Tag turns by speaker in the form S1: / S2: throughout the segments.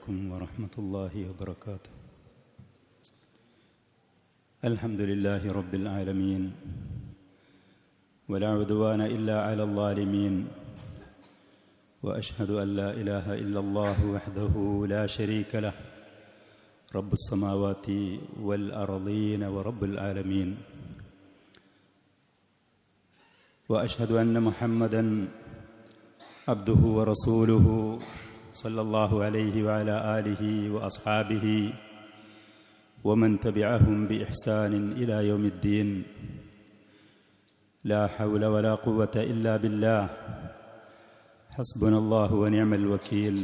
S1: عليكم ورحمة الله وبركاته. الحمد لله رب العالمين ولا عدوان إلا على الظالمين وأشهد أن لا إله إلا الله وحده لا شريك له رب السماوات والأرضين ورب العالمين وأشهد أن محمدًا عبده ورسوله صلى الله عليه وعلى آله وأصحابه ومن تبعهم بإحسان إلى يوم الدين. لا حول ولا قوة إلا بالله حسبنا الله ونعم الوكيل.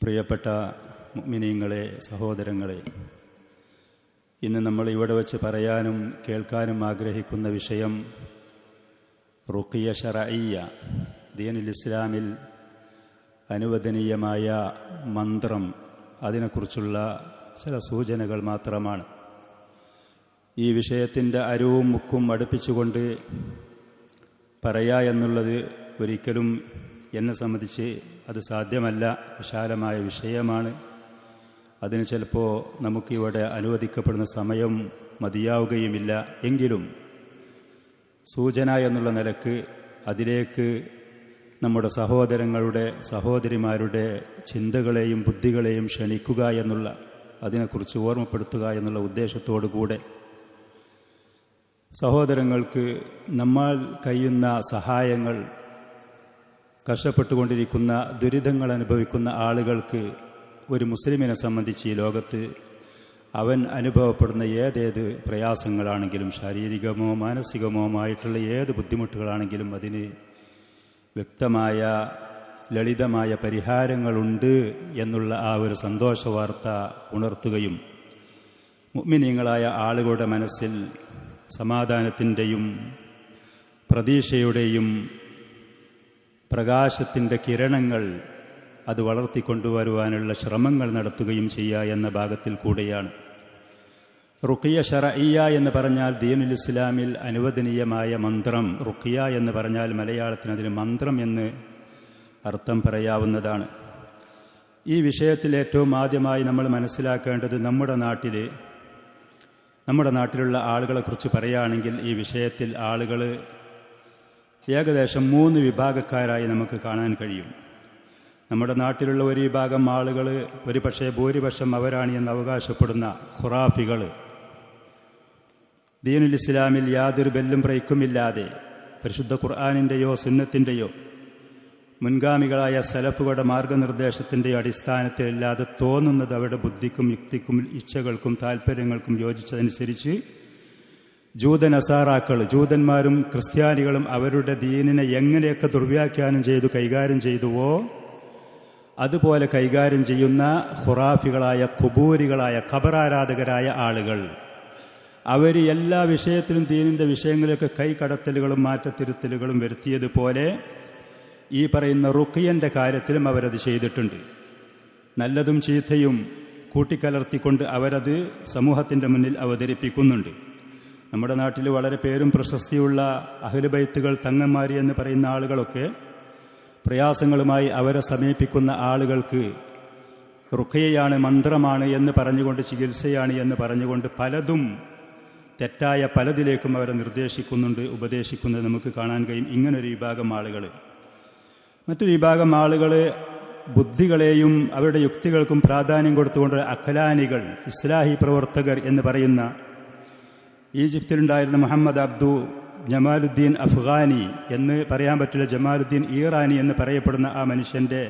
S1: പ്രിയപ്പെട്ട മുഅ്മിനീങ്ങളെ, സഹോദരങ്ങളെ, ഇന്ന് നമ്മൾ ഇവിടെ വച്ച് പറയാനും കേൾക്കാനും ആഗ്രഹിക്കുന്ന വിഷയം റുഖിയ ശർഈയ, ദീനുൽ ഇസ്ലാമിൽ അനുവദനീയമായ മന്ത്രം, അതിനെക്കുറിച്ചുള്ള ചില സൂചനകൾ മാത്രമാണ്. ഈ വിഷയത്തിൻ്റെ അരവും മുക്കും അടുപ്പിച്ചുകൊണ്ട് പറയാ എന്നുള്ളത് ഒരിക്കലും എന്നെ സംബന്ധിച്ച് അത് സാധ്യമല്ല. വിശാലമായ വിഷയമാണ്. അതിന് ചിലപ്പോൾ നമുക്കിവിടെ അനുവദിക്കപ്പെടുന്ന സമയം മതിയാവുകയുമില്ല. എങ്കിലും സൂചന എന്നുള്ള നിലക്ക് അതിലേക്ക് നമ്മുടെ സഹോദരങ്ങളുടെ, സഹോദരിമാരുടെ ചിന്തകളെയും ബുദ്ധികളെയും ക്ഷണിക്കുക എന്നുള്ള, അതിനെക്കുറിച്ച് ഓർമ്മപ്പെടുത്തുക എന്നുള്ള ഉദ്ദേശത്തോടു കൂടെ സഹോദരങ്ങൾക്ക് നമ്മൾ കഴിയുന്ന സഹായങ്ങൾ, കഷ്ടപ്പെട്ടുകൊണ്ടിരിക്കുന്ന, ദുരിതങ്ങൾ അനുഭവിക്കുന്ന ആളുകൾക്ക്, ഒരു മുസ്ലിമിനെ സംബന്ധിച്ച് ഈ ലോകത്ത് അവൻ അനുഭവപ്പെടുന്ന ഏതേത് പ്രയാസങ്ങളാണെങ്കിലും, ശാരീരികമോ മാനസികമോ ആയിട്ടുള്ള ഏത് ബുദ്ധിമുട്ടുകളാണെങ്കിലും അതിന് വ്യക്തമായ ലളിതമായ പരിഹാരങ്ങളുണ്ട് എന്നുള്ള ആ ഒരു സന്തോഷ വാർത്ത ഉണർത്തുകയും മുഅ്മിനീങ്ങളായ ആളുകളുടെ മനസ്സിൽ സമാധാനത്തിൻ്റെയും പ്രതീക്ഷയുടെയും പ്രകാശത്തിൻ്റെ കിരണങ്ങൾ അത് വളർത്തിക്കൊണ്ടുവരുവാനുള്ള ശ്രമങ്ങൾ നടത്തുകയും ചെയ്യുക എന്ന ഭാഗത്തിൽ കൂടെയാണ്. റുഖിയ ശർഈയ എന്ന് പറഞ്ഞാൽ ദീനുൽ ഇസ്ലാമിൽ അനുവദനീയമായ മന്ത്രം. റുഖിയ എന്ന് പറഞ്ഞാൽ മലയാളത്തിന് അതിന് മന്ത്രം എന്ന് അർത്ഥം പറയാവുന്നതാണ്. ഈ വിഷയത്തിൽ ഏറ്റവും ആദ്യമായി നമ്മൾ മനസ്സിലാക്കേണ്ടത് നമ്മുടെ നാട്ടിലുള്ള ആളുകളെക്കുറിച്ച് പറയുകയാണെങ്കിൽ ഈ വിഷയത്തിൽ ആളുകൾ ഏകദേശം 3 വിഭാഗക്കാരായി നമുക്ക് കാണാൻ കഴിയും. നമ്മുടെ നാട്ടിലുള്ള ഒരു വിഭാഗം ആളുകൾ, ഒരു പക്ഷേ ഭൂരിപക്ഷം അവരാണ് എന്ന് അവകാശപ്പെടുന്ന ഖുറാഫികൾ, ദീനുൽ ഇസ്ലാമിൽ യാതൊരു ബെല്ലും ബ്രേക്കുമില്ലാതെ പരിശുദ്ധ ഖുർആനിൻ്റെയോ സുന്നത്തിൻ്റെയോ മുൻഗാമികളായ സലഫുകളുടെ മാർഗനിർദ്ദേശത്തിൻ്റെയോ അടിസ്ഥാനത്തിലല്ലാതെ തോന്നുന്നത് അവരുടെ ബുദ്ധിക്കും യുക്തിക്കും ഇച്ഛകൾക്കും താല്പര്യങ്ങൾക്കും യോജിച്ചതനുസരിച്ച് ജൂതനസാറാക്കൾ, ജൂതന്മാരും ക്രിസ്ത്യാനികളും അവരുടെ ദീനിനെ എങ്ങനെയൊക്കെ ദുർവ്യാഖ്യാനം ചെയ്തു കൈകാര്യം ചെയ്തുവോ അതുപോലെ കൈകാര്യം ചെയ്യുന്ന ഖുറാഫികളായ, ഖുബൂരികളായ, ഖബറാരാധകരായ ആളുകൾ, അവർ എല്ലാ വിഷയത്തിലും ദീനിൻ്റെ വിഷയങ്ങളിലൊക്കെ കൈകടത്തലുകളും മാറ്റത്തിരുത്തലുകളും വരുത്തിയതുപോലെ ഈ പറയുന്ന റുഖിയൻ്റെ കാര്യത്തിലും അവരത് ചെയ്തിട്ടുണ്ട്. നല്ലതും ചീത്തയും കൂട്ടിക്കലർത്തിക്കൊണ്ട് അവരത് സമൂഹത്തിൻ്റെ മുന്നിൽ അവതരിപ്പിക്കുന്നുണ്ട്. നമ്മുടെ നാട്ടിൽ വളരെ പേരും പ്രശസ്തിയുള്ള അഹ്ലു ബൈത്തുകൾ, തങ്ങന്മാർ എന്ന് പറയുന്ന ആളുകളൊക്കെ പ്രയാസങ്ങളുമായി അവരെ സമീപിക്കുന്ന ആളുകൾക്ക് റുഖിയയാണ്, മന്ത്രമാണ് എന്ന് പറഞ്ഞുകൊണ്ട്, ചികിത്സയാണ് എന്ന് പറഞ്ഞുകൊണ്ട് പലതും തെറ്റായ പലതിലേക്കും അവരെ നിർദ്ദേശിക്കുന്നുണ്ട്, ഉപദേശിക്കുന്നത് നമുക്ക് കാണാൻ കഴിയും. ഇങ്ങനൊരു വിഭാഗം ആളുകൾ. മറ്റൊരു വിഭാഗം ആളുകൾ ബുദ്ധികളെയും അവരുടെ യുക്തികൾക്കും പ്രാധാന്യം കൊടുത്തുകൊണ്ട് അഖലാനികൾ, ഇസ്ലാഹി പ്രവർത്തകർ എന്ന് പറയുന്ന ഈജിപ്തിലുണ്ടായിരുന്ന മുഹമ്മദ് അബ്ദു ജമാലുദ്ദീൻ അഫ്ഗാനി എന്ന് പറയാൻ പറ്റില്ല, ജമാലുദ്ദീൻ ഈറാനി എന്ന് പറയപ്പെടുന്ന ആ മനുഷ്യൻ്റെ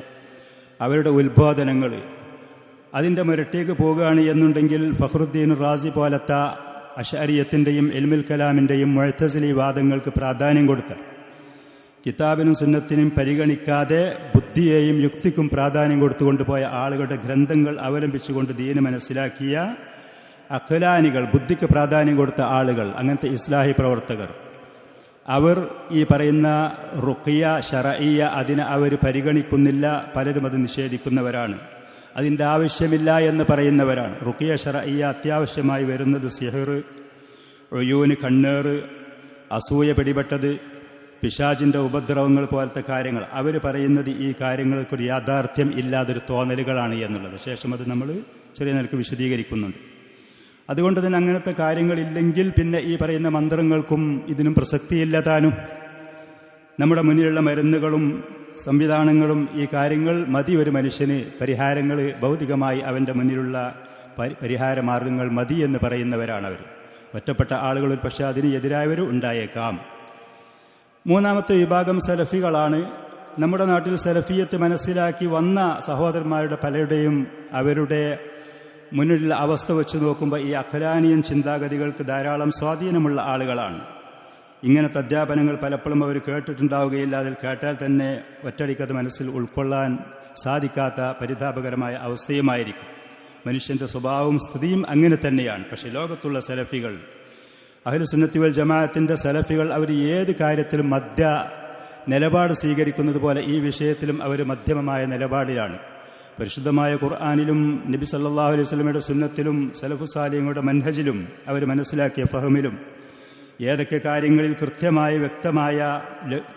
S1: അവരുടെ ഉത്ബോധനങ്ങൾ അതിൻ്റെ മുരട്ടേക്ക് പോകുകയാണ് എന്നുണ്ടെങ്കിൽ ഫഖ്റുദ്ദീൻ റാസി പോലത്തെ അശ്അരിയത്തിൻ്റെയും ഇൽമുൽ കലാമിൻ്റെയും മുഅ്തസിലി വാദങ്ങൾക്ക് പ്രാധാന്യം കൊടുത്ത, കിതാബിനും സുന്നത്തിനും പരിഗണിക്കാതെ ബുദ്ധിയെയും യുക്തിക്കും പ്രാധാന്യം കൊടുത്തുകൊണ്ട് പോയ ആളുകളുടെ ഗ്രന്ഥങ്ങൾ അവലംബിച്ചുകൊണ്ട് ദീന് മനസ്സിലാക്കിയ അഖലാനികൾ, ബുദ്ധിക്ക് പ്രാധാന്യം കൊടുത്ത ആളുകൾ, അങ്ങനത്തെ ഇസ്ലാഹി പ്രവർത്തകർ, അവർ ഈ പറയുന്ന റുഖിയ ശർഈയ അതിനെ അവർ പരിഗണിക്കുന്നില്ല. പലരും അത് നിഷേധിക്കുന്നവരാണ്, അതിൻ്റെ ആവശ്യമില്ല എന്ന് പറയുന്നവരാണ്. റുഖിയ ശർഈയ അത്യാവശ്യമായി വരുന്നത് സിഹ്ർ, ഉയൂന്, കണ്ണേറ്, അസൂയ പിടിപെട്ടത്, പിശാചിൻ്റെ ഉപദ്രവങ്ങൾ പോലത്തെ കാര്യങ്ങൾ അവർ പറയുന്നത് ഈ കാര്യങ്ങൾക്കൊരു യാഥാർത്ഥ്യം ഇല്ലാതൊരു തോന്നലുകളാണ് എന്നുള്ളത്. ശേഷം അത് നമ്മൾ ചെറിയ നിലക്ക് വിശദീകരിക്കുന്നുണ്ട്. അതുകൊണ്ട് തന്നെ അങ്ങനത്തെ കാര്യങ്ങളില്ലെങ്കിൽ പിന്നെ ഈ പറയുന്ന മന്ത്രങ്ങൾക്കും ഇതിനും പ്രസക്തിയില്ല താനും. നമ്മുടെ മുന്നിലുള്ള മരുന്നുകളും സംവിധാനങ്ങളും ഈ കാര്യങ്ങൾ മതി ഒരു മനുഷ്യന്. പരിഹാരങ്ങൾ ഭൗതികമായി അവൻ്റെ മുന്നിലുള്ള പരിഹാര മാർഗങ്ങൾ മതി എന്ന് പറയുന്നവരാണ് അവർ. ഒറ്റപ്പെട്ട ആളുകളിൽ പക്ഷേ അതിന് എതിരായവരും ഉണ്ടായേക്കാം. മൂന്നാമത്തെ വിഭാഗം സലഫികളാണ്. നമ്മുടെ നാട്ടിൽ സലഫിയത്ത് മനസ്സിലാക്കി വന്ന സഹോദരന്മാരുടെ പലരുടെയും അവരുടെ മുന്നിലുള്ള അവസ്ഥ വെച്ച് നോക്കുമ്പോൾ ഈ അഖലാനിയൻ ചിന്താഗതികൾക്ക് ധാരാളം സ്വാധീനമുള്ള ആളുകളാണ്. ഇങ്ങനത്തെ അധ്യാപനങ്ങൾ പലപ്പോഴും അവർ കേട്ടിട്ടുണ്ടാവുകയില്ല. അതിൽ കേട്ടാൽ തന്നെ ഒറ്റടിക്കത് മനസ്സിൽ ഉൾക്കൊള്ളാൻ സാധിക്കാത്ത പരിതാപകരമായ അവസ്ഥയുമായിരിക്കും. മനുഷ്യൻ്റെ സ്വഭാവവും സ്ഥിതിയും അങ്ങനെ തന്നെയാണ്. പക്ഷെ ലോകത്തുള്ള സലഫികൾ, അഹ്ലുസുന്നത്തി വൽ ജമാഅത്തിൻ്റെ സലഫികൾ, അവർ ഏത് കാര്യത്തിലും മധ്യ നിലപാട് സ്വീകരിക്കുന്നത് പോലെ ഈ വിഷയത്തിലും അവർ മധ്യമമായ നിലപാടിലാണ്. പരിശുദ്ധമായ ഖുർആനിലും നബി സല്ലല്ലാഹു അലൈഹി വസല്ലമയുടെ സുന്നത്തിലും സലഫു സാലിഹ്യങ്ങളുടെ മൻഹജിലും അവർ മനസ്സിലാക്കിയ ഫഹമിലും ഏതൊക്കെ കാര്യങ്ങളിൽ കൃത്യമായ വ്യക്തമായ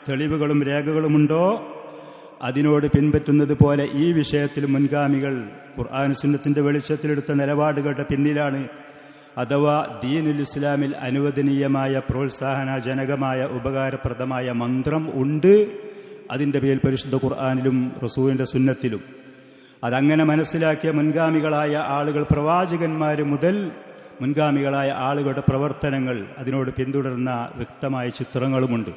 S1: തെളിവുകളും രേഖകളുമുണ്ടോ അതിനോട് പിൻപറ്റുന്നത് പോലെ ഈ വിഷയത്തിൽ മുൻഗാമികൾ ഖുർആൻ സുന്നത്തിൻ്റെ വെളിച്ചത്തിലെടുത്ത നിലപാടുകളുടെ പിന്നിലാണ്. അഥവാ ദീനുൽ ഇസ്ലാമിൽ അനുവദനീയമായ പ്രോത്സാഹനജനകമായ ഉപകാരപ്രദമായ മന്ത്രം ഉണ്ട്. അതിൻ്റെ പേരിൽ പരിശുദ്ധ ഖുർആനിലും റസൂലിൻ്റെ സുന്നത്തിലും അതങ്ങനെ മനസ്സിലാക്കിയ മുൻഗാമികളായ ആളുകൾ, പ്രവാചകന്മാർ മുതൽ മുൻഗാമികളായ ആളുകളുടെ പ്രവർത്തനങ്ങൾ, അതിനോട് പിന്തുടർന്ന വ്യക്തമായ ചിത്രങ്ങളുമുണ്ട്.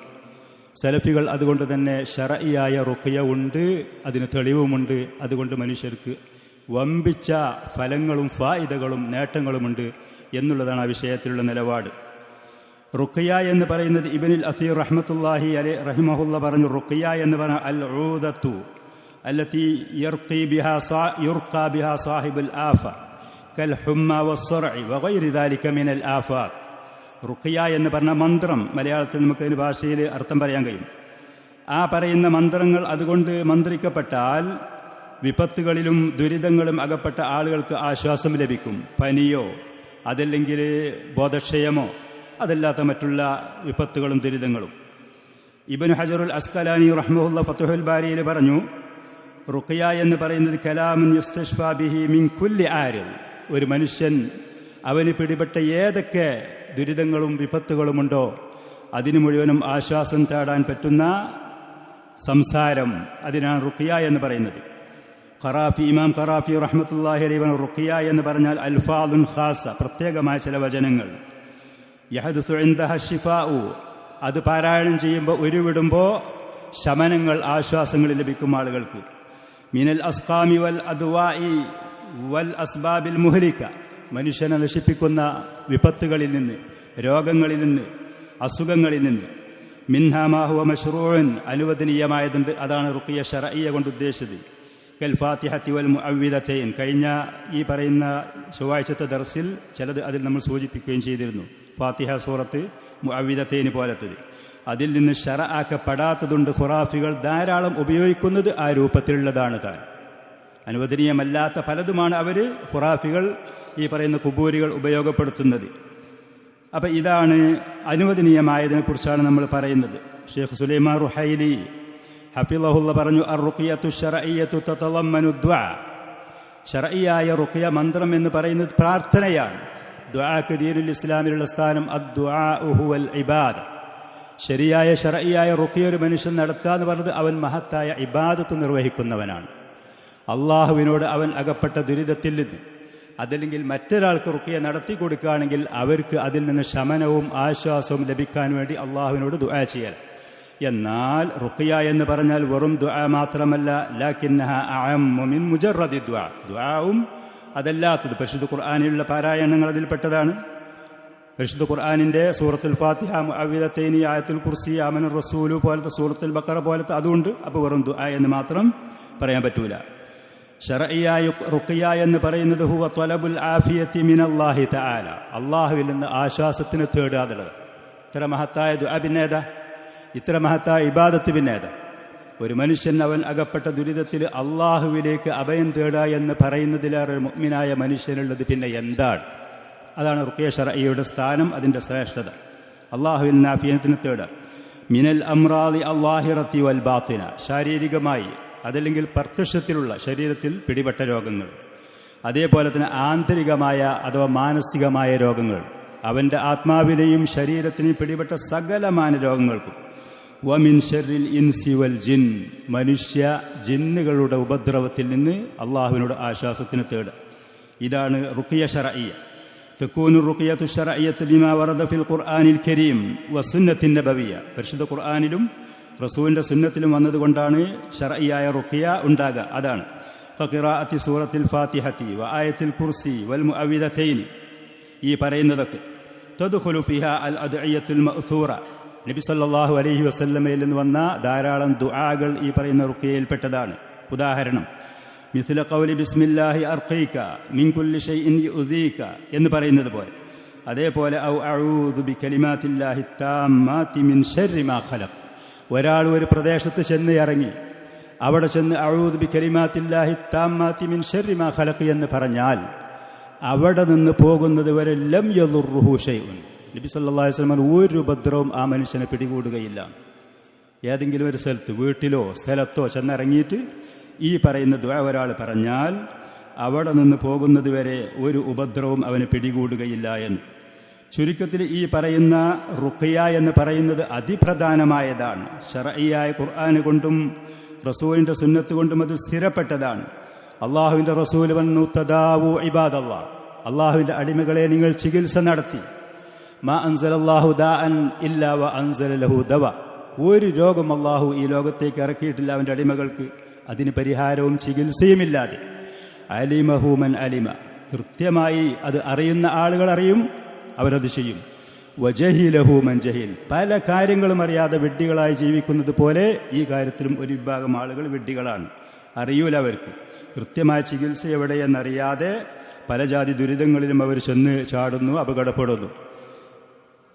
S1: സലഫികൾ അതുകൊണ്ട് തന്നെ ശർഈയായ റുഖ്യ ഉണ്ട്, അതിന് തെളിവുമുണ്ട്. അതുകൊണ്ട് മനുഷ്യർക്ക് വമ്പിച്ച ഫലങ്ങളും ഫായിദകളും നേട്ടങ്ങളുമുണ്ട് എന്നുള്ളതാണ് ആ വിഷയത്തിലുള്ള നിലപാട്. റുഖ്യ എന്ന് പറയുന്നത് ഇബ്നുൽ അസീർ റഹ്മത്തുള്ളാഹി അലൈഹി റഹിമഹുല്ല പറഞ്ഞു, റുഖ്യ എന്ന് പറഞ്ഞാൽ അൽ ഊദത്തു അല്ലത്തി യുർഖാ ബിഹാ സാഹിബുൽ ആഫ കൽ ഹുമ്മ വസ്സർഇ വഗൈരി ദാലിക മിനൽ ആഫാത്ത്. റുഖ്യ എന്ന് പറഞ്ഞ മന്ത്രം, മലയാളത്തിൽ നമുക്കതിന് ഭാഷയിൽ അർത്ഥം പറയാൻ കഴിയും. ആ പറയുന്ന മന്ത്രങ്ങൾ അതുകൊണ്ട് മന്ത്രിക്കപ്പെട്ടാൽ വിപത്തുകളിലും ദുരിതങ്ങളും അകപ്പെട്ട ആളുകൾക്ക് ആശ്വാസം ലഭിക്കും. പനിയോ അതല്ലെങ്കിൽ ബോധക്ഷയമോ അതല്ലാത്ത മറ്റുള്ള വിപത്തുകളും ദുരിതങ്ങളും. ഇബ്നു ഹജറുൽ അസ്കലാനി റഹ്മഹുല്ലാ ഫത്ഹുൽ ബാരിയിൽ പറഞ്ഞു, റുഖ്യ എന്ന് പറയുന്നത് കലാമുൻ യസ്തശ്ഫാ ബിഹി മിൻ കുല്ലി ആരിദ്. ഒരു മനുഷ്യൻ അവന് പിടിപെട്ട ഏതൊക്കെ ദുരിതങ്ങളും വിപത്തുകളുമുണ്ടോ അതിന് മുഴുവനും ആശ്വാസം തേടാൻ പറ്റുന്ന സംസാരം, അതിനാണ് റുഖ്യ എന്ന് പറയുന്നത്. ഇമാം ഖറാഫി റഹ്മത്തുള്ളാഹി അലൈഹി പറഞ്ഞു, റുഖ്യ എന്ന് പറഞ്ഞാൽ അൽഫാദുൻ ഖാസ, പ്രത്യേകമായ ചില വചനങ്ങൾ. യഹ്ദുസു ഇൻദഹ ശിഫാഉ, അത് പാരായണം ചെയ്യുമ്പോൾ ഉരുവിടുമ്പോൾ ശമനങ്ങൾ, ആശ്വാസങ്ങൾ ലഭിക്കും ആളുകൾക്ക്. മിനൽ അസ്ഖാമി വൽ അദ്വാഇ വൽ അസ്ബാബിൽ മുഹ്ലിക, മനുഷ്യനെ നശിപ്പിക്കുന്ന വിപത്തുകളിൽ നിന്ന്, രോഗങ്ങളിൽ നിന്ന്, അസുഖങ്ങളിൽ നിന്ന്. മിൻഹാ മാ ഹുവ മശ്റൂഉൻ, അനുവദനീയമായതുണ്ട്. അതാണ് റുഖ്യ ശർഈയ കൊണ്ട് ഉദ്ദേശിച്ചത്. കൽ ഫാത്തിഹത്തി വൽ മുഅവ്വിദതൈൻ, കഴിഞ്ഞ ഈ പറയുന്ന ചൊവ്വാഴ്ചത്തെ ദർസിൽ ചിലത് അതിൽ നമ്മൾ സൂചിപ്പിക്കുകയും ചെയ്തിരുന്നു. ഫാത്തിഹ സൂറത്ത്, മുഅവ്വിദതൈൻ പോലത്തത്. അതിൽ നിന്ന് ശർആക്കപ്പെടാത്തതുണ്ട്. ഖുറാഫികൾ ധാരാളം ഉപയോഗിക്കുന്നത് ആ രൂപത്തിലുള്ളതാണ്. താൻ അനുവദനീയമല്ലാത്ത പലതുമാണ് അവർ ഖുറാഫികൾ, ഈ പറയുന്ന കുബൂരികൾ ഉപയോഗപ്പെടുത്തുന്നത്. അപ്പം ഇതാണ് അനുവദനീയമായതിനെ കുറിച്ചാണ് നമ്മൾ പറയുന്നത്. ഷെയ്ഖ് സുലൈമാൻ റുഹൈലി ഹഫിളഹുല്ല പറഞ്ഞു, അർ-റുഖ്യത്തു ശർഈയത്തു തതളമ്മനു ദുആ. ശർഈയായ റുഖ്യ മന്ത്രം എന്ന് പറയുന്നത് പ്രാർത്ഥനയാണ്. ദുആക്ക് ദീനുൽ ഇസ്ലാമിലുള്ള സ്ഥാനം അദ്ദുആഉ ഹുവൽ ഇബാദ. ശരിയായ ശർഈയായ റുഖ്യ ഒരു മനുഷ്യൻ നടത്തുക എന്ന് പറഞ്ഞത് അവൻ മഹത്തായ ഇബാദത്ത് നിർവഹിക്കുന്നവനാണ്. അള്ളാഹുവിനോട് അവൻ അകപ്പെട്ട ദുരിതത്തിൽ നിന്ന് അതല്ലെങ്കിൽ മറ്റൊരാൾക്ക് റുഖ്യ നടത്തി കൊടുക്കുകയാണെങ്കിൽ അവർക്ക് അതിൽ നിന്ന് ശമനവും ആശ്വാസവും ലഭിക്കാൻ വേണ്ടി അള്ളാഹുവിനോട് ദുആ ചെയ്യൽ. എന്നാൽ റുഖ്യ എന്ന് പറഞ്ഞാൽ വെറും ദുആ മാത്രമല്ല, ലാകിന്നഹ അഅമ്മു മിൻ മുജറദി ദുആ. ദുആവും അതല്ലാത്തത് പരിശുദ്ധ ഖുർആനിലുള്ള പാരായണങ്ങൾ അതിൽപ്പെട്ടതാണ്. പരിശുദ്ധ ഖുർആനിൻ്റെ സൂറത്തുൽ ഫാത്തിഹ, മുഅവ്വിദതൈനി, ആയത്തുൽ കുർസി, ആമനർ റസൂലു പോലത്തെ, സൂറത്തുൽ ബഖറ പോലത്തെ അതുകൊണ്ട്. അപ്പോൾ വെറും ദുആ എന്ന് മാത്രം പറയാൻ പറ്റൂല. ശർഈയായ റുഖ്യ എന്ന് പറയുന്നത് ഹുവ ത്വലബുൽ ആഫിയത്തി മിനല്ലാഹി തആല, അള്ളാഹുവിൽ നിന്ന് ആശ്വാസത്തിന് തേടാതുള്ളത്. ഇത്ര മഹത്തായ ദുആ പിന്നേതാ? ഇത്ര മഹത്തായ ഇബാദത്ത് പിന്നേതാ? ഒരു മനുഷ്യൻ അവൻ അകപ്പെട്ട ദുരിതത്തിൽ അള്ളാഹുവിലേക്ക് അഭയം തേടുക എന്ന് പറയുന്നതിലേറെ മുഅ്മിനായ മനുഷ്യനുള്ളത് പിന്നെ എന്താണ്? അതാണ് റുഖ്യ ശർഈയുടെ സ്ഥാനം, അതിൻ്റെ ശ്രേഷ്ഠത. അള്ളാഹുവിൽ നിന്ന് ആഫിയത്തിന് തേടുക. മിനൽ അംറാദി അല്ലാഹിറത്തി വൽ ബാത്തിന, ശാരീരികമായി അതല്ലെങ്കിൽ പ്രത്യക്ഷത്തിലുള്ള ശരീരത്തിൽ പിടിപെട്ട രോഗങ്ങൾ, അതേപോലെ തന്നെ ആന്തരികമായ അഥവാ മാനസികമായ രോഗങ്ങൾ, അവൻ്റെ ആത്മാവിനെയും ശരീരത്തിനെയും പിടിപെട്ട സകലമാന രോഗങ്ങൾക്കും. വമിൻ ശർരിൽ ഇൻസി വൽ ജിൻ, മനുഷ്യ ജിന്നുകളുടെ ഉപദ്രവത്തിൽ നിന്ന് അള്ളാഹുവിനോട് ആശ്വാസത്തിന് തേടുക. ഇതാണ് റുഖിയ ശർഇയ്യ. തകൂനു റുഖിയത്തു ശർഇയ്യത്തു ബിമാ വറദ ഫിൽ ഖുർആനിൽ കരീം വസുന്നത്തിൻ നബവിയ്യ. പരിശുദ്ധ ഖുർആനിലും റസൂലിന്റെ സുന്നത്തിലും വന്നതുകൊണ്ടാണ് ശർഇയ്യായ റുഖിയ ഉണ്ടാകുക. അതാണ് ഖിറാഅത്തി സൂറത്തിൽ ഫാത്തിഹത്തി വ ആയത്തിൽ കുർസി വൽ മുഅവ്വിദതൈൻ, ഈ പറയുന്നതൊക്കെ. തദ്ഖുലു ഫിഹാ അൽ അദ്ഇയത്തുൽ മഅ്സൂറ, നബി സല്ലല്ലാഹു അലൈഹി വസല്ലമയിൽ നിന്ന് വന്ന ധാരാളം ദുആകൾ ഈ പറയുന്ന റുഖിയയിൽപ്പെട്ടതാണ്. ഉദാഹരണം, മിസ്ല ഖൗലി ബിസ്മില്ലാഹി അർഖീക മിൻ കുല്ലി ഷൈഇൻ യുദീക എന്ന് പറയുന്നത് പോലെ. അതേപോലെ ഔ അഊദു ബികലിമാത്തില്ലാഹി താമ്മാതി മിൻ ശർരി മാ ഖലഖ്. ഒരാൾ ഒരു പ്രദേശത്ത് ചെന്ന് ഇറങ്ങി അവിടെ ചെന്ന് അഊദു ബികലിമാത്തില്ലാഹി താമ്മാതി മിൻ ശർരി മാ ഖലഖ് എന്ന് പറഞ്ഞാൽ അവിടെ നിന്ന് പോകുന്നത് വരെ ലം യദുർറുഹു ഷൈഉൻ, നബി സല്ലല്ലാഹു അലൈഹി വസല്ലം ഒരു ഉപദ്രവവും ആ മനുഷ്യനെ പിടികൂടുകയില്ല. ഏതെങ്കിലും ഒരു സ്ഥലത്ത് വീട്ടിലോ സ്ഥലത്തോ ചെന്നിറങ്ങിയിട്ട് ഈ പറയുന്ന ദുആ ഒരാൾ പറഞ്ഞാൽ അവിടെ നിന്ന് പോകുന്നത് വരെ ഒരു ഉപദ്രവവും അവന് പിടികൂടുകയില്ല എന്ന്. ചുരുക്കത്തിൽ ഈ പറയുന്ന റുഖിയ എന്ന് പറയുന്നത് അതിപ്രധാനമായതാണ്. ശർഇയ്യായ ഖുർആൻ കൊണ്ടും റസൂലിന്റെ സുന്നത്ത് കൊണ്ടും അത് സ്ഥിരപ്പെട്ടതാണ്. അള്ളാഹുവിന്റെ റസൂൽ വന്നു തദാവു ഇബാദല്ലാഹ്, അള്ളാഹുവിന്റെ അടിമകളെ നിങ്ങൾ ചികിത്സ നടത്തി. മാ അൻസലല്ലാഹു ദാഅൻ ഇല്ലാ വ അൻസല ലഹു ദവ. ഒരു രോഗം അള്ളാഹു ഈ ലോകത്തേക്ക് ഇറക്കിയിട്ടില്ല അവന്റെ അടിമകൾക്ക്, അതിന് പരിഹാരവും ചികിത്സയുമില്ലാതെ. അലിമഹു മൻ അലിമ, കൃത്യമായി അത് അറിയുന്ന ആളുകൾ അറിയും, അവരത് ചെയ്യും. വജഹിലഹു മൻ ജഹിൽ, പല കാര്യങ്ങളും അറിയാതെ വിഡ്ഢികളായി ജീവിക്കുന്നത് പോലെ ഈ കാര്യത്തിലും ഒരു വിഭാഗം ആളുകൾ വിഡ്ഢികളാണ്, അറിയൂല അവർക്ക്. കൃത്യമായ ചികിത്സ എവിടെയെന്നറിയാതെ പല ജാതി ദുരിതങ്ങളിലും അവർ ചെന്ന് ചാടുന്നു, അപകടപ്പെടുന്നു.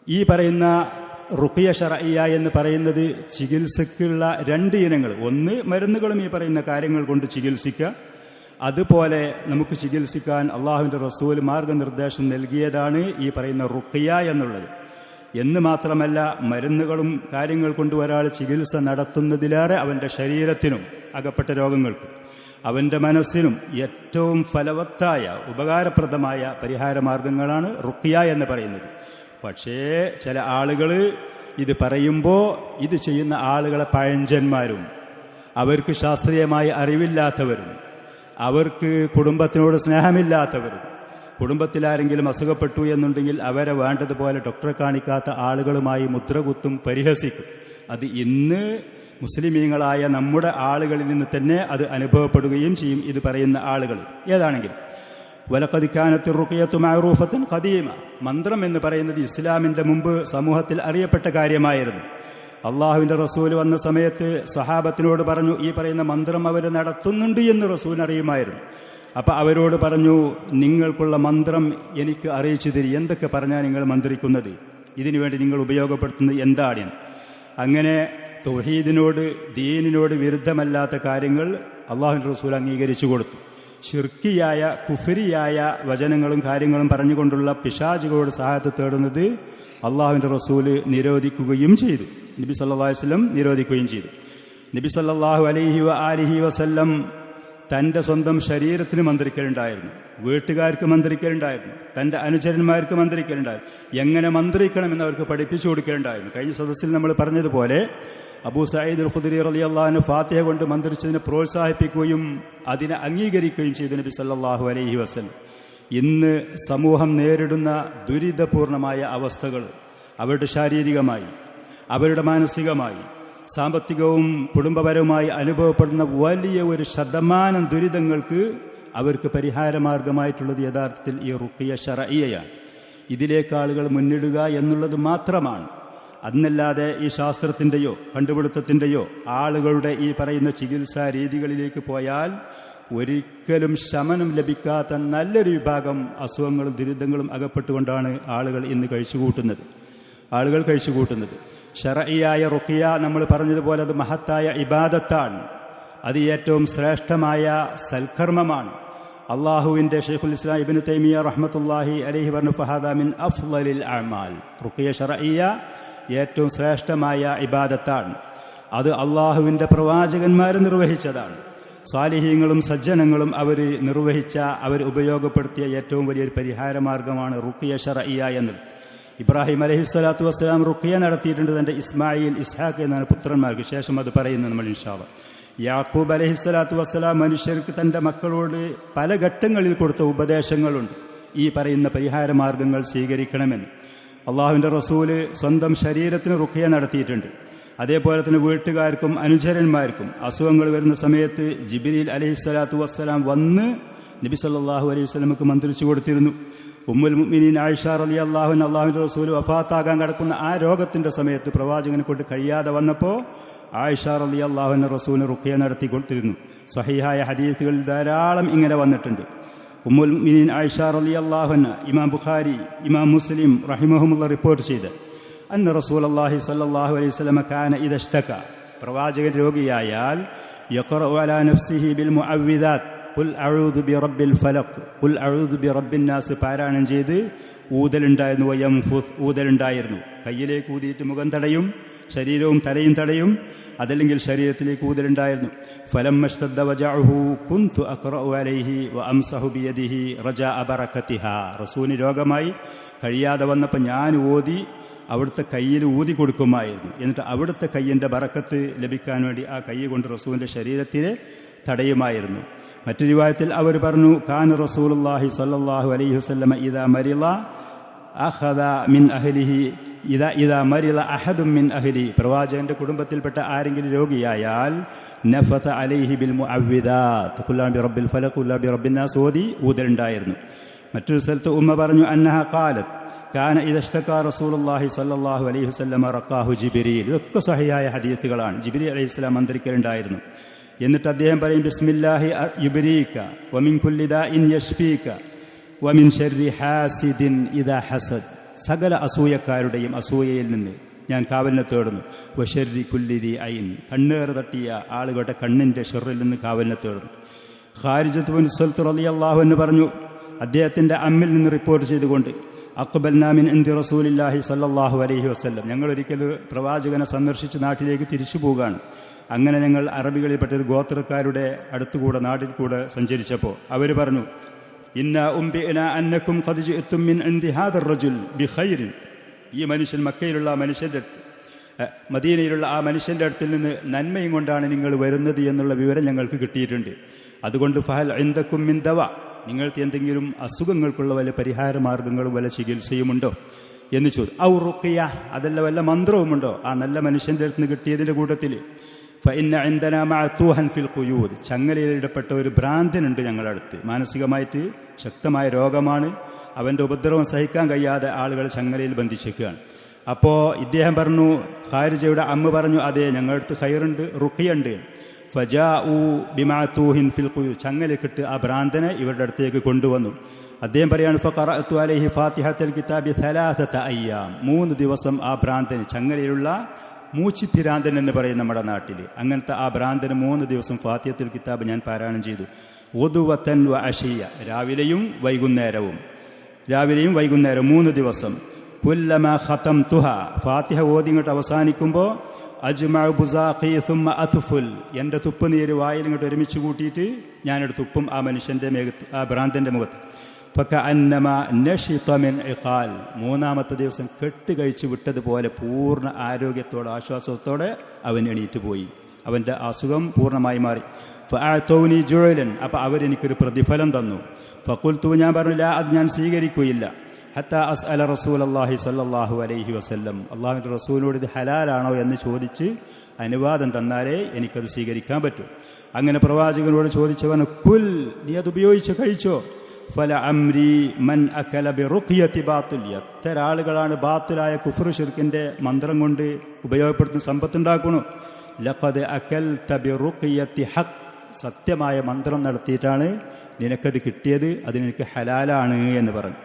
S1: ഈ പറയുന്ന റുഖിയ ശർഇയ്യ എന്ന് പറയുന്നത് ചികിത്സയ്ക്കുള്ള രണ്ട് ഇനങ്ങൾ. ഒന്ന്, മരുന്നുകളും ഈ പറയുന്ന കാര്യങ്ങൾ കൊണ്ട് ചികിത്സിക്കുക. അതുപോലെ നമുക്ക് ചികിത്സിക്കാൻ അള്ളാഹുവിൻ്റെ റസൂൽ മാർഗനിർദ്ദേശം നൽകിയതാണ് ഈ പറയുന്ന റുഖിയ എന്നുള്ളത്. എന്ന് മാത്രമല്ല, മരുന്നുകളും കാര്യങ്ങൾ കൊണ്ട് ഒരാൾ ചികിത്സ നടത്തുന്നതിലേറെ അവൻ്റെ ശരീരത്തിനും അകപ്പെട്ട രോഗങ്ങൾക്കും അവൻ്റെ മനസ്സിനും ഏറ്റവും ഫലവത്തായ ഉപകാരപ്രദമായ പരിഹാരമാർഗങ്ങളാണ് റുഖിയ എന്ന് പറയുന്നത്. പക്ഷേ ചില ആളുകൾ ഇത് പറയുമ്പോൾ ഇത് ചെയ്യുന്ന ആളുകളെ പഴഞ്ചന്മാരും അവർക്ക് ശാസ്ത്രീയമായ അറിവില്ലാത്തവരും അവർക്ക് കുടുംബത്തിനോട് സ്നേഹമില്ലാത്തവരും കുടുംബത്തിലാരെങ്കിലും അസുഖപ്പെട്ടു എന്നുണ്ടെങ്കിൽ അവരെ വേണ്ടതുപോലെ ഡോക്ടറെ കാണിക്കാത്ത ആളുകളുമായി മുദ്രകുത്തും, പരിഹസിക്കും. അത് ഇന്ന് മുസ്ലിമീങ്ങളായ നമ്മുടെ ആളുകളിൽ നിന്ന് തന്നെ അത് അനുഭവപ്പെടുകയും ചെയ്യും. ഇത് പറയുന്ന ആളുകൾ ഏതാണെങ്കിലും വലഖദ് കാനത്ത് റുഖിയത്തു മഅറൂഫത്തൻ ഖദീമ, മന്ത്രം എന്ന് പറയുന്നത് ഇസ്ലാമിന്റെ മുമ്പ് സമൂഹത്തിൽ അറിയപ്പെട്ട കാര്യമായിരുന്നു. അള്ളാഹുവിന്റെ റസൂൽ വന്ന സമയത്ത് സഹാബത്തിനോട് പറഞ്ഞു, ഈ പറയുന്ന മന്ത്രം അവർ നടത്തുന്നുണ്ട് എന്ന് റസൂൽ അറിയുമായിരുന്നു. അപ്പം അവരോട് പറഞ്ഞു, നിങ്ങൾക്കുള്ള മന്ത്രം എനിക്ക് അറിയിച്ചു തരി, എന്തൊക്കെ പറഞ്ഞാൽ നിങ്ങൾ മന്ത്രിക്കുന്നത്, ഇതിനുവേണ്ടി നിങ്ങൾ ഉപയോഗപ്പെടുത്തുന്നത് എന്താണ്? അങ്ങനെ തൗഹീദിനോട് ദീനിനോട് വിരുദ്ധമല്ലാത്ത കാര്യങ്ങൾ അള്ളാഹുവിന്റെ റസൂൽ അംഗീകരിച്ചു കൊടുത്തു. ശിർക്കിയായ കുഫരിയായ വചനങ്ങളും കാര്യങ്ങളും പറഞ്ഞുകൊണ്ടുള്ള പിശാചുകളോട് സഹായത്തെ തേടുന്നത് അള്ളാഹുവിന്റെ റസൂല് നിരോധിക്കുകയും ചെയ്തു. നബി സല്ലല്ലാഹു അലൈഹി വസല്ലം നിരോധിക്കുകയും ചെയ്തു. നബി സല്ലല്ലാഹു അലൈഹി വസല്ലം തൻ്റെ സ്വന്തം ശരീരത്തിന് മന്ത്രിക്കലുണ്ടായിരുന്നു, വീട്ടുകാർക്ക് മന്ത്രിക്കലുണ്ടായിരുന്നു, തൻ്റെ അനുചരന്മാർക്ക് മന്ത്രിക്കലുണ്ടായിരുന്നു. എങ്ങനെ മന്ത്രിക്കണമെന്ന് അവർക്ക് പഠിപ്പിച്ചു കൊടുക്കലുണ്ടായിരുന്നു. കഴിഞ്ഞ സദസ്സിൽ നമ്മൾ പറഞ്ഞതുപോലെ അബൂ സഈദ് അൽ ഖുദരി റളിയല്ലാഹു അൻഹു ഫാത്തിഹ കൊണ്ട് മന്ത്രിച്ചതിനെ പ്രോത്സാഹിപ്പിക്കുകയും അതിനെ അംഗീകരിക്കുകയും ചെയ്തു നബി സല്ലല്ലാഹു അലൈഹി വസല്ലം. ഇന്ന് സമൂഹം നേരിടുന്ന ദുരിതപൂർണമായ അവസ്ഥകൾ അവരുടെ ശാരീരികമായി, അവരുടെ മാനസികമായി, സാമ്പത്തികവും കുടുംബപരവുമായി അനുഭവപ്പെടുന്ന വലിയ ഒരു ശതമാനം ദുരിതങ്ങൾക്ക് അവർക്ക് പരിഹാരമാർഗമായിട്ടുള്ളത് യഥാർത്ഥത്തിൽ ഈ റുഖിയ ശർഇയ്യയാണ്. ഇതിലേക്ക് ആളുകൾ മുന്നിടുക എന്നുള്ളത് മാത്രമാണ്. അന്നല്ലാതെ ഈ ശാസ്ത്രത്തിൻ്റെയോ കണ്ടുപിടുത്തത്തിൻ്റെയോ ആളുകളുടെ ഈ പറയുന്ന ചികിത്സാ രീതികളിലേക്ക് പോയാൽ ഒരിക്കലും ശമനം ലഭിക്കാത്ത നല്ലൊരു വിഭാഗം അസുഖങ്ങളും ദുരിതങ്ങളും അകപ്പെട്ടുകൊണ്ടാണ് ആളുകൾ ഇന്ന് കഴിച്ചുകൂട്ടുന്നത്. ശർഇയ്യായ റുഖിയ നമ്മൾ പറഞ്ഞതുപോലെ അത് മഹത്തായ ഇബാദത്താണ്. അത് ഏറ്റവും ശ്രേഷ്ഠമായ സൽക്കർമ്മമാണ്. അള്ളാഹുവിൻ്റെ ഷെയ്ഖുൽ ഇസ്ലാം ഇബ്നു തൈമിയ്യ റഹ്മത്തുള്ളാഹി അലൈഹി പറഞ്ഞു, ഫഹാദാ മിൻ അഫ്ളലിൽ അഅ്മാൽ. റുഖിയ ശർഇയ്യ ഏറ്റവും ശ്രേഷ്ഠമായ ഇബാദത്താണ്. അത് അള്ളാഹുവിൻ്റെ പ്രവാചകന്മാർ നിർവഹിച്ചതാണ്. സാലിഹീങ്ങളും സജ്ജനങ്ങളും അവർ ഉപയോഗപ്പെടുത്തിയ ഏറ്റവും വലിയൊരു പരിഹാരമാർഗമാണ് റുഖിയ ശർഇയ്യ എന്നത്. ഇബ്രാഹിം അലൈഹിസ്സലാത്തു വസ്സലാം റുഖിയ നടത്തിയിട്ടുണ്ട് തൻ്റെ ഇസ്മായിൽ, ഇസ്ഹാഖ് എന്നാണ് പുത്രന്മാർക്ക്. ശേഷം അത് പറയുന്നത് നമ്മൾ ഇൻഷാ അല്ലാഹ്. യാക്കൂബ് അലൈഹിസ്സലാത്തു വസ്സലാം മനുഷ്യർക്ക് തൻ്റെ മക്കളോട് പല ഘട്ടങ്ങളിൽ കൊടുത്ത ഉപദേശങ്ങളുണ്ട്. ഈ പറയുന്ന പരിഹാരമാർഗങ്ങൾ സ്വീകരിക്കണമെന്ന്. അള്ളാഹുവിൻ്റെ റസൂല് സ്വന്തം ശരീരത്തിന് റുഖിയ നടത്തിയിട്ടുണ്ട്. അതേപോലെ തന്നെ വീട്ടുകാർക്കും അനുചരന്മാർക്കും അസുഖങ്ങൾ വരുന്ന സമയത്ത് ജിബ്രീൽ അലൈഹിസ്സലാത്തു വസ്സലാം വന്ന് നബി സല്ലല്ലാഹു അലൈഹി വസല്ലമക്ക് മന്ത്രിച്ചു കൊടുത്തിരുന്നു. ഉമ്മുൽ മുഅ്മിനീൻ ആയിഷ റളിയല്ലാഹു അൻഹ അള്ളാഹുവിൻ്റെ റസൂൽ വഫാത്താകാൻ കിടക്കുന്ന ആ രോഗത്തിൻ്റെ സമയത്ത് പ്രവാചകനെ കൊണ്ട് കഴിയാതെ വന്നപ്പോൾ ആയിഷ റളിയല്ലാഹു അൻഹ റസൂലിന് റുഖിയ നടത്തി കൊടുത്തിരുന്നു. സ്വഹീഹായ ഹദീസുകളിൽ ധാരാളം ഇങ്ങനെ വന്നിട്ടുണ്ട്. ഉമ്മുൽ മുഅ്മിനീൻ ആയിഷ റളിയല്ലാഹു അൻഹ ഇമാം ബുഖാരി, ഇമാം മുസ്ലിം റഹിമഹുമുള്ള റിപ്പോർട്ട് ചെയ്ത് അന്ന റസൂലുള്ളാഹി സ്വല്ലല്ലാഹു അലൈഹി വസല്ലമ കാന ഇദാ ഇശ്തക, പ്രവാചകൻ രോഗിയായാൽ യഖറഉ അലാ നഫ്സിഹി ബിൽ മുഅവ്വിദാത്ത് ഖുൽ അഊദു ബിറബ്ബിൽ ഫലഖ് ഖുൽ അഊദു ബിറബ്ബിൻ നാസ് പാരായണം ചെയ്ത് ഊതലുണ്ടായിരുന്നു. വയംഫുസ്, ഊതലുണ്ടായിരുന്നു. കയ്യിലേക്ക് ഊതിയിട്ട് മുഖം തടയും, ശരീരവും തലയും തടയും. അതല്ലെങ്കിൽ ശരീരത്തിലേക്ക് ഊതലുണ്ടായിരുന്നു. ഫലമ്മശ്തദ്ദ വജഅഹു കുന്തു അഖറഉ അലൈഹി വഅംസഹു ബിയദിഹി റജാഅ ബറകതിഹാ. റസൂലിന് രോഗമായി കഴിയാതെ വന്നപ്പോൾ ഞാൻ ഓതി അവിടുത്തെ കയ്യിൽ ഊതി കൊടുക്കുമായിരുന്നു. എന്നിട്ട് അവിടുത്തെ കയ്യിൻ്റെ ബറക്കത്ത് ലഭിക്കാൻ വേണ്ടി ആ കൈ കൊണ്ട് റസൂലിൻ്റെ ശരീരത്തിൽ തടയുമായിരുന്നു. മറ്റൊരു റിവായത്തിൽ അവർ പറഞ്ഞു, കാന റസൂലുള്ളാഹി സ്വല്ലല്ലാഹു അലൈഹി വസല്ലമ ഇദാ മരിള അഖദ മിൻ അഹ്ലിഹി ഇദാ മരിള അഹദും മിൻ അഹ്ലി, പ്രവാചകന്റെ കുടുംബത്തിൽപ്പെട്ട ആരെങ്കിലും രോഗിയായാൽ നഫത അലൈഹി ബിൽ മുഅവ്വിദാത്ത് ഖുൽ ബിറബ്ബിൽ ഫലഖ് ഖുൽ ബിറബ്ബിൻ നാസ് ഓതി ഊതലുണ്ടായിരുന്നു. മറ്റൊരു സ്ഥലത്ത് ഉമ്മ പറഞ്ഞു, അന്നഹ ഖാലത്ത് കാന ഇദാ ഇശ്തകാ റസൂലുള്ളാഹി സ്വല്ലല്ലാഹു അലൈഹി വസല്ലമ റഖാഹു ജിബ്രീൽ. ഇതൊക്കെ സഹിഹായ ഹദീസുകളാണ്. ജിബ്രീൽ അലൈഹിസ്സലാം മന്ത്രിക്കലുണ്ടായിരുന്നു. എന്നിട്ട് അദ്ദേഹം പറയും, ബിസ്മില്ലാഹി യുബ്രീക വമിൻ കുല്ലി ദാഇൻ യശ്ഫീക വമിൻ ശർരി ഹാസിദിൻ ഇദാ ഹസദ്. സകല അസൂയക്കാരുടെയും അസൂയയിൽ നിന്ന് ഞാൻ കാവലിനെ തേടുന്നു. വശർരി കുല്ലി ദി ഐൻ, കണ്ണേറ് തട്ടിയ ആളുകളുടെ കണ്ണിൻ്റെ ഷെറിൽ നിന്ന് കാവലിനെ തേടുന്നു. ഖാരിജത്ത് ബിൻ സൽത്ത് റളിയല്ലാഹു അൻഹു പറഞ്ഞു, അദ്ദേഹത്തിൻ്റെ അമ്മിൽ നിന്ന് റിപ്പോർട്ട് ചെയ്തുകൊണ്ട്, അഖ്ബൽനാ മിൻ ഇൻദി റസൂലില്ലാഹി സ്വല്ലല്ലാഹു അലൈഹി വസല്ലം, ഞങ്ങൾ ഒരിക്കൽ പ്രവാചകനെ സന്ദർശിച്ച് നാട്ടിലേക്ക് തിരിച്ചു പോവുകയാണ്. അങ്ങനെ ഞങ്ങൾ അറബികളിൽപ്പെട്ടൊരു ഗോത്രക്കാരുടെ അടുത്തുകൂടെ നാട്ടിൽ കൂടെ സഞ്ചരിച്ചപ്പോൾ അവർ പറഞ്ഞു, ഇന്ന ഉംബിഅന അന്നക്കും ഖദ് ജിഅ്തും മിൻ ഇൻദി ഹാദർ റജുൽ ബിഖൈറിൻ. ഈ മനുഷ്യൻ മക്കയിലുള്ള മനുഷ്യൻ്റെ അടുത്ത്, മദീനയിലുള്ള ആ മനുഷ്യൻ്റെ അടുത്തിൽ നിന്ന് നന്മയും കൊണ്ടാണ് നിങ്ങൾ വരുന്നത് എന്നുള്ള വിവരം ഞങ്ങൾക്ക് കിട്ടിയിട്ടുണ്ട്. അതുകൊണ്ട് ഫഹൽ ഇൻദക്കും മിൻ ദവ, നിങ്ങൾക്ക് എന്തെങ്കിലും അസുഖങ്ങൾക്കുള്ള വല്ല പരിഹാര മാർഗങ്ങളും വല്ല ചികിത്സയുമുണ്ടോ എന്ന് ചോദിച്ചു. ഔ റുഖിയ, അതല്ല വല്ല മന്ത്രവുമുണ്ടോ ആ നല്ല മനുഷ്യൻ്റെ അടുത്ത് നിന്ന് കിട്ടിയതിൻ്റെ കൂട്ടത്തിൽ. ഫഇന്ന ഇൻദനാ മഅതൂഹൻ ഫിൽ ഖുയൂദ്, ചങ്ങലയിലിടപ്പെട്ട ഒരു ഭ്രാന്തനുണ്ട് ഞങ്ങളുടെ അടുത്ത്. മാനസികമായിട്ട് ശക്തമായ രോഗമാണ്. അവൻ്റെ ഉപദ്രവം സഹിക്കാൻ കഴിയാതെ ആളുകൾ ചങ്ങലയിൽ ബന്ധിച്ചേക്കുകയാണ്. അപ്പോൾ ഇദ്ദേഹം പറഞ്ഞു, ഖാരിജയുടെ അമ്മ പറഞ്ഞു, അതെ ഞങ്ങളുടെ അടുത്ത് ഖൈറുണ്ട്, റുഖിയുണ്ട്. ഫജാഉ ബിമഅതൂഹിൻ ഫിൽ ഖുയൂദ്, ചങ്ങലക്കിട്ട് ആ ഭ്രാന്തനെ ഇവരുടെ അടുത്തേക്ക് കൊണ്ടുവന്നു. അദ്ദേഹം പറയാണ്, ഫഖറഅതു അലൈഹി ഫാത്തിഹത്തുൽ കിതാബി 3 അയ്യാം, 3 ദിവസം ആ ഭ്രാന്തന്, ചങ്ങലയിലുള്ള മൂച്ചിപ്പിരാന്തൻ എന്ന് പറയും നമ്മുടെ നാട്ടിൽ, അങ്ങനത്തെ ആ ഭ്രാന്തന് 3 ദിവസം ഫാത്തിഹത്തുൽ കിതാബ് ഞാൻ പാരായണം ചെയ്തു. ഉദുവതൻ വ അശിയ, രാവിലെയും വൈകുന്നേരവും 3 ദിവസം. കുല്ലമാ ഖതംതുഹ, ഫാത്തിഹ ഓതി ഇങ്ങോട്ട് അവസാനിക്കുമ്പോൾ അജ്മഉ ബുസാഖി സുമ്മ അത്ഫുൽ, എൻ്റെ തുപ്പുനീര് വായിൽ ഇങ്ങോട്ട് ഒരുമിച്ച് കൂട്ടിയിട്ട് ഞാനൊരു തുപ്പും ആ മനുഷ്യൻ്റെ മേഘത്ത്, ആ ഭ്രാന്തൻ്റെ മുഖത്ത്. ഫകഅന്നമാ നശിത മിൻ ഇഖാൽ, 3-ാമത്തെ ദിവസം കെട്ട് കഴിച്ച് വിട്ടതുപോലെ പൂർണ്ണ ആരോഗ്യത്തോടെ ആശ്വാസത്തോടെ അവൻ എണീറ്റ് പോയി. അവൻ്റെ അസുഖം പൂർണ്ണമായി മാറി. ഫഅതൗനി ജുഅലൻ, അപ്പോൾ അവരെനിക്കൊരു പ്രതിഫലം തന്നു. ഫഖുൽതു, ഞാൻ പറഞ്ഞില്ല അത് ഞാൻ സ്വീകരിക്കുകയില്ല. ഹത്താ അസ്അല റസൂലല്ലാഹി സ്വല്ലല്ലാഹു അലൈഹി വസല്ലം, അള്ളാഹുവിൻ്റെ റസൂലിനോട് ഇത് ഹലാലാണോ എന്ന് ചോദിച്ച് അനുവാദം തന്നാലേ എനിക്കത് സ്വീകരിക്കാൻ പറ്റൂ. അങ്ങനെ പ്രവാചകനോട് ചോദിച്ചവൻ, കുൽ, നീ അത് ഉപയോഗിച്ച് കഴിച്ചോ. ഫല അംരി മൻ അകല ബിറുഖിയത്തി ബാത്തിൽ, എത്ര ആളുകളാണ് ബാത്തിലായ കുഫ്ർ ശിർക്കിൻ്റെ മന്ത്രം കൊണ്ട് ഉപയോഗപ്പെടുത്തുന്ന സമ്പത്തുണ്ടാക്കുന്നു. ലഖദ് അകൽത ബിറുഖിയത്തി ഹഖ്, സത്യമായ മന്ത്രം നടത്തിയിട്ടാണ് നിനക്കത് കിട്ടിയത്, അതിനെനിക്ക് ഹലാലാണ് എന്ന് പറഞ്ഞു.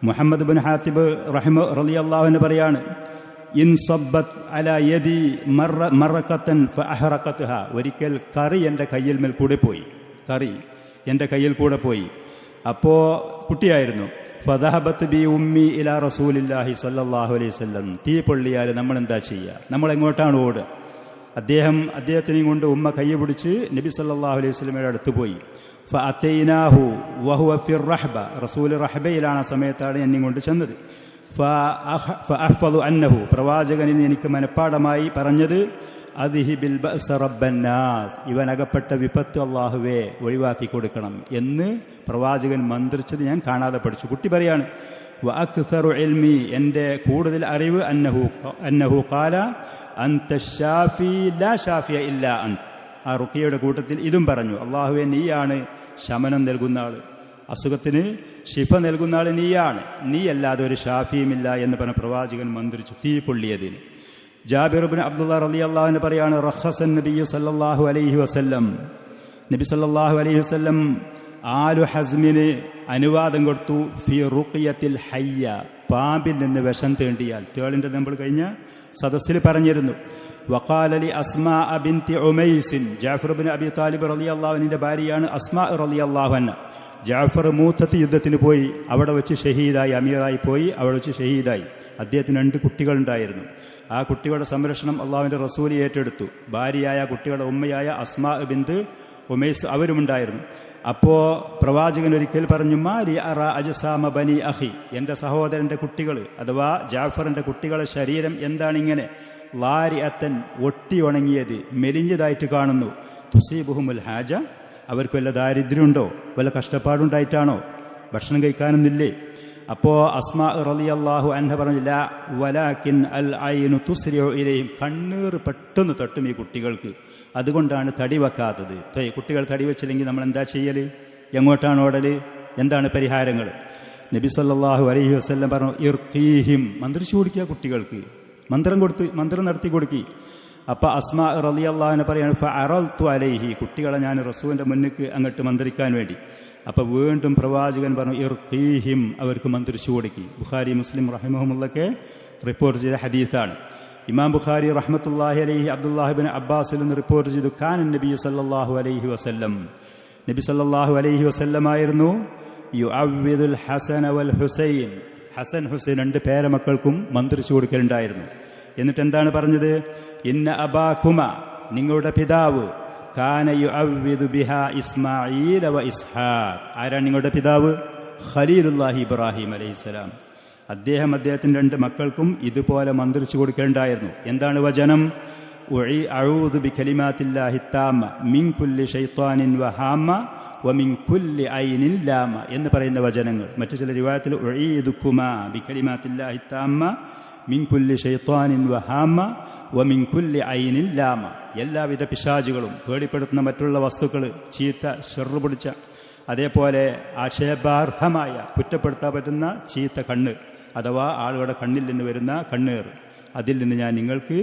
S1: മുഹമ്മദ് ബിൻ ഹാത്തിബ് റളിയല്ലാഹു അൻഹു പറയാണ്, ഇൻ സബ്ബത് അലാ യദി മറഖതൻ ഫഅഹറഖത്ഹ, ഒരിക്കൽ കറി എൻ്റെ കയ്യിൽ മേൽ കൂടെ പോയി, അപ്പോൾ കുട്ടിയായിരുന്നു. ഫദഹബത്ത് ബി ഉമ്മി ഇലാ റസൂലില്ലാഹി സ്വല്ലല്ലാഹു അലൈഹി വസല്ലം. തീ പൊള്ളിയാൽ നമ്മൾ എന്താ ചെയ്യുക? നമ്മൾ എങ്ങോട്ടാണ് ഓടുക? അദ്ദേഹത്തിനെയും കൊണ്ട് ഉമ്മ കൈ പിടിച്ച് നബി സല്ലല്ലാഹു അലൈഹി വസല്ലമയുടെ അടുത്ത് പോയി. ഫഅതൈനാഹു വഹുവ ഫിർ റഹ്ബ, റസൂൽ റഹ്ബയിലാണ് ആ സമയത്താണ് എന്നെ കൊണ്ട് ചെന്നത്. ഫഅഹ്ഫദു അന്നഹു, പ്രവാചകനിൽ എനിക്ക് മനപ്പാടമായി പറഞ്ഞത് അദ്ഹിബിൽ ബഅസ റബ്ബന്നാസ്, ഇവനകപ്പെട്ട വിപത്ത് അല്ലാഹുവേ ഒഴിവാക്കി കൊടുക്കണം എന്ന് പ്രവാചകൻ മന്ത്രിച്ചത് ഞാൻ കാണാതെ പഠിച്ചു. കുട്ടി പറയാണ് വഅക്സറു ഇൽമി, എൻ്റെ കൂടുതൽ അറിവ് അന്നഹു ഖാല അൻത ശാഫി ലാ ഷാഫിയ ഇല്ലാ അൻത. ആ റുഖിയയുടെ കൂട്ടത്തിൽ ഇതും പറഞ്ഞു, അല്ലാഹുവേ നീയാണ് ശമനം നൽകുന്ന ആൾ, അസുഖത്തിന് ശിഫ നൽകുന്ന ആൾ നീയാണ്, നീയല്ലാതെ ഒരു ഷാഫിയുമില്ല എന്ന് പറഞ്ഞ പ്രവാചകൻ മന്ത്രിച്ചു തീ പൊള്ളിയതിന്. ജാബിർ ഇബ്നു അബ്ദുല്ലാഹ് റളിയല്ലാഹു അൻഹു പറയാണ് റഖസൻ നബിയ്യു സല്ലല്ലാഹു അലൈഹി വസല്ലം, നബി സല്ലല്ലാഹു അലൈഹി വസല്ലം ആലു ഹസ്മിന് അനുവാദം കൊടുത്തു ഫി റുഖിയത്തിൽ ഹയ്യ, പാമ്പിൽ നിന്ന് വിഷം തേണ്ടിയാൽ. തേളിൻ്റെ നമ്മൾ കഴിഞ്ഞ സദസ്സിൽ പറഞ്ഞിരുന്നു. വഖാല ലി അസ്മാ ബിൻതി ഉമൈസ്, ജാഫർ ഇബ്നു അബി താലിബ് റളിയല്ലാഹു അൻഹുവിന്റെ ഭാര്യയാണ് അസ്മാ റളിയല്ലാഹു അൻഹ. ജാഫർ മൂത്തത്ത് യുദ്ധത്തിന് പോയി, അവിടെ വെച്ച് ഷഹീദായി, അമീറായി പോയി, അവിടെ വെച്ച് ഷഹീദായി. അദ്ദേഹത്തിന് 2 കുട്ടികളുണ്ടായിരുന്നു. ആ കുട്ടികളുടെ സംരക്ഷണം അള്ളാഹുവിൻ്റെ റസൂൽ ഏറ്റെടുത്തു. ഭാര്യയായ കുട്ടികളുടെ ഉമ്മയായ അസ്മാ ബിൻത് ഉമൈസ് അവരുമുണ്ടായിരുന്നു. അപ്പോൾ പ്രവാചകൻ ഒരിക്കൽ പറഞ്ഞു മാലി അറ അജ്സാമ ബനി അഖി, എൻ്റെ സഹോദരൻ്റെ കുട്ടികൾ അഥവാ ജാഫറിൻ്റെ കുട്ടികളുടെ ശരീരം എന്താണിങ്ങനെ ലാരി അത്തൻ ഒട്ടി ഉണങ്ങിയത്, മെലിഞ്ഞതായിട്ട് കാണുന്നു. തുസീബുഹുമുൽ ഹാജ, അവർക്ക് വല്ല ദാരിദ്ര്യമുണ്ടോ, വല്ല കഷ്ടപ്പാടുണ്ടായിട്ടാണോ, ഭക്ഷണം കഴിക്കാനൊന്നില്ലേ? അപ്പോൾ അസ്മാ റളിയല്ലാഹു അൻഹ പറഞ്ഞു ലാ വലാകിൻ അൽ ഐനു തുസ്രിഉ ഇലൈഹിം, കണ്ണീർ പെട്ടെന്ന് തട്ടും ഈ കുട്ടികൾക്ക്, അതുകൊണ്ടാണ് തടി വെക്കാത്തത്. കുട്ടികൾ തടി വെച്ചില്ലെങ്കിൽ നമ്മൾ എന്താ ചെയ്യൽ? എങ്ങോട്ടാണ് ഓടല്? എന്താണ് പരിഹാരങ്ങൾ? നബി സല്ലല്ലാഹു അലൈഹി വസല്ലം പറഞ്ഞു ഇർഖീഹിം, മന്ത്രിച്ചു കൊടുക്കുക കുട്ടികൾക്ക്, മന്ത്രം നടത്തി കൊടുക്കി. അപ്പം അസ്മാ റളിയല്ലാഹു അൻഹ പറയാണ് ഫഅറൽതു അലൈഹി, കുട്ടികളെ ഞാൻ റസൂലിൻ്റെ മുന്നിലേക്ക് അങ്ങോട്ട് മന്ത്രിക്കാൻ വേണ്ടി. അപ്പം വീണ്ടും പ്രവാചകൻ പറഞ്ഞു ഇർഖീഹിം, അവർക്ക് മന്ത്രിച്ചു കൊടുക്കി. ബുഖാരി മുസ്ലിം റഹിമഹുമുള്ളൊക്കെ റിപ്പോർട്ട് ചെയ്ത ഹദീസാണ്. ഇമാം ബുഖാരി റഹ്മത്തുള്ളാഹി അലൈഹി അബ്ദുല്ലാഹി ഇബ്നു അബ്ബാസിൽ നിന്ന് റിപ്പോർട്ട് ചെയ്തു കാന നബി സല്ലല്ലാഹു അലൈഹി വസല്ലം, നബി സല്ലല്ലാഹു അലൈഹി വസല്ലമായിരുന്നു യുഅവ്വിദുൽ ഹസന വൽ ഹുസൈൻ, ഹസൻ ഹുസൈൻ 2 പേരമക്കൾക്കും മന്ത്രിച്ചു കൊടുക്കലുണ്ടായിരുന്നു. എന്നിട്ട് എന്താണ് പറഞ്ഞത്? ഇന്ന അബാകുമ, നിങ്ങളുടെ പിതാവ് കാന യുഅവ്വിദു ബിഹാ ഇസ്മാഈല വ ഇസ്ഹാഖ്. ആരാണ് നിങ്ങളുടെ പിതാവ്? ഖലീലുല്ലാഹി ഇബ്രാഹിം അലൈഹിസ്സലാം. അദ്ദേഹത്തിന്റെ 2 മക്കൾക്കും ഇതുപോലെ മന്ത്രിച്ചു കൊടുക്കലുണ്ടായിരുന്നു. എന്താണ് വചനം? അഊദു ബികലിമാത്തില്ലാഹി താമ്മ മിൻ കുല്ലി ശൈത്വാനിൻ വഹാമ വമിൻ കുല്ലി ഐനിൻ ലാമ എന്ന് പറയുന്ന വചനങ്ങൾ. മറ്റു ചില റിവായത്തിൽ ഉഈദുകുമാ ബികലിമാത്തില്ലാഹി താമ്മ മിൻ കുല്ലി ശൈത്വാനിൻ വഹാമ വമിൻ കുല്ലി ഐനിൻ ലാമ. എല്ലാവിധ പിശാചുകളും, പേടിപ്പെടുത്തുന്ന മറ്റുള്ള വസ്തുക്കൾ, ചീത്ത ഷർറ് പിടിച്ച, അതേപോലെ ആക്ഷേപാർഹമായ കുറ്റപ്പെടുത്താൻ പറ്റുന്ന ചീത്ത കണ്ണ് അഥവാ ആളുകളുടെ കണ്ണിൽ നിന്ന് വരുന്ന കണ്ണീർ, അതിൽ നിന്ന് ഞാൻ നിങ്ങൾക്ക്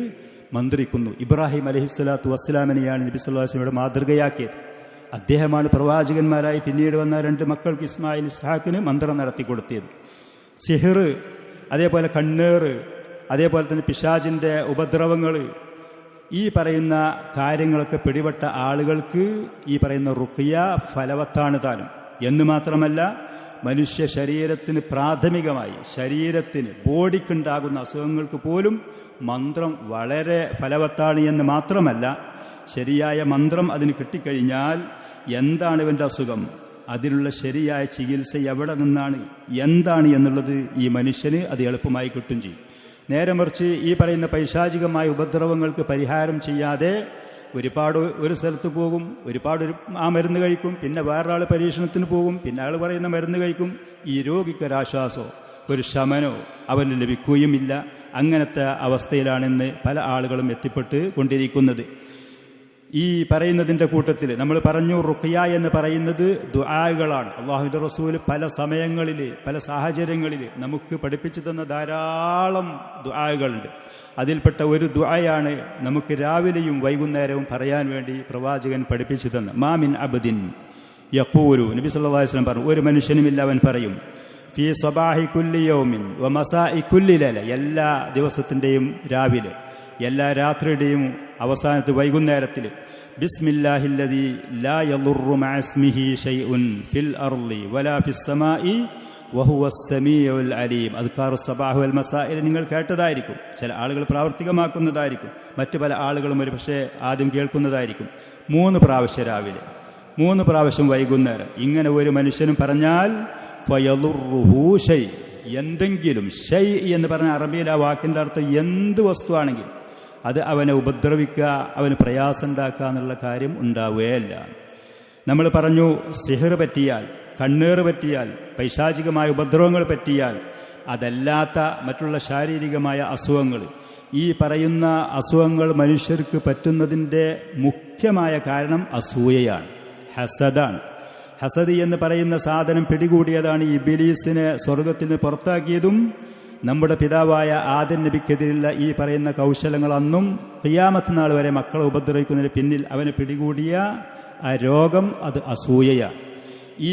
S1: മന്ത്രിക്കുന്നു. ഇബ്രാഹിം അലൈഹിസ്സലാത്തു വസ്സലാമിനെയാണ് നബി സല്ലല്ലാഹു അലൈഹി വസല്ലം മാതൃകയാക്കിയത്. അദ്ദേഹമാണ് പ്രവാചകന്മാരായി പിന്നീട് വന്ന 2 മക്കൾക്ക് ഇസ്മായിൽ ഇസ്ഹാഖിന് മന്ത്രം നടത്തി കൊടുത്തത്. സിഹിർ, അതേപോലെ കണ്ണീർ, അതേപോലെ തന്നെ പിശാചിൻ്റെ ഉപദ്രവങ്ങൾ, ഈ പറയുന്ന കാര്യങ്ങളൊക്കെ പിടിപെട്ട ആളുകൾക്ക് ഈ പറയുന്ന റുഖിയ ഫലവത്താണ് താനും. എന്ന് മാത്രമല്ല മനുഷ്യ ശരീരത്തിന് പ്രാഥമികമായി ശരീരത്തിന് ബോഡിക്കുണ്ടാകുന്ന അസുഖങ്ങൾക്ക് പോലും മന്ത്രം വളരെ ഫലവത്താണ് എന്ന് മാത്രമല്ല, ശരിയായ മന്ത്രം അതിന് കിട്ടിക്കഴിഞ്ഞാൽ എന്താണ് ഇവൻ്റെ അസുഖം, അതിനുള്ള ശരിയായ ചികിത്സ എവിടെ നിന്നാണ്, എന്താണ് എന്നുള്ളത് ഈ മനുഷ്യന് അത് എളുപ്പമായി കിട്ടും ചെയ്യും. നേരെ മറിച്ച് ഈ പറയുന്ന പൈശാചികമായ ഉപദ്രവങ്ങൾക്ക് പരിഹാരം ചെയ്യാതെ ഒരു സ്ഥലത്ത് പോകും, ആ മരുന്ന് കഴിക്കും, പിന്നെ വേറൊരാൾ പരീക്ഷണത്തിന് പോകും, പിന്നെ അയാൾ പറയുന്ന മരുന്ന് കഴിക്കും. ഈ രോഗിക്കൊരാശ്വാസമോ ഒരു ശമനോ അവന് ലഭിക്കുകയുമില്ല. അങ്ങനത്തെ അവസ്ഥയിലാണെന്ന് പല ആളുകളും എത്തിപ്പെട്ട് കൊണ്ടിരിക്കുന്നത്. ഈ പറയുന്നതിൻ്റെ കൂട്ടത്തിൽ നമ്മൾ പറഞ്ഞു റുഖിയ എന്ന് പറയുന്നത് ദുആകളാണ്. അല്ലാഹുവിൻ്റെ റസൂൽ പല സമയങ്ങളിൽ പല സാഹചര്യങ്ങളിൽ നമുക്ക് പഠിപ്പിച്ചു തന്ന ധാരാളം ദുആകളുണ്ട്. അതിൽപ്പെട്ട ഒരു ദുആയാണ് നമുക്ക് രാവിലെയും വൈകുന്നേരവും പറയാൻ വേണ്ടി പ്രവാചകൻ പഠിപ്പിച്ചു തന്ന മാമിൻ അബ്ദിൻ യഖൂലു, നബി സല്ലല്ലാഹു അലൈഹി വസല്ലം പറഞ്ഞു, ഒരു മനുഷ്യനുമില്ല അവൻ പറയും ഫീ സബാഹി കുല്ലി യൗമിൻ വ മസാഇ കുല്ലി ലൈല, എല്ലാ ദിവസത്തിൻ്റെയും രാവിലെ എല്ലാ രാത്രിയുടെയും അവസാനത്ത് വൈകുന്നേരത്തിൽ ബിസ്മില്ലാഹില്ലദീ ലാ യളുറു മഅ ഇസ്മിഹി ഷൈഉൻ ഫിൽ അർളി വലാ ഫിസ് സമാഇ വഹുവ സമീഉൽ അലീം. അദ്കാറു സബാഹ് വൽ മസാഇൽ നിങ്ങൾ കേട്ടതായിരിക്കും. ചില ആളുകൾ പ്രാവർത്തികമാക്കുന്നതായിരിക്കും, മറ്റു പല ആളുകളും ഒരു പക്ഷേ ആദ്യം കേൾക്കുന്നതായിരിക്കും. 3 പ്രാവശ്യം രാവിലെ, 3 പ്രാവശ്യം വൈകുന്നേരം. ഇങ്ങനെ ഒരു മനുഷ്യനും പറഞ്ഞാൽ ഫയളുറുഹു ഷൈ, എന്തെങ്കിലും, ഷൈ എന്ന് പറഞ്ഞ അറബിയിൽ ആ വാക്കിൻ്റെ അർത്ഥം എന്ത് വസ്തുവാണെങ്കിൽ അത് അവനെ ഉപദ്രവിക്കുക, അവന് പ്രയാസം ഉണ്ടാക്കുക എന്നുള്ള കാര്യം ഉണ്ടാവുകയല്ല. നമ്മൾ പറഞ്ഞു, സിഹർ പറ്റിയാൽ, കണ്ണേറ് പറ്റിയാൽ, പൈശാചികമായ ഉപദ്രവങ്ങൾ പറ്റിയാൽ, അതല്ലാത്ത മറ്റുള്ള ശാരീരികമായ അസുഖങ്ങൾ, ഈ പറയുന്ന അസുഖങ്ങൾ മനുഷ്യർക്ക് പറ്റുന്നതിൻ്റെ മുഖ്യമായ കാരണം അസൂയയാണ്, ഹസദാണ്. ഹസദ് എന്ന് പറയുന്ന സാധനം പിടികൂടിയതാണ് ഇബ്ലീസിനെ സ്വർഗത്തിൽ നിന്ന് പുറത്താക്കിയതും നമ്മുടെ പിതാവായ ആദം നബിക്കെതിരുള്ള ഈ പറയുന്ന കൗശലങ്ങൾ അന്നും ഖിയാമത്ത് നാൾ വരെ മക്കളെ ഉപദ്രവിക്കുന്നതിന് പിന്നിൽ അവന് പിടികൂടിയ ആ രോഗം അത് അസൂയയാണ്. ഈ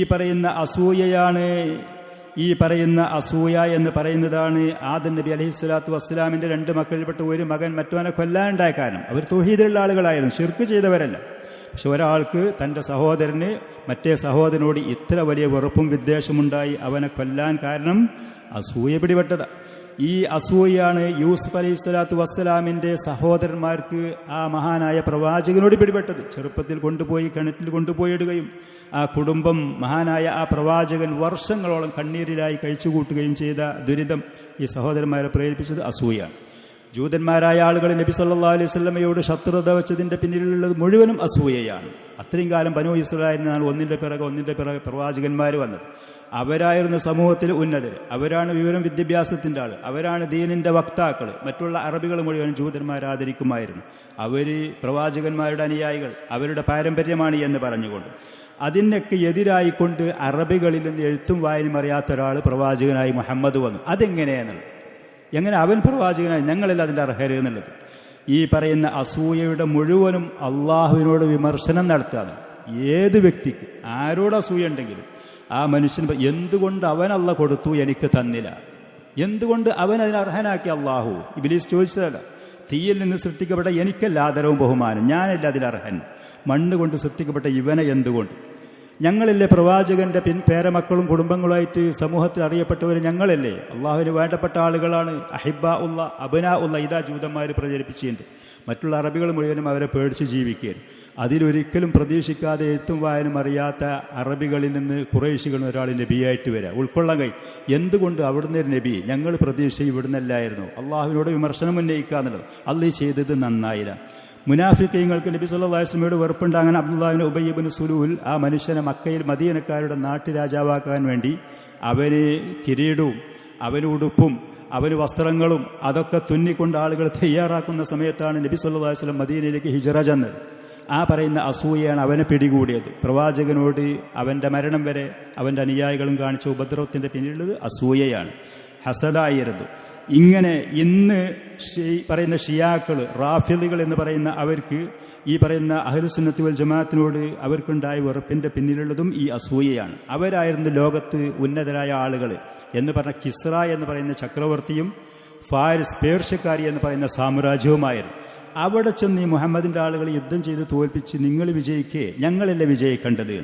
S1: പറയുന്ന അസൂയ എന്ന് പറയുന്നതാണ് ആദം നബി അലൈഹിസ്സലാത്തു വസ്സലാമിൻ്റെ 2 മക്കളിൽപ്പെട്ട ഒരു മകൻ മറ്റവനെ കൊല്ലാനുണ്ടായ കാരണം. അവർ തൗഹീദിലുള്ള ആളുകളായിരുന്നു, ശിർക്ക് ചെയ്തവരല്ല. പക്ഷെ ഒരാൾക്ക് തൻ്റെ സഹോദരന് മറ്റേ സഹോദരനോട് ഇത്ര വലിയ വെറുപ്പും വിദ്വേഷമുണ്ടായി അവനെ കൊല്ലാൻ കാരണം അസൂയ പിടിപെട്ടത്. ഈ അസൂയാണ് യൂസുഫ് അലൈഹിസ്സലാത്തു വസ്സലാമിൻ്റെ സഹോദരന്മാർക്ക് ആ മഹാനായ പ്രവാചകനോട് പിടിപെട്ടത്. ചെറുപ്പത്തിൽ കൊണ്ടുപോയി കിണറ്റിൽ കൊണ്ടുപോയിടുകയും ആ കുടുംബം, മഹാനായ ആ പ്രവാചകൻ വർഷങ്ങളോളം കണ്ണീരിലായി കഴിച്ചുകൂട്ടുകയും ചെയ്ത ദുരിതം ഈ സഹോദരന്മാരെ പ്രേരിപ്പിച്ചത് അസൂയാണ്. ജൂതന്മാരായ ആളുകൾ നബി സല്ലല്ലാഹു അലൈഹി വസല്ലമയോട് ശത്രുത വെച്ചതിൻ്റെ പിന്നിലുള്ളത് മുഴുവനും അസൂയയാണ്. അത്രയും കാലം ബനൂ ഇസ്രായേലിനാണ് ഒന്നിൻ്റെ പിറകെ പ്രവാചകന്മാർ വന്നത്. അവരായിരുന്നു സമൂഹത്തിൽ ഉന്നതർ, അവരാണ് വിവരം വിദ്യാഭ്യാസത്തിൻ്റെ ആൾ, അവരാണ് ദീനിൻ്റെ വക്താക്കൾ. മറ്റുള്ള അറബികൾ മുഴുവൻ ജൂതന്മാർ ആദരിക്കുമായിരുന്നു. അവർ പ്രവാചകന്മാരുടെ അനുയായികൾ, അവരുടെ പാരമ്പര്യമാണ് എന്ന് പറഞ്ഞുകൊണ്ട് അതിനൊക്കെ എതിരായിക്കൊണ്ട് അറബികളിൽ നിന്ന് എഴുത്തും വായനയും അറിയാത്ത ഒരാൾ പ്രവാചകനായി മുഹമ്മദ് വന്നു. അതെങ്ങനെയാണെന്നുള്ളത്, എങ്ങനെ അവൻ പ്രവാചകനായി, ഞങ്ങളല്ല അതിൻ്റെ അർഹര് എന്നുള്ളത്. ഈ പറയുന്ന അസൂയയുടെ മുഴുവനും അള്ളാഹുവിനോട് വിമർശനം നടത്തുകയാണ്. ഏത് വ്യക്തിക്ക് ആരോട് അസൂയ ഉണ്ടെങ്കിലും ആ മനുഷ്യൻ എന്തുകൊണ്ട് അവൻ അള്ള കൊടുത്തു എനിക്ക് തന്നില്ല, എന്തുകൊണ്ട് അവൻ അതിന് അർഹനാക്കി അള്ളാഹു. ഇബ്ലീസ് ചോദിച്ചതല്ല, തീയിൽ നിന്ന് സൃഷ്ടിക്കപ്പെട്ട എനിക്കല്ല ആദരവും ബഹുമാനം, ഞാനല്ല അതിലർഹൻ, മണ്ണ് കൊണ്ട് സൃഷ്ടിക്കപ്പെട്ട ഇവനെ എന്തുകൊണ്ട്. ഞങ്ങളല്ലേ പ്രവാചകന്റെ പേരമക്കളും കുടുംബങ്ങളുമായിട്ട് സമൂഹത്തിൽ അറിയപ്പെട്ടവർ ഞങ്ങളല്ലേ, അള്ളാഹുവിന് വേണ്ടപ്പെട്ട ആളുകളാണ്. അഹിബ ഉള്ള അബന ഉള്ള ഇതാ ജൂതന്മാർ പ്രചരിപ്പിച്ചിട്ടുണ്ട്. മറ്റുള്ള അറബികൾ മുഴുവനും അവരെ പേടിച്ച് ജീവിക്കുകയാണ്. അതിലൊരിക്കലും പ്രതീക്ഷിക്കാതെ എഴുത്തും വായനും അറിയാത്ത അറബികളിൽ നിന്ന് ഖുറൈശികൾ ഒരാൾ നബിയായിട്ട് വരിക, ഉൾക്കൊള്ളാൻ കഴിയും. എന്തുകൊണ്ട് അവിടുന്ന് ഒരു നബി, ഞങ്ങൾ പ്രതീക്ഷ ഇവിടുന്നല്ലായിരുന്നു. അള്ളാഹുവിനോട് വിമർശനം ഉന്നയിക്കുക എന്നുള്ളത് അള്ളാഹ് ചെയ്തത് നന്നായില്ല. മുനാഫിക്കീങ്ങൾക്ക് നബി സല്ലല്ലാഹു അലൈഹി വസല്ലമയോട് വെറുപ്പുണ്ട്. അങ്ങനെ അബ്ദുല്ലാഹിബ്നു ഉബയ്യ് ഇബ്നു സുലൂൽ ആ മനുഷ്യനെ മക്കയിൽ മദീനക്കാരുടെ നാട്ടുരാജാവാക്കാൻ വേണ്ടി അവന് കിരീടവും അവന് ഉടുപ്പും അവന് വസ്ത്രങ്ങളും അതൊക്കെ തുന്നിക്കൊണ്ട് ആളുകൾ തയ്യാറാക്കുന്ന സമയത്താണ് നബി സല്ലല്ലാഹു അലൈഹി വസല്ലം മദീനയിലേക്ക് ഹിജ്റ ചെന്നത്. ആ പറയുന്ന അസൂയയാണ് അവനെ പിടികൂടിയത്. പ്രവാചകനോട് അവൻ്റെ മരണം വരെ അവൻ്റെ അനുയായികളും കാണിച്ച ഉപദ്രവത്തിൻ്റെ പിന്നിലുള്ളത് അസൂയയാണ്, ഹസദായിരുന്നു. ഇങ്ങനെ ഇന്ന് പറയുന്ന ഷിയാക്കൾ, റാഫിദികൾ എന്ന് പറയുന്ന അവർക്ക് ഈ പറയുന്ന അഹ്ലുസുന്നത്തി വൽ ജമാഅത്തിനോട് അവർക്കുണ്ടായ വെറുപ്പിൻ്റെ പിന്നിലുള്ളതും ഈ അസൂയയാണ്. അവരായിരുന്നു ലോകത്ത് ഉന്നതരായ ആളുകൾ എന്ന് പറഞ്ഞ കിസ്റ എന്ന് പറയുന്ന ചക്രവർത്തിയും ഫാരിസ് പേർഷ്യക്കാരി എന്ന് പറയുന്ന സാമ്രാജ്യവുമായിരുന്നു. അവിടെ ചെന്ന് ഈ മുഹമ്മദിൻ്റെ ആളുകൾ യുദ്ധം ചെയ്ത് തോൽപ്പിച്ച് നിങ്ങൾ വിജയിക്കേ, ഞങ്ങളല്ലേ വിജയിക്കേണ്ടത്.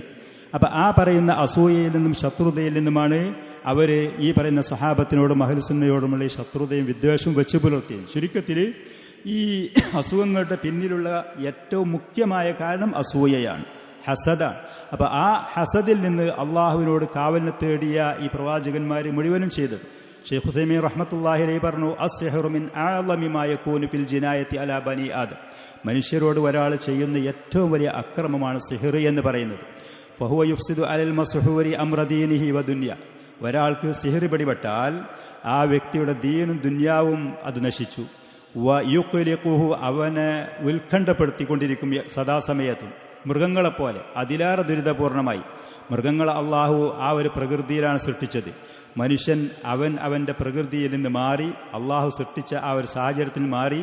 S1: അപ്പം ആ പറയുന്ന അസൂയയിൽ നിന്നും ശത്രുതയിൽ നിന്നുമാണ് അവർ ഈ പറയുന്ന സഹാബത്തിനോടും അഹ്ലുസുന്നയോടുമുള്ള ഈ ശത്രുതയും വിദ്വേഷവും വെച്ച് പുലർത്തിയത്. ചുരുക്കത്തിൽ ഈ അസുഖങ്ങളുടെ പിന്നിലുള്ള ഏറ്റവും മുഖ്യമായ കാരണം അസൂയയാണ്, ഹസദാണ്. അപ്പം ആ ഹസദിൽ നിന്ന് അള്ളാഹുവിനോട് കാവലിനെ തേടിയ ഈ പ്രവാചകന്മാർ മുഴുവനും ചെയ്തത്. ഷെയ്ഖ് ഉസൈമീൻ റഹ്മത്തുള്ളാഹി അലൈഹി പറഞ്ഞു, അസ്സിഹ്റു മിൻ അഅ്ളമി മാ യകൂനു ഫിൽ ജിനായത്തി അലാ ബനി ആദം. മനുഷ്യരോട് ഒരാൾ ചെയ്യുന്ന ഏറ്റവും വലിയ അക്രമമാണ് സിഹ്ർ എന്ന് പറയുന്നത്. ഫഹുവ യുഫ്സിദു അലൽ മസ്ഹൂരി അംറ ദീനിഹി വ ദുനിയ. ഒരാൾക്ക് സിഹ്ർ പിടിപെട്ടാൽ ആ വ്യക്തിയുടെ ദീനും ദുനിയാവും അത് നശിച്ചു. വ യുഖ്ലിഖുഹു, അവനെ ഉത്കണ്ഠപ്പെടുത്തിക്കൊണ്ടിരിക്കും സദാസമയത്തും. മൃഗങ്ങളെപ്പോലെ അതിലേറെ ദുരിതപൂർണമായി. മൃഗങ്ങളെ അള്ളാഹു ആ ഒരു പ്രകൃതിയിലാണ് സൃഷ്ടിച്ചത്. മനുഷ്യൻ അവൻ്റെ പ്രകൃതിയിൽ നിന്ന് മാറി അള്ളാഹു സൃഷ്ടിച്ച ആ ഒരു സാഹചര്യത്തിൽ മാറി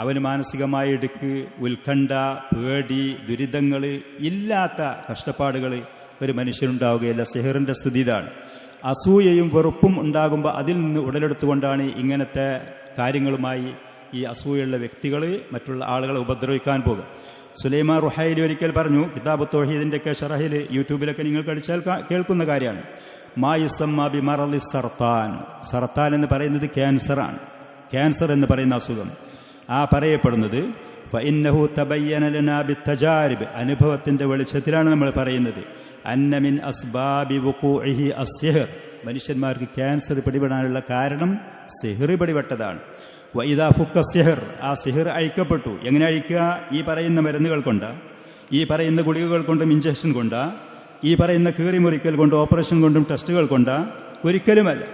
S1: അവന് മാനസികമായ ഇടുക്ക്, ഉത്കണ്ഠ, പേടി, ദുരിതങ്ങൾ, ഇല്ലാത്ത കഷ്ടപ്പാടുകൾ ഒരു മനുഷ്യനുണ്ടാവുകയില്ല. സിഹറിൻ്റെ സ്ഥിതി ഇതാണ്. അസൂയയും വെറുപ്പും ഉണ്ടാകുമ്പോൾ അതിൽ നിന്ന് ഉടലെടുത്തുകൊണ്ടാണ് ഇങ്ങനത്തെ കാര്യങ്ങളുമായി ഈ അസൂയുള്ള വ്യക്തികൾ മറ്റുള്ള ആളുകളെ ഉപദ്രവിക്കാൻ പോകുക. സുലൈമാൻ റുഹൈലി ഒരിക്കൽ പറഞ്ഞു, കിതാബ് തൗഹീദിൻ്റെയൊക്കെ ഷറഹിൽ യൂട്യൂബിലൊക്കെ നിങ്ങൾക്ക് അടിച്ചാൽ കേൾക്കുന്ന കാര്യമാണ്. മായുസമ്മ ബി മറലി സർത്താൻ. സർത്താൻ എന്ന് പറയുന്നത് ക്യാൻസറാണ്. ക്യാൻസർ എന്ന് പറയുന്ന അസുഖം ആ പറയപ്പെടുന്നത് ഫഇന്നഹു തബയ്യന ലനാ ബിത്തജാരിബ്, അനുഭവത്തിന്റെ വെളിച്ചത്തിലാണ് നമ്മൾ പറയുന്നത്. അന്ന മിൻ അസ്ബാബി വുഖൂഇഹി അസ്സിഹർ, മനുഷ്യന്മാർക്ക് ക്യാൻസർ പിടിപെടാനുള്ള കാരണം സിഹർ പിടിപെട്ടതാണ്. വഇദാ ഫുക്ക സിഹർ, ആ സിഹർ അഴിക്കപ്പെട്ടു. എങ്ങനെ അഴിക്കുക? ഈ പറയുന്ന മരുന്നുകൾ കൊണ്ടാ, ഈ പറയുന്ന ഗുളികകൾ കൊണ്ടും ഇഞ്ചക്ഷൻ കൊണ്ടാ, ഈ പറയുന്ന കീറിമുറിക്കൽ കൊണ്ട് ഓപ്പറേഷൻ കൊണ്ടും ടെസ്റ്റുകൾ കൊണ്ടാ? ഒരിക്കലുമല്ല.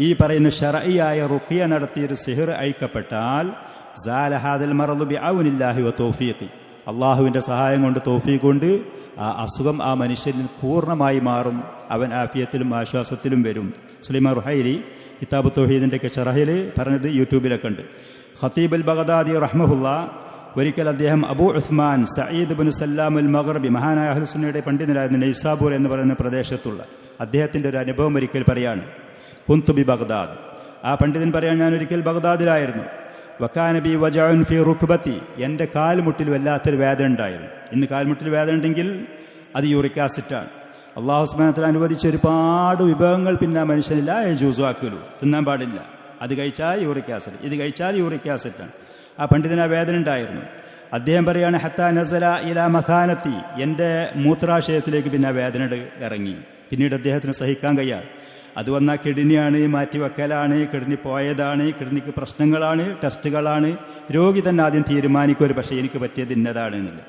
S1: ഈ പറയുന്ന ശർഈയായ റുഖിയ നടത്തിയൊരു സിഹർ അഴിക്കപ്പെട്ടാൽ സാല ഹാദൽ മറദു ബിഔനില്ലാഹി വ തൗഫീഖി, അള്ളാഹുവിൻ്റെ സഹായം കൊണ്ട് തൗഫീഖ് കൊണ്ട് ആ അസുഖം ആ മനുഷ്യന് പൂർണ്ണമായി മാറും. അവൻ ആഫിയത്തിലും ആശ്വാസത്തിലും വരും. സുലൈമാൻ റുഹൈലി കിതാബ് തൗഹീദിൻ്റെ ഷറഹിൽ പറഞ്ഞത് യൂട്യൂബിലൊക്കെ ഉണ്ട്. ഖതീബ് അൽ ബഗ്ദാദി റഹ്മഹുല്ലാ ഒരിക്കൽ അദ്ദേഹം അബൂ ഉസ്മാൻ സഈദ് ബിൻ സല്ലാം അൽ മഗ്രിബി, മഹാനായ അഹ്ലുസുന്നയുടെ പണ്ഡിതനായിരുന്ന നൈസാബൂർ എന്ന് പറയുന്ന പ്രദേശത്തുള്ള അദ്ദേഹത്തിൻ്റെ ഒരു അനുഭവം ഒരിക്കൽ പറയാണ്. കുന്തു ബി ബഗ്ദാദ്, ആ പണ്ഡിതൻ പറയാൻ ഞാൻ ഒരിക്കൽ ബഗ്ദാദിലായിരുന്നു. വക്കാന ബി വജഉൻ ഫി റുക്ബത്തി, എൻ്റെ കാൽമുട്ടിൽ വല്ലാത്തൊരു വേദന ഉണ്ടായിരുന്നു. ഇന്ന് കാൽമുട്ടിൽ വേദന ഉണ്ടെങ്കിൽ അത് യൂറിക് ആസിഡാണ്. അള്ളാഹു സുബ്ഹാനഹു വ തആല അനുവദിച്ച ഒരുപാട് വിഭവങ്ങൾ പിന്നെ ആ മനുഷ്യനില്ല ജൂസുവാക്കലു, തിന്നാൻ പാടില്ല. അത് കഴിച്ചാൽ യൂറിക് ആസിഡ്, ഇത് കഴിച്ചാൽ യൂറിക് ആസിഡാണ്. ആ പണ്ഡിതന് ആ വേദന ഉണ്ടായിരുന്നു. അദ്ദേഹം പറയാണ് ഹത്താ നസല ഇലാ മസാനത്തി, എൻ്റെ മൂത്രാശയത്തിലേക്ക് പിന്നെ ആ വേദന ഇറങ്ങി. പിന്നീട് അദ്ദേഹത്തിന് സഹിക്കാൻ കഴിയാതെ അത് വന്നാൽ കിഡ്നിയാണ്, മാറ്റിവെക്കലാണ്, കിഡ്നി പോയതാണ്, കിഡ്നിക്ക് പ്രശ്നങ്ങളാണ്, ടെസ്റ്റുകളാണ്. രോഗി തന്നെ ആദ്യം തീരുമാനിക്കും പക്ഷേ എനിക്ക് പറ്റിയത് ഇന്നതാണ് എന്നില്ല.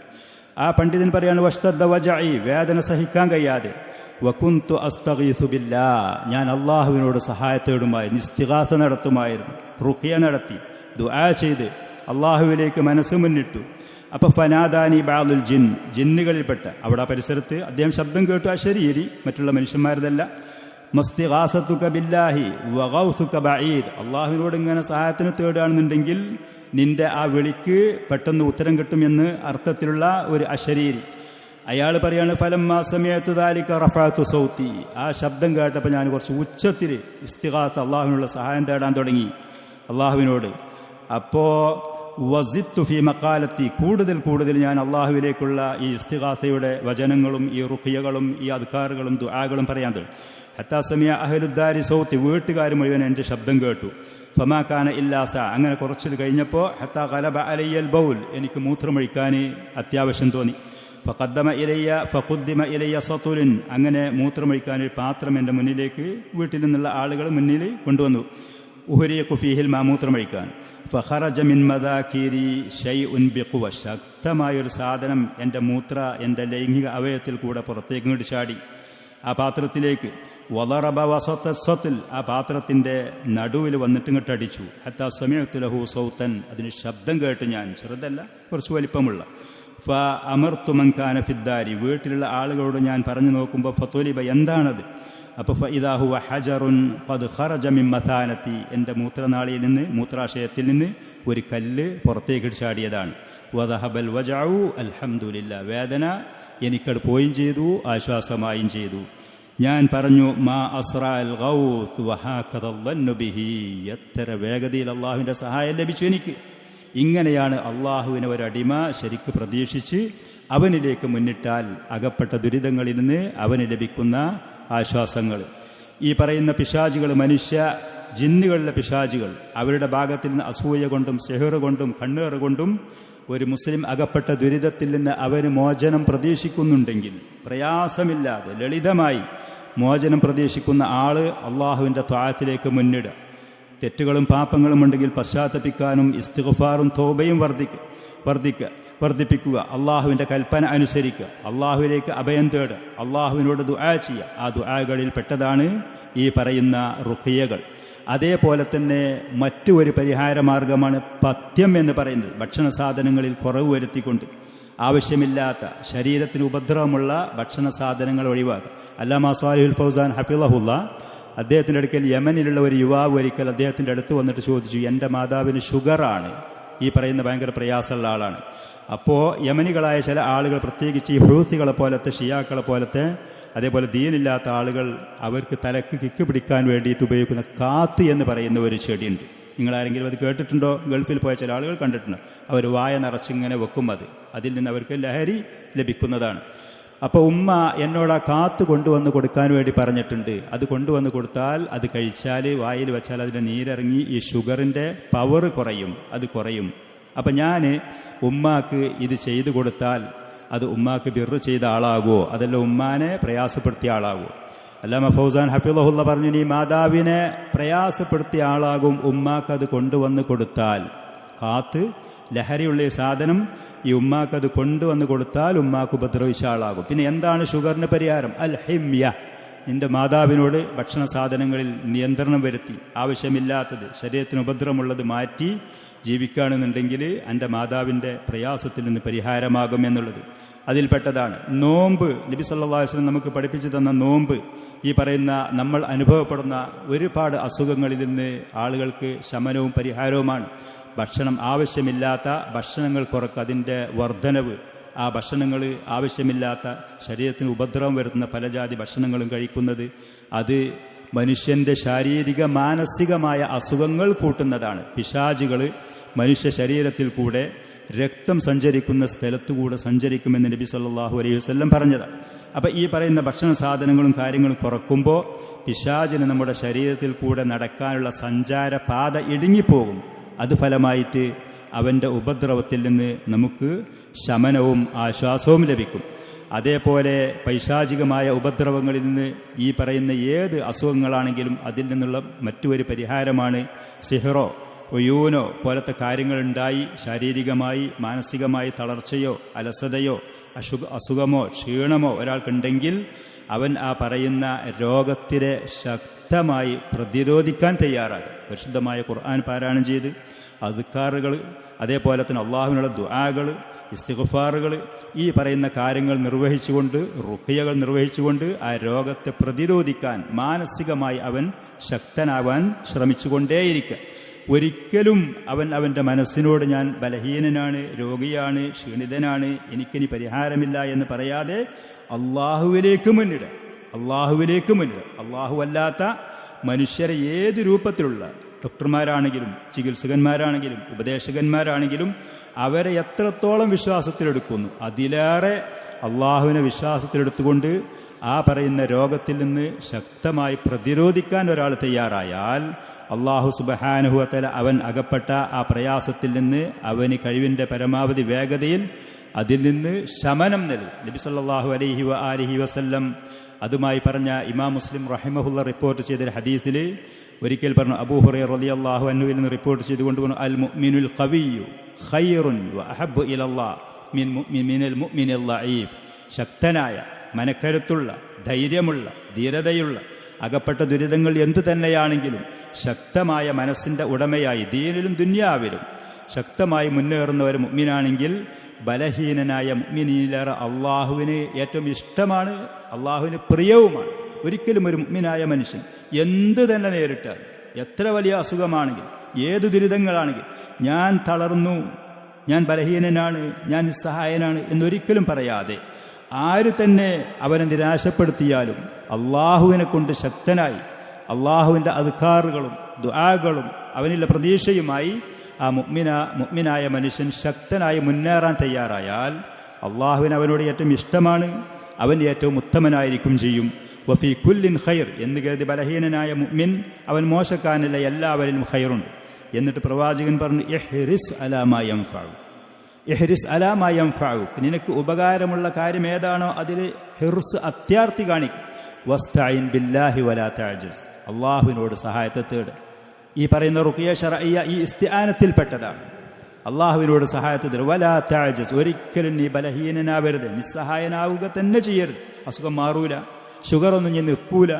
S1: ആ പണ്ഡിതൻ പറയാണ് വഷ്തദ്ദ വജഇ, വേദന സഹിക്കാൻ കഴിയാതെ വകുന്തു അസ്തഗീസു ബില്ലാ, ഞാൻ അള്ളാഹുവിനോട് സഹായത്തേടുമായിരുന്നു, ഇസ്തിഗാസ നടത്തുമായിരുന്നു, റുഖിയ നടത്തി, ദുആ ചെയ്ത് അള്ളാഹുവിലേക്ക് മനസ്സ് മുന്നിട്ടു. അപ്പൊ ഫനാദാനി ബഅദുൽ ജിൻ, ജിന്നുകളിൽപ്പെട്ട അവിടെ പരിസരത്ത് അദ്ദേഹം ശബ്ദം കേട്ടു. അശരീരി, മറ്റുള്ള മനുഷ്യന്മാരതല്ല. മസ്തിഗാസതുക ബില്ലാഹി വഗൗസുക ബഈദ്, അള്ളാഹുവിനോട് ഇങ്ങനെ സഹായത്തിന് തേടുകയാണെന്നുണ്ടെങ്കിൽ നിന്റെ ആ വിളിക്ക് പെട്ടെന്ന് ഉത്തരം കിട്ടുമെന്ന് അർത്ഥത്തിലുള്ള ഒരു അശരീരി. അയാൾ പറയാണ് ഫലമ്മാ സമയത്തു ദാലിക റഫഅതു സൗതി, ആ ശബ്ദം കേട്ടപ്പോൾ ഞാൻ കുറച്ച് ഉച്ചത്തിൽ ഇസ്തിഗാസ, അള്ളാഹുവിനുള്ള സഹായം തേടാൻ തുടങ്ങി അള്ളാഹുവിനോട്. അപ്പോ വസിത്തു ഫി മഖാലത്തി, കൂടുതൽ ഞാൻ അള്ളാഹുവിലേക്കുള്ള ഈ ഇസ്തിഗാസയുടെ വചനങ്ങളും ഈ റുഖിയകളും ഈ അദ്കാറുകളും ദുആകളും പറയാൻ തുടങ്ങി. ഹത്താ സമിയ അഹ്ലുദ്ദാരി സൗത്തി, വീട്ടുകാർ മുഴുവൻ എൻ്റെ ശബ്ദം കേട്ടു. ഫമാ കാന ഇല്ലാ സഅ, അങ്ങനെ കുറച്ച് കഴിഞ്ഞപ്പോൾ ഹത്താ ഗലബ അലയ്യൽ ബൗൽ, എനിക്ക് മൂത്രമൊഴിക്കാൻ അത്യാവശ്യം തോന്നി. ഫഖുദ്ദിമ ഇലയ്യ സതുലിൻ, അങ്ങനെ മൂത്രമൊഴിക്കാൻ ഒരു പാത്രം എൻ്റെ മുന്നിലേക്ക് വീട്ടിൽ നിന്നുള്ള ആളുകൾ മുന്നിൽ കൊണ്ടുവന്നു. ഉഹരിയഖു ഫീഹിൽ മൂത്രമൊഴിക്കാൻ. ഫഖറജ മിൻ മദാകിരി ശൈഉൻ ബിഖുവ, ശക്തമായൊരു സാധനം എൻ്റെ ലൈംഗിക അവയവത്തിൽ കൂടെ പുറത്തേക്ക് ഇങ്ങോട്ട് ചാടി ആ പാത്രത്തിലേക്ക്. വളറബ വസത സത്തിൽ, ആ പാത്രത്തിൻ്റെ നടുവിൽ വന്നിട്ട് ഇങ്ങോട്ട് അടിച്ചു. ഹത്താ സമയത്തു ലഹു സൗതൻ, അതിന് ശബ്ദം കേട്ട് ഞാൻ, ചെറുതല്ല കുറച്ച് വലിപ്പമുള്ള. ഫ അമർത്തു മൻ കാന ഫിദ്ദാരി, വീട്ടിലുള്ള ആളുകളോട് ഞാൻ പറഞ്ഞു നോക്കുമ്പോൾ ഫതുലിബ, എന്താണത്? അപ്പോൾ ഫഇദാ ഹുവ ഹജറുൻ ഖദ് ഖറജ മിൻ മഥാനത്തി, എൻ്റെ മൂത്രനാളിയിൽ നിന്ന്, മൂത്രാശയത്തിൽ നിന്ന് ഒരു കല്ല് പുറത്തേക്ക് ചാടിയതാണ്. വദഹബൽ വജഉ അൽഹംദുലില്ലാ, വേദന എനിക്കത് പോയും ചെയ്തു, ആശ്വാസമായും ചെയ്തു. ഞാൻ പറഞ്ഞു മാ അസ്റാ അൽ ഗൗത്ത് വഹാകദ ളന്നു ബിഹി, എത്ര വേഗതയിൽ അള്ളാഹുവിൻ്റെ സഹായം ലഭിച്ചു എനിക്ക്. ഇങ്ങനെയാണ് അള്ളാഹുവിനെ ഒരടിമ ശരിക്ക് പ്രതീക്ഷിച്ച് അവനിലേക്ക് മുന്നിട്ടാൽ അകപ്പെട്ട ദുരിതങ്ങളിൽ നിന്ന് അവന് ലഭിക്കുന്ന ആശ്വാസങ്ങൾ. ഈ പറയുന്ന പിശാചുകൾ, മനുഷ്യ ജിന്നുകളിലെ പിശാചുകൾ, അവരുടെ ഭാഗത്തിൽ നിന്ന് അസൂയ കൊണ്ടും സിഹ്ർ കൊണ്ടും കണ്ണേറ് കൊണ്ടും ഒരു മുസ്ലിം അകപ്പെട്ട ദുരിതത്തിൽ നിന്ന് അവന് മോചനം പ്രതീക്ഷിക്കുന്നുണ്ടെങ്കിൽ പ്രയാസമില്ലാതെ ലളിതമായി മോചനം പ്രതീക്ഷിക്കുന്ന ആള് അള്ളാഹുവിൻ്റെ ത്വാഅത്തിലേക്ക് മുന്നിടുക. തെറ്റുകളും പാപങ്ങളും ഉണ്ടെങ്കിൽ പശ്ചാത്തപിക്കാനും ഇസ്തിഗ്ഫാറും തൗബയും വർദ്ധിപ്പിക്കുക. അള്ളാഹുവിൻ്റെ കൽപ്പന അനുസരിക്കുക. അള്ളാഹുവിലേക്ക് അഭയം തേടുക. അള്ളാഹുവിനോട് ദുആ ചെയ്യുക. ആ ദുആകളിൽ പെട്ടതാണ് ഈ പറയുന്ന റുഖിയകൾ. അതേപോലെ തന്നെ മറ്റൊരു പരിഹാരമാർഗമാണ് പഥ്യം എന്ന് പറയുന്നത്. ഭക്ഷണ സാധനങ്ങളിൽ കുറവ് വരുത്തിക്കൊണ്ട് ആവശ്യമില്ലാത്ത ശരീരത്തിന് ഉപദ്രവമുള്ള ഭക്ഷണ സാധനങ്ങൾ ഒഴിവാക്കുക. അല്ലാമ സ്വാലിഹുൽ ഫൗസാൻ ഹഫിളഹുല്ലാ, അദ്ദേഹത്തിൻ്റെ അടുക്കൽ യമനിലുള്ള ഒരു യുവാവ് ഒരിക്കൽ അദ്ദേഹത്തിൻ്റെ അടുത്ത് വന്നിട്ട് ചോദിച്ചു, എൻ്റെ മാതാവിന് ഷുഗറാണ്, ഈ പറയുന്ന ഭയങ്കര പ്രയാസമുള്ള ആളാണ്. അപ്പോൾ യമനികളായ ചില ആളുകൾ, പ്രത്യേകിച്ച് ഈ ഹൂസികളെ പോലത്തെ ഷിയാക്കളെ പോലത്തെ അതേപോലെ ദീനില്ലാത്ത ആളുകൾ, അവർക്ക് തലക്ക് കിക്ക് പിടിക്കാൻ വേണ്ടിയിട്ട് ഉപയോഗിക്കുന്ന കാത്ത് എന്ന് പറയുന്ന ഒരു ചെടിയുണ്ട്. നിങ്ങളാരെങ്കിലും അത് കേട്ടിട്ടുണ്ടോ? ഗൾഫിൽ പോയ ചില ആളുകൾ കണ്ടിട്ടുണ്ട്. അവർ വായ നിറച്ചിങ്ങനെ വെക്കും. അതിൽ നിന്ന് അവർക്ക് ലഹരി ലഭിക്കുന്നതാണ്. അപ്പോൾ ഉമ്മ എന്നോട് ആ കാത്ത് കൊണ്ടുവന്ന് കൊടുക്കാൻ വേണ്ടി പറഞ്ഞിട്ടുണ്ട്. അത് കൊണ്ടുവന്ന് കൊടുത്താൽ അത് കഴിച്ചാൽ വായിൽ വെച്ചാൽ അതിൻ്റെ നീരിറങ്ങി ഈ ഷുഗറിൻ്റെ പവർ കുറയും, അത് കുറയും. അപ്പം ഞാൻ ഉമ്മാക്ക് ഇത് ചെയ്തു കൊടുത്താൽ അത് ഉമ്മാക്ക് ബിർറ് ചെയ്ത ആളാകുമോ, അതല്ല ഉമ്മാനെ പ്രയാസപ്പെടുത്തിയ ആളാകുമോ? അല്ലാമ ഫൗസാൻ ഹഫിളഹുല്ല പറഞ്ഞു, നീ മാതാവിനെ പ്രയാസപ്പെടുത്തിയ ആളാകും ഉമ്മാക്ക് അത് കൊണ്ടുവന്ന് കൊടുത്താൽ. കാത്ത് ലഹരിയുള്ള ഈ സാധനം ഈ ഉമ്മാക്കത് കൊണ്ടുവന്ന് കൊടുത്താൽ ഉമ്മാക്ക് ഉപദ്രവിച്ച ആളാകും. പിന്നെ എന്താണ് ഷുഗറിന് പരിഹാരം? അൽ ഹിമ്യ. നിന്റെ മാതാവിനോട് ഭക്ഷണ സാധനങ്ങളിൽ നിയന്ത്രണം വരുത്തി ആവശ്യമില്ലാത്തത് ശരീരത്തിന് ഉപദ്രവമുള്ളത് മാറ്റി ജീവിക്കുകയാണെന്നുണ്ടെങ്കിൽ എൻ്റെ മാതാവിൻ്റെ പ്രയാസത്തിൽ നിന്ന് പരിഹാരമാകും എന്നുള്ളത് അതിൽപ്പെട്ടതാണ്. നോമ്പ്, നബി സല്ലല്ലാഹു അലൈഹി വസല്ലം നമുക്ക് പഠിപ്പിച്ചു തന്ന നോമ്പ് ഈ പറയുന്ന നമ്മൾ അനുഭവപ്പെടുന്ന ഒരുപാട് അസുഖങ്ങളിൽ നിന്ന് ആളുകൾക്ക് ശമനവും പരിഹാരവുമാണ്. ഭക്ഷണം ആവശ്യമില്ലാത്ത ഭക്ഷണങ്ങൾ കുറക്കുക, അതിൻ്റെ വർധനവ്, ആ ഭക്ഷണങ്ങൾ ആവശ്യമില്ലാത്ത ശരീരത്തിന് ഉപദ്രവം വരുത്തുന്ന പല ജാതി ഭക്ഷണങ്ങളും കഴിക്കുന്നത് അത് മനുഷ്യൻ്റെ ശാരീരിക മാനസികമായ അസുഖങ്ങൾ കൂട്ടുന്നതാണ്. പിശാചുകൾ മനുഷ്യ ശരീരത്തിൽ കൂടെ രക്തം സഞ്ചരിക്കുന്ന സ്ഥലത്തുകൂടെ സഞ്ചരിക്കുമെന്ന് നബി സല്ലല്ലാഹു അലൈഹി വസല്ലം പറഞ്ഞതാണ്. അപ്പം ഈ പറയുന്ന ഭക്ഷണ സാധനങ്ങളും കാര്യങ്ങളും കുറക്കുമ്പോൾ പിശാചിന് നമ്മുടെ ശരീരത്തിൽ കൂടെ നടക്കാനുള്ള സഞ്ചാരപാത ഇടുങ്ങിപ്പോകും. അത് ഫലമായിട്ട് അവൻ്റെ ഉപദ്രവത്തിൽ നിന്ന് നമുക്ക് ശമനവും ആശ്വാസവും ലഭിക്കും. അതേപോലെ പൈശാചികമായ ഉപദ്രവങ്ങളിൽ നിന്ന് ഈ പറയുന്ന ഏത് അസുഖങ്ങളാണെങ്കിലും അതിൽ നിന്നുള്ള മറ്റൊരു പരിഹാരമാണ് സിഹ്റോ ഒയൂനോ പോലത്തെ കാര്യങ്ങളുണ്ടായി ശാരീരികമായി മാനസികമായി തളർച്ചയോ അലസതയോ അസുഖമോ ക്ഷീണമോ ഒരാൾക്കുണ്ടെങ്കിൽ അവൻ ആ പറയുന്ന രോഗത്തിനെ ശക്തമായി പ്രതിരോധിക്കാൻ തയ്യാറാകും. പരിശുദ്ധമായ ഖുർആൻ പാരായണം ചെയ്ത് അദ്കാറുകൾ, അതേപോലെ തന്നെ അള്ളാഹുവിനുള്ള ദുആകൾ, ഇസ്തിഗ്ഫാറുകൾ, ഈ പറയുന്ന കാര്യങ്ങൾ നിർവഹിച്ചുകൊണ്ട്, റുഖിയകൾ നിർവഹിച്ചുകൊണ്ട് ആ രോഗത്തെ പ്രതിരോധിക്കാൻ മാനസികമായി അവൻ ശക്തനാവാൻ ശ്രമിച്ചുകൊണ്ടേയിരിക്കുക. ഒരിക്കലും അവൻ അവൻ്റെ മനസ്സിനോട് ഞാൻ ബലഹീനനാണ്, രോഗിയാണ്, ക്ഷീണിതനാണ്, എനിക്കിനി പരിഹാരമില്ല എന്ന് പറയാതെ അള്ളാഹുവിലേക്ക് മുന്നിടുക. അള്ളാഹു അല്ലാത്ത മനുഷ്യരെ ഏത് രൂപത്തിലുള്ള ഡോക്ടർമാരാണെങ്കിലും ചികിത്സകന്മാരാണെങ്കിലും ഉപദേശകന്മാരാണെങ്കിലും അവരെ എത്രത്തോളം വിശ്വാസത്തിലെടുക്കുന്നു അതിലേറെ അള്ളാഹുവിനെ വിശ്വാസത്തിലെടുത്തുകൊണ്ട് ആ പറയുന്ന രോഗത്തിൽ നിന്ന് ശക്തമായി പ്രതിരോധിക്കാൻ ഒരാൾ തയ്യാറായാൽ അള്ളാഹു സുബ്ഹാനഹു വ തആല അവൻ അകപ്പെട്ട ആ പ്രയാസത്തിൽ നിന്ന് അവന് കഴിവിൻ്റെ പരമാവധി വേഗതയിൽ അതിൽ നിന്ന് ശമനം നൽകും. നബി സല്ലല്ലാഹു അലൈഹി വആലിഹി വസല്ലം അതുമായി പറഞ്ഞ ഇമാം മുസ്ലിം റഹിമഹുള്ള റിപ്പോർട്ട് ചെയ്ത ഹദീസിൽ ഒരിക്കൽ പറഞ്ഞു, അബൂ ഹുറൈറ റളിയല്ലാഹു അൻഹുവിൽ നിന്ന് റിപ്പോർട്ട് ചെയ്തുകൊണ്ട് പറഞ്ഞു, അൽ മുഅ്മിനുൽ ഖവിയ്യു ഖൈറുൻ വ അഹബ്ബു ഇലല്ലാഹ് മിനൽ മുഅ്മിനിൽ ളഈഫ്. ശക്തനായ, മനക്കരുത്തുള്ള, ധൈര്യമുള്ള, ധീരതയുള്ള, അകപ്പെട്ട ദുരിതങ്ങൾ എന്തു തന്നെയാണെങ്കിലും ശക്തമായ മനസ്സിൻ്റെ ഉടമയായി ദീനിലും ദുനിയാവിലും ശക്തമായി മുന്നേറുന്ന ഒരു മുഅ്മിനാണെങ്കിൽ ബലഹീനനായ മുഅ്മിനീലേറെ അള്ളാഹുവിന് ഏറ്റവും ഇഷ്ടമാണ്, അള്ളാഹുവിന് പ്രിയവുമാണ്. ഒരിക്കലും ഒരു മുഅ്മിനായ മനുഷ്യൻ എന്ത് തന്നെ നേരിട്ടാൽ, എത്ര വലിയ അസുഖമാണെങ്കിൽ, ഏത് ദുരിതങ്ങളാണെങ്കിൽ ഞാൻ തളർന്നു, ഞാൻ ബലഹീനനാണ്, ഞാൻ നിസ്സഹായനാണ് എന്നൊരിക്കലും പറയാതെ ആര് തന്നെ അവനെ നിരാശപ്പെടുത്തിയാലും അള്ളാഹുവിനെ കൊണ്ട് ശക്തനായി അള്ളാഹുവിൻ്റെ അദ്കാറുകളും ദുആകളും അവനുള്ള പ്രതീക്ഷയുമായി ആ മുഅ്മിനായ മനുഷ്യൻ ശക്തനായി മുന്നേറാൻ തയ്യാറായാൽ അള്ളാഹുവിന് അവനോട് ഏറ്റവും ഇഷ്ടമാണ്, അവൻ ഏറ്റവും ഉത്തമനായിരിക്കും ചെയ്യും. വഫീ കുല്ലിൻ ഖൈർ എന്ന് കരുതി ബലഹീനനായ മുഅ്മിൻ അവൻ മോശക്കാരനല്ല, എല്ലാവരിലും ഖൈറുണ്ട്. എന്നിട്ട് പ്രവാചകൻ പറഞ്ഞു, ഇഹ്രിസ് അലാ മാ യൻഫഉ, ഇഹ്രിസ് അലാ മാ യൻഫഉ, നിനക്ക് ഉപകാരമുള്ള കാര്യം ഏതാണോ അതിൽ ഹിർസ്, അത്യാർത്തി കാണിക്കും. വസ്തഈൻ ബില്ലാഹി വലാ തഅജസ്, അള്ളാഹുവിനോട് സഹായത്തെ തേട്. ഈ പറയുന്ന റുഖിയ ശർഇയ്യ ഈ ഇസ്തിആനത്തിൽപ്പെട്ടതാണ്. അള്ളാഹുവിനോട് സഹായത്തെ തേട്. വലാ തഅജസ്, ഒരിക്കലും നീ ബലഹീനനാവരുത്, നിസ്സഹായനാവുക തന്നെ ചെയ്യരുത്. അസുഖം മാറൂല, ഷുഗറൊന്നും ഞാൻ നിൽക്കൂല,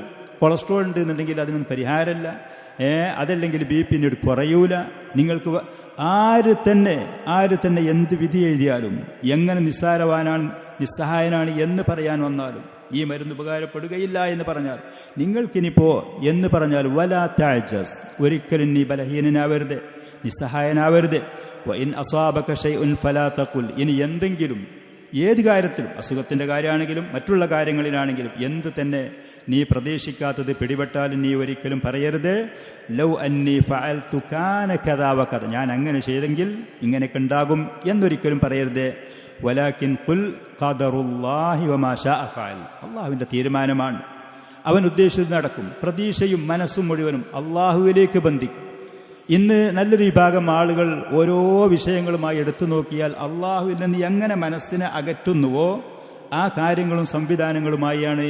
S1: കൊളസ്ട്രോൾ ഉണ്ട് എന്നുണ്ടെങ്കിൽ അതിനൊന്നും പരിഹാരമല്ല, അതല്ലെങ്കിൽ BP പിന്നീട് കുറയൂല. നിങ്ങൾക്ക് ആര് തന്നെ എന്ത് വിധി എഴുതിയാലും, എങ്ങനെ നിസ്സഹായനാണ് എന്ന് പറയാൻ വന്നാലും, ഈ മരുന്ന് ഉപകാരപ്പെടുകയില്ല എന്ന് പറഞ്ഞാൽ, നിങ്ങൾക്കിനിപ്പോ എന്ന് പറഞ്ഞാൽ വലാ തഅജസ്, ഒരിക്കലും നീ ബലഹീനനാവരുത്, നിസ്സഹായനാവരുത്. വഇൻ അസാബക ശൈഉൻ ഫലാ തഖുൽ, ഇനി എന്തെങ്കിലും ഏത് കാര്യത്തിലും, അസുഖത്തിൻ്റെ കാര്യമാണെങ്കിലും മറ്റുള്ള കാര്യങ്ങളിലാണെങ്കിലും എന്ത് തന്നെ നീ പ്രതീക്ഷിക്കാത്തത് പിടിപെട്ടാലും നീ ഒരിക്കലും പറയരുത് ലൗ അന്നി ഫഅൽതു കാന കദാ വകദ, ഞാൻ അങ്ങനെ ചെയ്തെങ്കിൽ ഇങ്ങനെയൊക്കെ ഉണ്ടാകും എന്നൊരിക്കലും പറയരുത്. വലാകിൻ ഖുൽ ഖദറുല്ലാഹി വമാ ശാഅ ഫഅൽ, അള്ളാഹുവിൻ്റെ തീരുമാനമാണ്, അവൻ ഉദ്ദേശിച്ചത് നടക്കും. പ്രതീക്ഷയും മനസ്സും മുഴുവനും അള്ളാഹുവിലേക്ക് ബന്ധിക്കും. ഇന്ന് നല്ലൊരു വിഭാഗം ആളുകൾ ഓരോ വിഷയങ്ങളുമായി എടുത്തു നോക്കിയാൽ അള്ളാഹുവിൽ നിന്ന് എങ്ങനെ മനസ്സിനെ അകറ്റുന്നുവോ ആ കാര്യങ്ങളും സംവിധാനങ്ങളുമായാണ്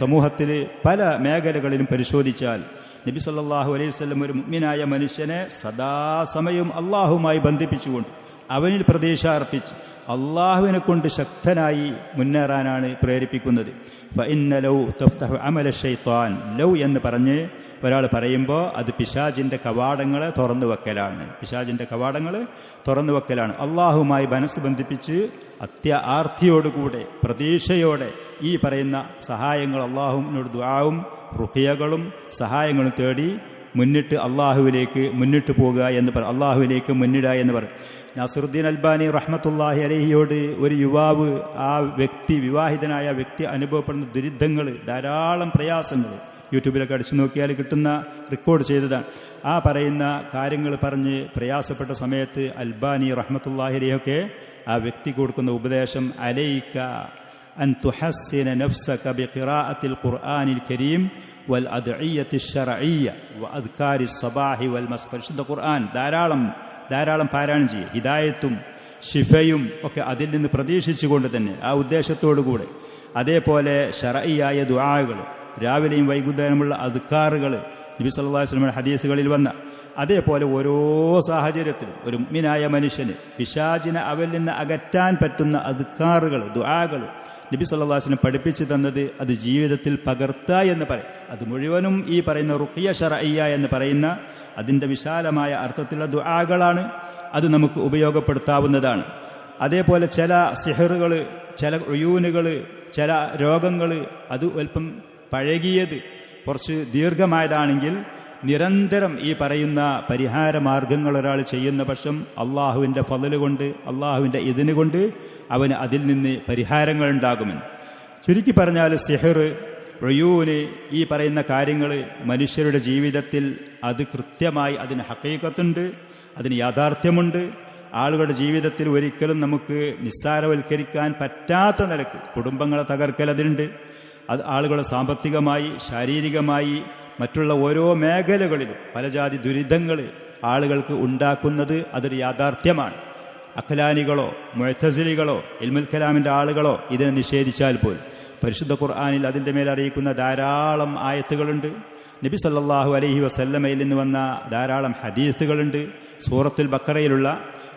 S1: സമൂഹത്തിൽ പല മേഖലകളിലും പരിശോധിച്ചാൽ. നബി സല്ലല്ലാഹു അലൈഹി വസല്ലം ഒരു മുഅ്മിനായ മനുഷ്യനെ സദാസമയം അള്ളാഹുമായി ബന്ധിപ്പിച്ചുകൊണ്ട് അവനിൽ പ്രതീക്ഷ അർപ്പിച്ച് അള്ളാഹുവിനെ കൊണ്ട് ശക്തനായി മുന്നേറാനാണ് പ്രേരിപ്പിക്കുന്നത്. ഫഇന്ന ലൗ തഫ്തഹു അമല ശൈത്താൻ, ലൗ എന്ന് പറഞ്ഞ് ഒരാൾ പറയുമ്പോൾ അത് പിശാചിൻ്റെ കവാടങ്ങളെ തുറന്നു വെക്കലാണ്. പിശാചിൻ്റെ കവാടങ്ങൾ തുറന്നു വെക്കലാണ്. അള്ളാഹുമായി മനസ്സ് ബന്ധിപ്പിച്ച് ആർത്തിയോടുകൂടെ പ്രതീക്ഷയോടെ ഈ പറയുന്ന സഹായങ്ങൾ അള്ളാഹുവിനോട് ദുആവും റുഖിയകളും സഹായങ്ങളും തേടി മുന്നിട്ട് അള്ളാഹുവിലേക്ക് മുന്നിട്ട് പോകുക എന്ന് അള്ളാഹുവിലേക്ക് മുന്നിടുക എന്ന് പറയും. നാസിറുദ്ദീൻ അൽബാനി റഹ്മത്തുള്ളാഹി അലൈഹിയോട് ഒരു യുവാവ്, ആ വ്യക്തി, വിവാഹിതനായ വ്യക്തി അനുഭവപ്പെടുന്ന ദുരിതങ്ങൾ, ധാരാളം പ്രയാസങ്ങൾ യൂട്യൂബിലൊക്കെ അടിച്ചു നോക്കിയാൽ കിട്ടുന്ന, റെക്കോർഡ് ചെയ്തതാണ്. ആ പറയുന്ന കാര്യങ്ങൾ പറഞ്ഞ് പ്രയാസപ്പെട്ട സമയത്ത് അൽബാനി റഹ്മത്തുള്ളാഹി അലൈഹിയൊക്കെ ആ വ്യക്തി കൊടുക്കുന്ന ഉപദേശം അലൈക അൻ തുഹസ്സിന നഫ്സക ബിഖിറാഅത്തിൽ ഖുർആനിൽ കരീം വൽ അദ്ഇയ്യത്തി ശർഇയ്യ വ അദ്കാരി സ്വബാഹി വൽ മസ്. പരിശുദ്ധ ഖുർആൻ ധാരാളം പാരായണം ചെയ്യുക. ഹിദായത്തും ശിഫയും ഒക്കെ അതിൽ നിന്ന് പ്രതീക്ഷിച്ചുകൊണ്ട് തന്നെ ആ ഉദ്ദേശത്തോടുകൂടെ, അതേപോലെ ശർഇയായ ദുആകൾ, രാവിലെയും വൈകുന്നേരമുള്ള അദ്കാറുകൾ, നബി സല്ലല്ലാഹു അലൈഹി വസല്ലം ഹദീസുകളിൽ വന്ന, അതേപോലെ ഓരോ സാഹചര്യത്തിലും ഒരു മുഅ്മിനായ മനുഷ്യന് പിശാചിനെ അവരിൽ നിന്ന് അകറ്റാൻ പറ്റുന്ന അദ്കാറുകൾ, ദുആകൾ നബി സല്ലല്ലാഹു അലൈഹി വസല്ലം പഠിപ്പിച്ചു തന്നത് അത് ജീവിതത്തിൽ പകർത്തുക എന്ന് പറയും. അത് മുഴുവനും ഈ പറയുന്ന റുഖിയ ശർഇയ്യ എന്ന് പറയുന്ന അതിൻ്റെ വിശാലമായ അർത്ഥത്തിലുള്ള ദുആകളാണ്. അത് നമുക്ക് ഉപയോഗപ്പെടുത്താവുന്നതാണ്. അതേപോലെ ചില സിഹറുകൾ, ചില ഉയൂനുകൾ, ചില രോഗങ്ങൾ അത് അല്പം പഴകിയത്, കുറച്ച് ദീർഘമായതാണെങ്കിൽ നിരന്തരം ഈ പറയുന്ന പരിഹാര മാർഗങ്ങൾ ഒരാൾ ചെയ്യുന്ന പക്ഷം അള്ളാഹുവിൻ്റെ ഫളല് കൊണ്ട്, അള്ളാഹുവിൻ്റെ ഇതിന് കൊണ്ട് അവന് അതിൽ നിന്ന് പരിഹാരങ്ങൾ ഉണ്ടാകുമെന്ന്. ചുരുക്കി പറഞ്ഞാൽ സിഹർ, ഉയൂന്, ഈ പറയുന്ന കാര്യങ്ങൾ മനുഷ്യരുടെ ജീവിതത്തിൽ അത് കൃത്യമായി അതിന് ഹഖീഖത്തുണ്ട്, അതിന് യാഥാർത്ഥ്യമുണ്ട്. ആളുകളുടെ ജീവിതത്തിൽ ഒരിക്കലും നമുക്ക് നിസ്സാരവൽക്കരിക്കാൻ പറ്റാത്ത നിലക്ക് കുടുംബങ്ങളെ തകർക്കൽ അതിനുണ്ട്. അത് ആളുകളെ സാമ്പത്തികമായി, ശാരീരികമായി, മറ്റുള്ള ഓരോ മേഖലകളിലും പല ജാതി ദുരിതങ്ങൾ ആളുകൾക്ക് ഉണ്ടാക്കുന്നത് അതൊരു യാഥാർത്ഥ്യമാണ്. അഖ്ലാനികളോ മുഅ്തസിലികളോ ഇൽമുൽ കലാമിൻ്റെ ആളുകളോ ഇതിനെ നിഷേധിച്ചാൽ പോലും പരിശുദ്ധ ഖുർആനിൽ അതിൻ്റെ മേൽ അറിയിക്കുന്ന ധാരാളം ആയത്തുകളുണ്ട്. നബി സല്ലല്ലാഹു അലൈഹി വസല്ലമയിൽ നിന്ന് വന്ന ധാരാളം ഹദീസുകളുണ്ട്. സൂറത്തുൽ ബഖറയിലുള്ള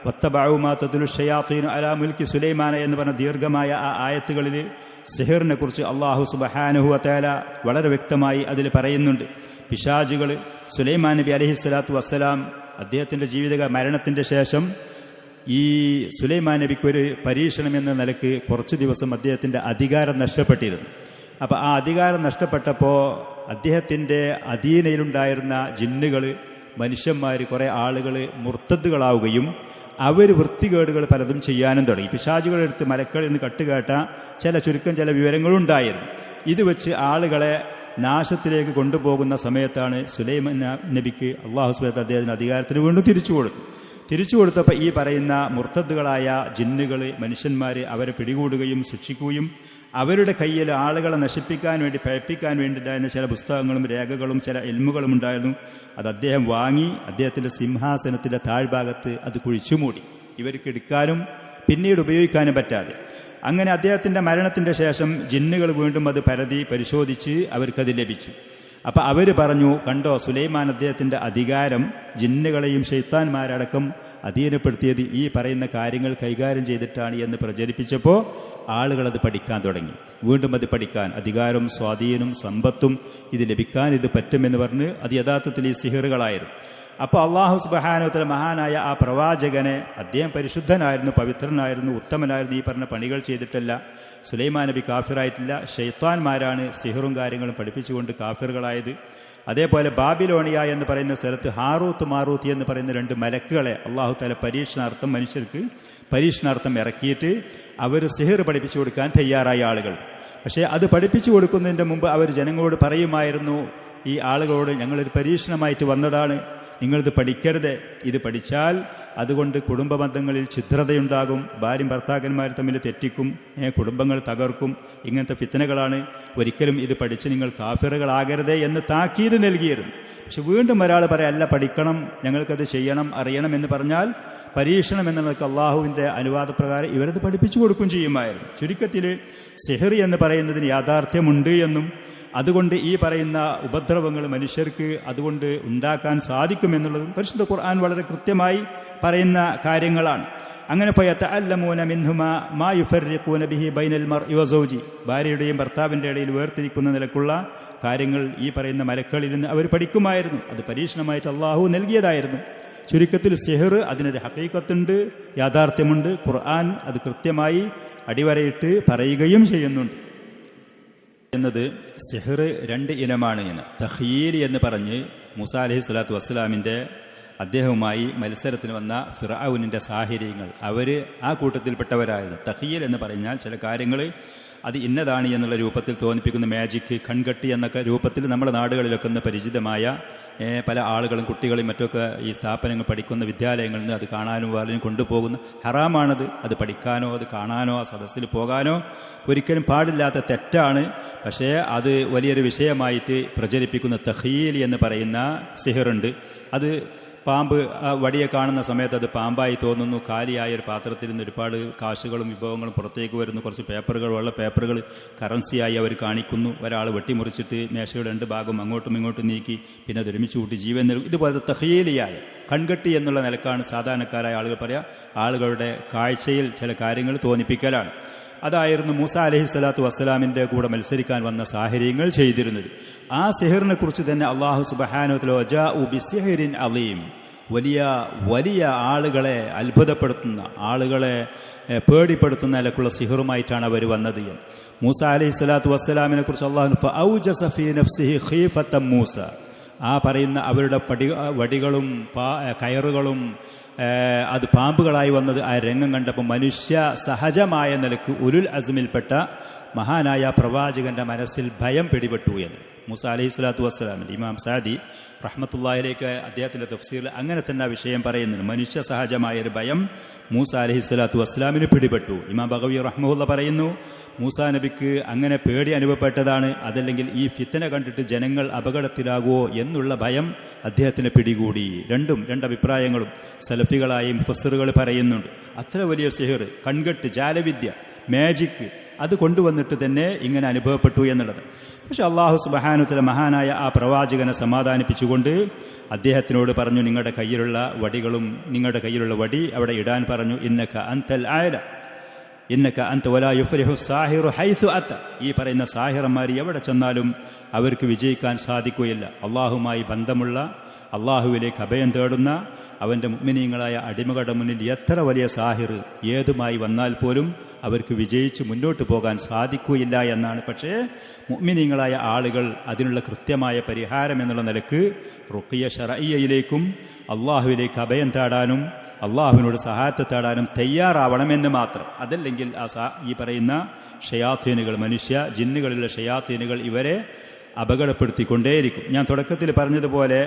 S1: വത്തബഉ മാ തത്ലു ശയാത്തീനു അലാ മുൽക്കി സുലൈമാന എന്ന് പറഞ്ഞ ദീർഘമായ ആ ആയത്തുകളിൽ സിഹറിനെ കുറിച്ച് അല്ലാഹു സുബ്ഹാനഹു വ തആല വളരെ വ്യക്തമായി അതിൽ പറയുന്നുണ്ട്. പിശാചുകൾ, സുലൈമാൻ നബി അലൈഹിസ്സലാത്തു വസ്സലാം അദ്ദേഹത്തിൻ്റെ മരണത്തിൻ്റെ ശേഷം ഈ സുലൈമാൻ നബിക്കൊരു പരീക്ഷണം എന്ന നിലക്ക് കുറച്ച് ദിവസം അദ്ദേഹത്തിൻ്റെ അധികാരം നഷ്ടപ്പെട്ടിരുന്നു. അപ്പോൾ ആ അധികാരം നഷ്ടപ്പെട്ടപ്പോൾ അദ്ദേഹത്തിൻ്റെ അധീനയിലുണ്ടായിരുന്ന ജിന്നുകൾ, മനുഷ്യന്മാർ, കുറേ ആളുകൾ മുർത്തദ്ദുകളാവുകയും അവർ വൃത്തികേടുകൾ പലതും ചെയ്യാനും തുടങ്ങി. പിശാചുകളെടുത്ത് മലക്കളിൽ നിന്ന് കട്ടുകേട്ട ചില വിവരങ്ങളുണ്ടായിരുന്നു. ഇത് വെച്ച് ആളുകളെ നാശത്തിലേക്ക് കൊണ്ടുപോകുന്ന സമയത്താണ് സുലൈമാൻ നബിക്ക് അല്ലാഹു സുബ്ഹാനഹു വ തആല അദ്ദേഹത്തിന് അധികാരത്തിന് വീണ്ടും തിരിച്ചു കൊടുത്തപ്പോൾ ഈ പറയുന്ന മുർത്തദ്ദുകളായ ജിന്നുകൾ, മനുഷ്യന്മാർ അവരെ പിടികൂടുകയും ശിക്ഷിക്കുകയും അവരുടെ കയ്യിൽ ആളുകളെ നശിപ്പിക്കാൻ വേണ്ടി, പഴപ്പിക്കാൻ വേണ്ടിയിട്ടായിരുന്ന ചില പുസ്തകങ്ങളും രേഖകളും ചില ഇൽമുകളും ഉണ്ടായിരുന്നു. അത് അദ്ദേഹം വാങ്ങി അദ്ദേഹത്തിൻ്റെ സിംഹാസനത്തിൻ്റെ താഴ്ഭാഗത്ത് അത് കുഴിച്ചുമൂടി, ഇവർക്ക് എടുക്കാനും പിന്നീട് ഉപയോഗിക്കാനും പറ്റാതെ. അങ്ങനെ അദ്ദേഹത്തിൻ്റെ മരണത്തിൻ്റെ ശേഷം ജിന്നുകൾ വീണ്ടും അത് പരിശോധിച്ച് അവർക്കത് ലഭിച്ചു. അപ്പം അവർ പറഞ്ഞു, കണ്ടോ, സുലൈമാൻ അദ്ദേഹത്തിൻ്റെ അധികാരം ജിന്നുകളെയും ശൈത്താന്മാരടക്കം അധീനപ്പെടുത്തിയത് ഈ പറയുന്ന കാര്യങ്ങൾ കൈകാര്യം ചെയ്തിട്ടാണ് എന്ന് പ്രചരിപ്പിച്ചപ്പോൾ ആളുകളത് പഠിക്കാൻ തുടങ്ങി. വീണ്ടും അത് പഠിക്കാൻ, അധികാരവും സ്വാധീനവും സമ്പത്തും ഇത് ലഭിക്കാൻ ഇത് പറ്റുമെന്ന് പറഞ്ഞ് അത് യഥാർത്ഥത്തിൽ ഈ സിഹറുകളായിരുന്നു. അപ്പോൾ അള്ളാഹു സുബ്ഹാനഹു വ തആല മഹാനായ ആ പ്രവാചകനെ, അദ്ദേഹം പരിശുദ്ധനായിരുന്നു, പവിത്രനായിരുന്നു, ഉത്തമനായിരുന്നു, ഈ പറഞ്ഞ പണികൾ ചെയ്തിട്ടല്ല. സുലൈമാൻ നബി കാഫിറായിട്ടില്ല. ശൈത്താന്മാരാണ് സിഹറും കാര്യങ്ങളും പഠിപ്പിച്ചുകൊണ്ട് കാഫിറുകളായത്. അതേപോലെ ബാബിലോണിയ എന്ന് പറയുന്ന സ്ഥലത്ത് ഹാറൂത്ത് മാറൂത്ത് എന്ന് പറയുന്ന 2 മലക്കുകളെ അള്ളാഹു തആല പരീക്ഷണാർത്ഥം, മനുഷ്യർക്ക് പരീക്ഷണാർത്ഥം ഇറക്കിയിട്ട് അവർ സിഹർ പഠിപ്പിച്ചു കൊടുക്കാൻ തയ്യാറായ ആളുകൾ. പക്ഷേ അത് പഠിപ്പിച്ചു കൊടുക്കുന്നതിൻ്റെ മുമ്പ് അവർ ജനങ്ങളോട് പറയുമായിരുന്നു, ഈ ആളുകളോട് ഞങ്ങളൊരു പരീക്ഷണമായിട്ട് വന്നതാണ്, നിങ്ങളിത് പഠിക്കരുത്, ഇത് പഠിച്ചാൽ അതുകൊണ്ട് കുടുംബ ബന്ധങ്ങളിൽ ഛിദ്രതയുണ്ടാകും, ഭാര്യയും ഭർത്താക്കന്മാർ തമ്മിൽ തെറ്റിക്കും, കുടുംബങ്ങൾ തകർക്കും, ഇങ്ങനത്തെ ഫിത്നകളാണ്, ഒരിക്കലും ഇത് പഠിച്ച് നിങ്ങൾ കാഫിറുകളാകരുതേ എന്ന് താക്കീത് നൽകിയിരുന്നു. പക്ഷെ വീണ്ടും ഒരാൾ പറയാം, അല്ല പഠിക്കണം, ഞങ്ങൾക്കത് ചെയ്യണം, അറിയണം എന്ന് പറഞ്ഞാൽ പരീക്ഷണം എന്നുള്ളതൊക്കെ അള്ളാഹുവിൻ്റെ അനുവാദപ്രകാരം ഇവരത് പഠിപ്പിച്ചു കൊടുക്കുകയും ചെയ്യുമായിരുന്നു. ചുരുക്കത്തിൽ സിഹർ എന്ന് പറയുന്നതിന് യാഥാർത്ഥ്യമുണ്ട് എന്നും അതുകൊണ്ട് ഈ പറയുന്ന ഉപദ്രവങ്ങൾ മനുഷ്യർക്ക് അതുകൊണ്ട് ഉണ്ടാക്കാൻ സാധിക്കുമെന്നുള്ളതും പരിശുദ്ധ ഖുർആൻ വളരെ കൃത്യമായി പറയുന്ന കാര്യങ്ങളാണ്. അങ്ങനെ ഫയതഅല്ലമൂന മിൻഹുമാ മാ യുഫർരിഖൂന ബിഹി ബൈനൽ മർഇ വസൗജി, ഭാര്യയുടെയും ഭർത്താവിൻ്റെ ഇടയിൽ വേർതിരിക്കുന്ന നിലക്കുള്ള കാര്യങ്ങൾ ഈ പറയുന്ന മലക്കളിൽ നിന്ന് അവർ പഠിക്കുമായിരുന്നു. അത് പരീക്ഷണമായിട്ട് അള്ളാഹു നൽകിയതായിരുന്നു. ചുരുക്കത്തിൽ സിഹർ അതിനൊരു ഹഖീഖത്തുണ്ട്, യാഥാർത്ഥ്യമുണ്ട്. ഖുർആൻ അത് കൃത്യമായി അടിവരയിട്ട് പറയുകയും ചെയ്യുന്നുണ്ട്. എന്നത് സിഹർ 2 ഇനമാണ് എന്ന് തഖ്യീൽ എന്ന് പറഞ്ഞ് മൂസാ അലൈഹി സ്വലാത്തു വസ്സലാമിൻ്റെ അദ്ദേഹവുമായി മത്സരത്തിന് വന്ന ഫിർഔനിൻ്റെ സാഹിര്യങ്ങൾ അവർ ആ കൂട്ടത്തിൽപ്പെട്ടവരായിരുന്നു. തഖ്യീൽ എന്ന് പറഞ്ഞാൽ ചില കാര്യങ്ങൾ അത് ഇന്നതാണ് എന്നുള്ള രൂപത്തിൽ തോന്നിപ്പിക്കുന്ന മാജിക്ക്, കൺകെട്ടി എന്നൊക്കെ രൂപത്തിൽ നമ്മുടെ നാടുകളിലൊക്കെ ഒന്ന് പരിചിതമായ പല ആളുകളും കുട്ടികളും മറ്റൊക്കെ ഈ സ്ഥാപനങ്ങൾ പഠിക്കുന്ന വിദ്യാലയങ്ങളിൽ നിന്ന് അത് കാണാനും വാലിനും കൊണ്ടുപോകുന്ന ഹറാമാണത്. അത് പഠിക്കാനോ അത് കാണാനോ ആ സദസ്സിൽ പോകാനോ ഒരിക്കലും പാടില്ലാത്ത തെറ്റാണ്. പക്ഷേ അത് വലിയൊരു വിഷയമായിട്ട് പ്രചരിപ്പിക്കുന്ന തഖ്യീൽ എന്ന് പറയുന്ന സിഹറുണ്ട്. അത് പാമ്പ് വടിയെ കാണുന്ന സമയത്ത് അത് പാമ്പായി തോന്നുന്നു. കാലിയായ ഒരു പാത്രത്തിൽ നിന്ന് ഒരുപാട് കാശുകളും വിഭവങ്ങളും പുറത്തേക്ക് വരുന്നു. കുറച്ച് പേപ്പറുകൾ, വെള്ള പേപ്പറുകൾ കറൻസിയായി അവർ കാണിക്കുന്നു. ഒരാൾ വെട്ടിമുറിച്ചിട്ട് മേശയുടെ 2 ഭാഗം അങ്ങോട്ടും ഇങ്ങോട്ടും നീക്കി പിന്നെ അത് ഒരുമിച്ച് കൂട്ടി ജീവൻ നൽകും. ഇതുപോലത്തെ തഖ്യീലിയായ കൺകെട്ടി എന്നുള്ള നിലക്കാണ് സാധാരണക്കാരായ ആളുകൾ പറയുക. ആളുകളുടെ കാഴ്ചയിൽ ചില കാര്യങ്ങൾ തോന്നിപ്പിക്കലാണ്. അതായിരുന്നു മൂസാ അലൈഹി സ്വലാത്തു വസ്സലാമിൻ്റെ കൂടെ മത്സരിക്കാൻ വന്ന സാഹചര്യങ്ങൾ ചെയ്തിരുന്നത്. ആ സിഹറിനെ കുറിച്ച് തന്നെ അള്ളാഹു സുബ്ഹാനഹു വ തആല വജാഉ ബിസിഹ്റിൻ അളീം, വലിയ വലിയ ആളുകളെ അത്ഭുതപ്പെടുത്തുന്ന, ആളുകളെ പേടിപ്പെടുത്തുന്ന നിലക്കുള്ള സിഹറുമായിട്ടാണ് അവർ വന്നത്. മൂസാ അലൈഹി സ്വലാത്തു വസ്സലാമിനെ കുറിച്ച് അള്ളാഹു ഫഔജസ ഫീ നഫ്സിഹി ഖീഫത മൂസ, ആ പറയുന്ന അവരുടെ വടികളും കയറുകളും അത് പാമ്പുകളായി വന്നത് ആ രംഗം കണ്ടപ്പോൾ മനുഷ്യ സഹജമായ നിലക്ക് ഉലുൽ അസ്മിൽപ്പെട്ട മഹാനായ പ്രവാചകന്റെ മനസ്സിൽ ഭയം പിടിപെട്ടു എന്ന് മൂസാ അലൈഹി സ്വലാത്തു വസ്സലാമിൻ്റെ ഇമാം സാദി റഹ്മത്തുള്ളാഹിലേക്ക് അദ്ദേഹത്തിൻ്റെ തഫ്സീറിൽ അങ്ങനെ തന്നെ ആ വിഷയം പറയുന്നുണ്ട്. മനുഷ്യ സഹജമായൊരു ഭയം മൂസാ അലൈഹി സ്വലാത്തു വസ്സലാമിന് പിടിപെട്ടു. ഇമാം ബഗവി റഹ്മഹുല്ല പറയുന്നു, മൂസാ നബിക്ക് അങ്ങനെ പേടി അനുഭവപ്പെട്ടതാണ്, അതല്ലെങ്കിൽ ഈ ഫിത്ന കണ്ടിട്ട് ജനങ്ങൾ അപകടത്തിലാകുമോ എന്നുള്ള ഭയം അദ്ദേഹത്തിന് പിടികൂടി. രണ്ട് അഭിപ്രായങ്ങളും സലഫികളായി മുഫസ്സിറുകൾ പറയുന്നുണ്ട്. അത്ര വലിയ സിഹർ, കൺകെട്ട്, ജാലവിദ്യ, മാജിക്ക് അത് കൊണ്ടുവന്നിട്ട് തന്നെ ഇങ്ങനെ അനുഭവപ്പെട്ടു എന്നുള്ളത്. പക്ഷെ അള്ളാഹു സുബ്ഹാനഹു വ തആല മഹാനായ ആ പ്രവാചകനെ സമാധാനിപ്പിച്ചുകൊണ്ട് അദ്ദേഹത്തിനോട് പറഞ്ഞു, നിങ്ങളുടെ കയ്യിലുള്ള വടികളും നിങ്ങളുടെ കയ്യിലുള്ള വടി അവിടെ ഇടാൻ പറഞ്ഞു. ഇന്നക അൻതൽ ആല ഇന്നക അൻത വലാ യുഫ്ലിഹു സാഹിറു ഹൈസു അത, ഈ പറയുന്ന സാഹിറന്മാർ എവിടെ ചെന്നാലും അവർക്ക് വിജയിക്കാൻ സാധിക്കുകയില്ല. അള്ളാഹുമായി ബന്ധമുള്ള, അള്ളാഹുവിലേക്ക് അഭയം തേടുന്ന അവൻ്റെ മുഅ്മിനീങ്ങളായ അടിമകളുടെ മുന്നിൽ എത്ര വലിയ സാഹിർ ഏതുമായി വന്നാൽ പോലും അവർക്ക് വിജയിച്ച് മുന്നോട്ട് പോകാൻ സാധിക്കുകയില്ല എന്നാണ്. പക്ഷേ മുഅ്മിനീങ്ങളായ ആളുകൾ അതിനുള്ള കൃത്യമായ പരിഹാരം എന്നുള്ള നിലക്ക് റുഖിയ ശർഇയ്യയിലേക്കും അള്ളാഹുവിലേക്ക് അഭയം തേടാനും അള്ളാഹുവിനോട് സഹായത്തെ തേടാനും തയ്യാറാവണമെന്ന് മാത്രം. അതല്ലെങ്കിൽ ഈ പറയുന്ന ഷയാത്തീനുകൾ, മനുഷ്യ ജിന്നുകളിലുള്ള ഷയാത്തീനുകൾ ഇവരെ അപകടപ്പെടുത്തിക്കൊണ്ടേയിരിക്കും. ഞാൻ തുടക്കത്തിൽ പറഞ്ഞതുപോലെ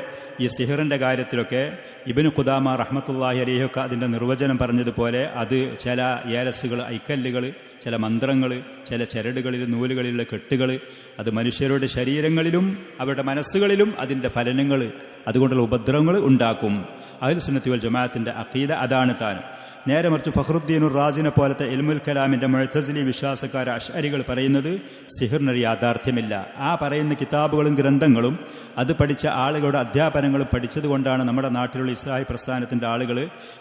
S1: ഈ സിഹറിൻ്റെ കാര്യത്തിലൊക്കെ ഇബ്നു ഖുദാമ റഹ്മത്തുള്ളാഹി അലൈഹിയൊക്കെ അതിൻ്റെ നിർവചനം പറഞ്ഞതുപോലെ അത് ചില ഏലസുകൾ, ഐക്കല്ലുകൾ, ചില മന്ത്രങ്ങൾ, ചില ചരടുകളിൽ, നൂലുകളിലുള്ള കെട്ടുകൾ, അത് മനുഷ്യരുടെ ശരീരങ്ങളിലും അവരുടെ മനസ്സുകളിലും അതിൻ്റെ ഫലനങ്ങൾ, അതുകൊണ്ടുള്ള ഉപദ്രവങ്ങൾ ഉണ്ടാക്കും. അഹ്ലു സുന്നത്തി വൽ ജമാഅത്തിൻ്റെ അഖീദ അതാണ് താനും. നേരെ മറിച്ച് ഫഖ്റുദ്ദീനുർ റാസിനെ പോലത്തെ ഇൽമുൽ കലാമിൻ്റെ മുഅ്തസിലി വിശ്വാസക്കാര അശ്അരികൾ പറയുന്നത് സിഹറിനൊരു യാഥാർത്ഥ്യമില്ല. ആ പറയുന്ന കിതാബുകളും ഗ്രന്ഥങ്ങളും അത് പഠിച്ച ആളുകളുടെ അധ്യാപനങ്ങളും പഠിച്ചതുകൊണ്ടാണ് നമ്മുടെ നാട്ടിലുള്ള ഇസ്ലാഹി പ്രസ്ഥാനത്തിൻ്റെ ആളുകൾ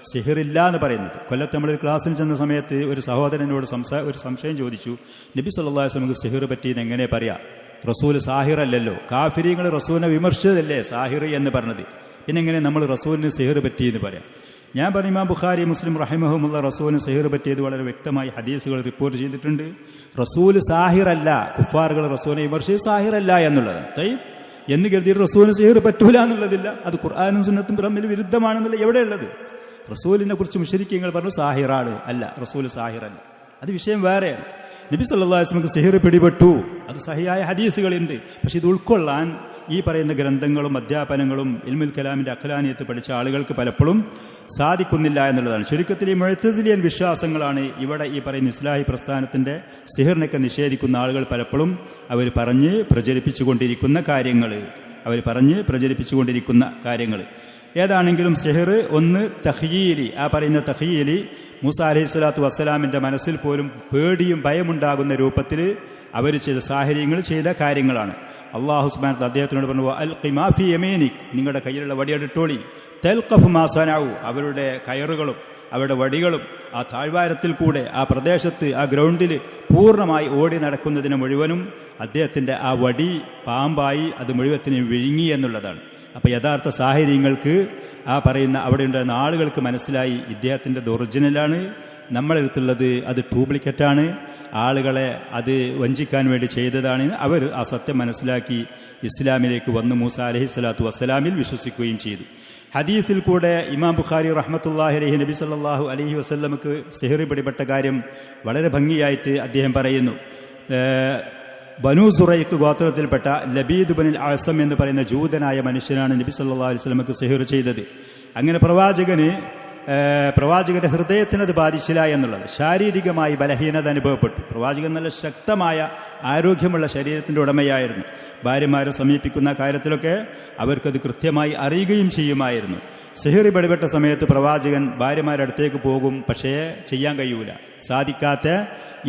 S1: സിഹറില്ല എന്ന് പറയുന്നത്. കൊല്ലത്ത് നമ്മളൊരു ക്ലാസ്സിൽ ചെന്ന സമയത്ത് ഒരു സഹോദരനോട് ഒരു സംശയം ചോദിച്ചു. നബി സല്ലല്ലാഹു അലൈഹി വസല്ലം സിഹർ പറ്റിയെന്ന് എങ്ങനെ പറയാം? റസൂൽ സാഹിറല്ലല്ലോ, കാഫിരീങ്ങൾ റസൂലിനെ വിമർശിച്ചതല്ലേ സാഹിർ എന്ന് പറഞ്ഞത്. പിന്നെ എങ്ങനെ നമ്മൾ റസൂലിന് സിഹർ പറ്റിയെന്ന് പറയാം? ഞാൻ പറയും, ഇമാം ബുഖാരി, മുസ്ലിം റഹിമഹുമുള്ള റസൂലിന് സിഹർ പറ്റിയത് വളരെ വ്യക്തമായി ഹദീസുകൾ റിപ്പോർട്ട് ചെയ്തിട്ടുണ്ട്. റസൂല് സാഹിറല്ല, കുഫാറുകൾ റസൂലിനെ വിമർശിച്ച് സാഹിറല്ല എന്നുള്ളത്. എന്ന് കരുതിയിട്ട് റസൂലിന് സിഹർ പറ്റൂല എന്നുള്ളതില്ല. അത് ഖുർആനും സുന്നത്തും തമ്മിൽ വിരുദ്ധമാണെന്നുള്ള എവിടെയുള്ളത്? റസൂലിനെ കുറിച്ച് മുശ്രിക്കുകൾ പറഞ്ഞു സാഹിറാണ്, അല്ല, റസൂല് സാഹിറല്ല. അത് വിഷയം വേറെയാണ്. നബി സല്ലല്ലാഹു അലൈഹി വസല്ലം സിഹർ പിടിപെട്ടു, അത് സഹിയായ ഹദീസുകളുണ്ട്. പക്ഷെ ഇത് ഉൾക്കൊള്ളാൻ ഈ പറയുന്ന ഗ്രന്ഥങ്ങളും അധ്യാപനങ്ങളും ഇൽമുൽ കലാമിന്റെ അഖ്ലാനിയത്ത് പഠിച്ച ആളുകൾക്ക് പലപ്പോഴും സാധിക്കുന്നില്ല എന്നുള്ളതാണ്. ചുരുക്കത്തിൽ ഈ മുഅ്തസിലിയൻ വിശ്വാസങ്ങളാണ് ഇവിടെ ഈ പറയുന്ന ഇസ്ലാഹി പ്രസ്ഥാനത്തിന്റെ സിഹറിനൊക്കെ നിഷേധിക്കുന്ന ആളുകൾ പലപ്പോഴും അവർ പറഞ്ഞ് പ്രചരിപ്പിച്ചുകൊണ്ടിരിക്കുന്ന കാര്യങ്ങൾ. ഏതാണെങ്കിലും സിഹർ ഒന്ന് തഖ്യീലി, ആ പറയുന്ന തഖ്യീലി മൂസ അലൈഹി സ്വലാത്തു വസ്സലാമിന്റെ മനസ്സിൽ പോലും പേടിയും ഭയമുണ്ടാകുന്ന രൂപത്തിൽ അവർ ചെയ്ത സാഹചര്യങ്ങൾ ചെയ്ത കാര്യങ്ങളാണ്. അള്ളാഹു സുബ്ഹാനഹു അദ്ദേഹത്തിനോട് പറഞ്ഞു, അൽഖി മാ ഫീ യമീനിക്, നിങ്ങളുടെ കയ്യിലുള്ള വടിയെടുത്തോളി. തൽഖഫ് മാ സനഉ, അവരുടെ കയറുകളും അവരുടെ വടികളും ആ താഴ്വാരത്തിൽ കൂടെ ആ പ്രദേശത്ത് ആ ഗ്രൗണ്ടിൽ പൂർണ്ണമായി ഓടി നടക്കുന്നതിന് മുഴുവനും അദ്ദേഹത്തിന്റെ ആ വടി പാമ്പായി അത് മുഴുവത്തിനും വിഴുങ്ങി എന്നുള്ളതാണ്. അപ്പം യഥാർത്ഥ സാഹചര്യങ്ങൾക്ക് ആ പറയുന്ന അവിടെ ഉണ്ടായിരുന്ന ആളുകൾക്ക് മനസ്സിലായി ഇദ്ദേഹത്തിൻ്റെ ഒറിജിനലാണ്, നമ്മളെടുത്തുള്ളത് അത് ഡ്യൂപ്ലിക്കേറ്റാണ്, ആളുകളെ അത് വഞ്ചിക്കാൻ വേണ്ടി ചെയ്തതാണ്. അവർ ആ സത്യം മനസ്സിലാക്കി ഇസ്ലാമിലേക്ക് വന്ന് മൂസ അലൈഹി സ്വലാത്തു വസ്സലാമിൽ വിശ്വസിക്കുകയും ചെയ്തു. ഹദീസിൽ കൂടെ ഇമാം ബുഖാരി റഹ്മത്തുള്ളാഹി അലൈഹി നബി സല്ലല്ലാഹു അലൈഹി വസല്ലമക്ക് സിഹർ പിടിപെട്ട കാര്യം വളരെ ഭംഗിയായിട്ട് അദ്ദേഹം പറയുന്നു. ബനൂ സുറൈഖ് ഗോത്രത്തിൽപ്പെട്ട ലബീദ് ബിനുൽ അഅസം എന്ന് പറയുന്ന ജൂതനായ മനുഷ്യനാണ് നബി സല്ലല്ലാഹു അലൈഹി വസല്ലമക്ക് സിഹർ ചെയ്തത്. അങ്ങനെ പ്രവാചകന്റെ ഹൃദയത്തിനത് ബാധിച്ചില്ല എന്നുള്ളത്, ശാരീരികമായി ബലഹീനത അനുഭവപ്പെട്ടു. പ്രവാചകൻ നല്ല ശക്തമായ ആരോഗ്യമുള്ള ശരീരത്തിന്റെ ഉടമയായിരുന്നു. ഭാര്യമാരെ സമീപിക്കുന്ന കാര്യത്തിലൊക്കെ അവർക്കത് കൃത്യമായി അറിയുകയും ചെയ്യുമായിരുന്നു. സിഹർ പിടിപെട്ട സമയത്ത് പ്രവാചകൻ ഭാര്യമാരുടെ അടുത്തേക്ക് പോകും, പക്ഷേ ചെയ്യാൻ കഴിയൂല, സാധിക്കാത്ത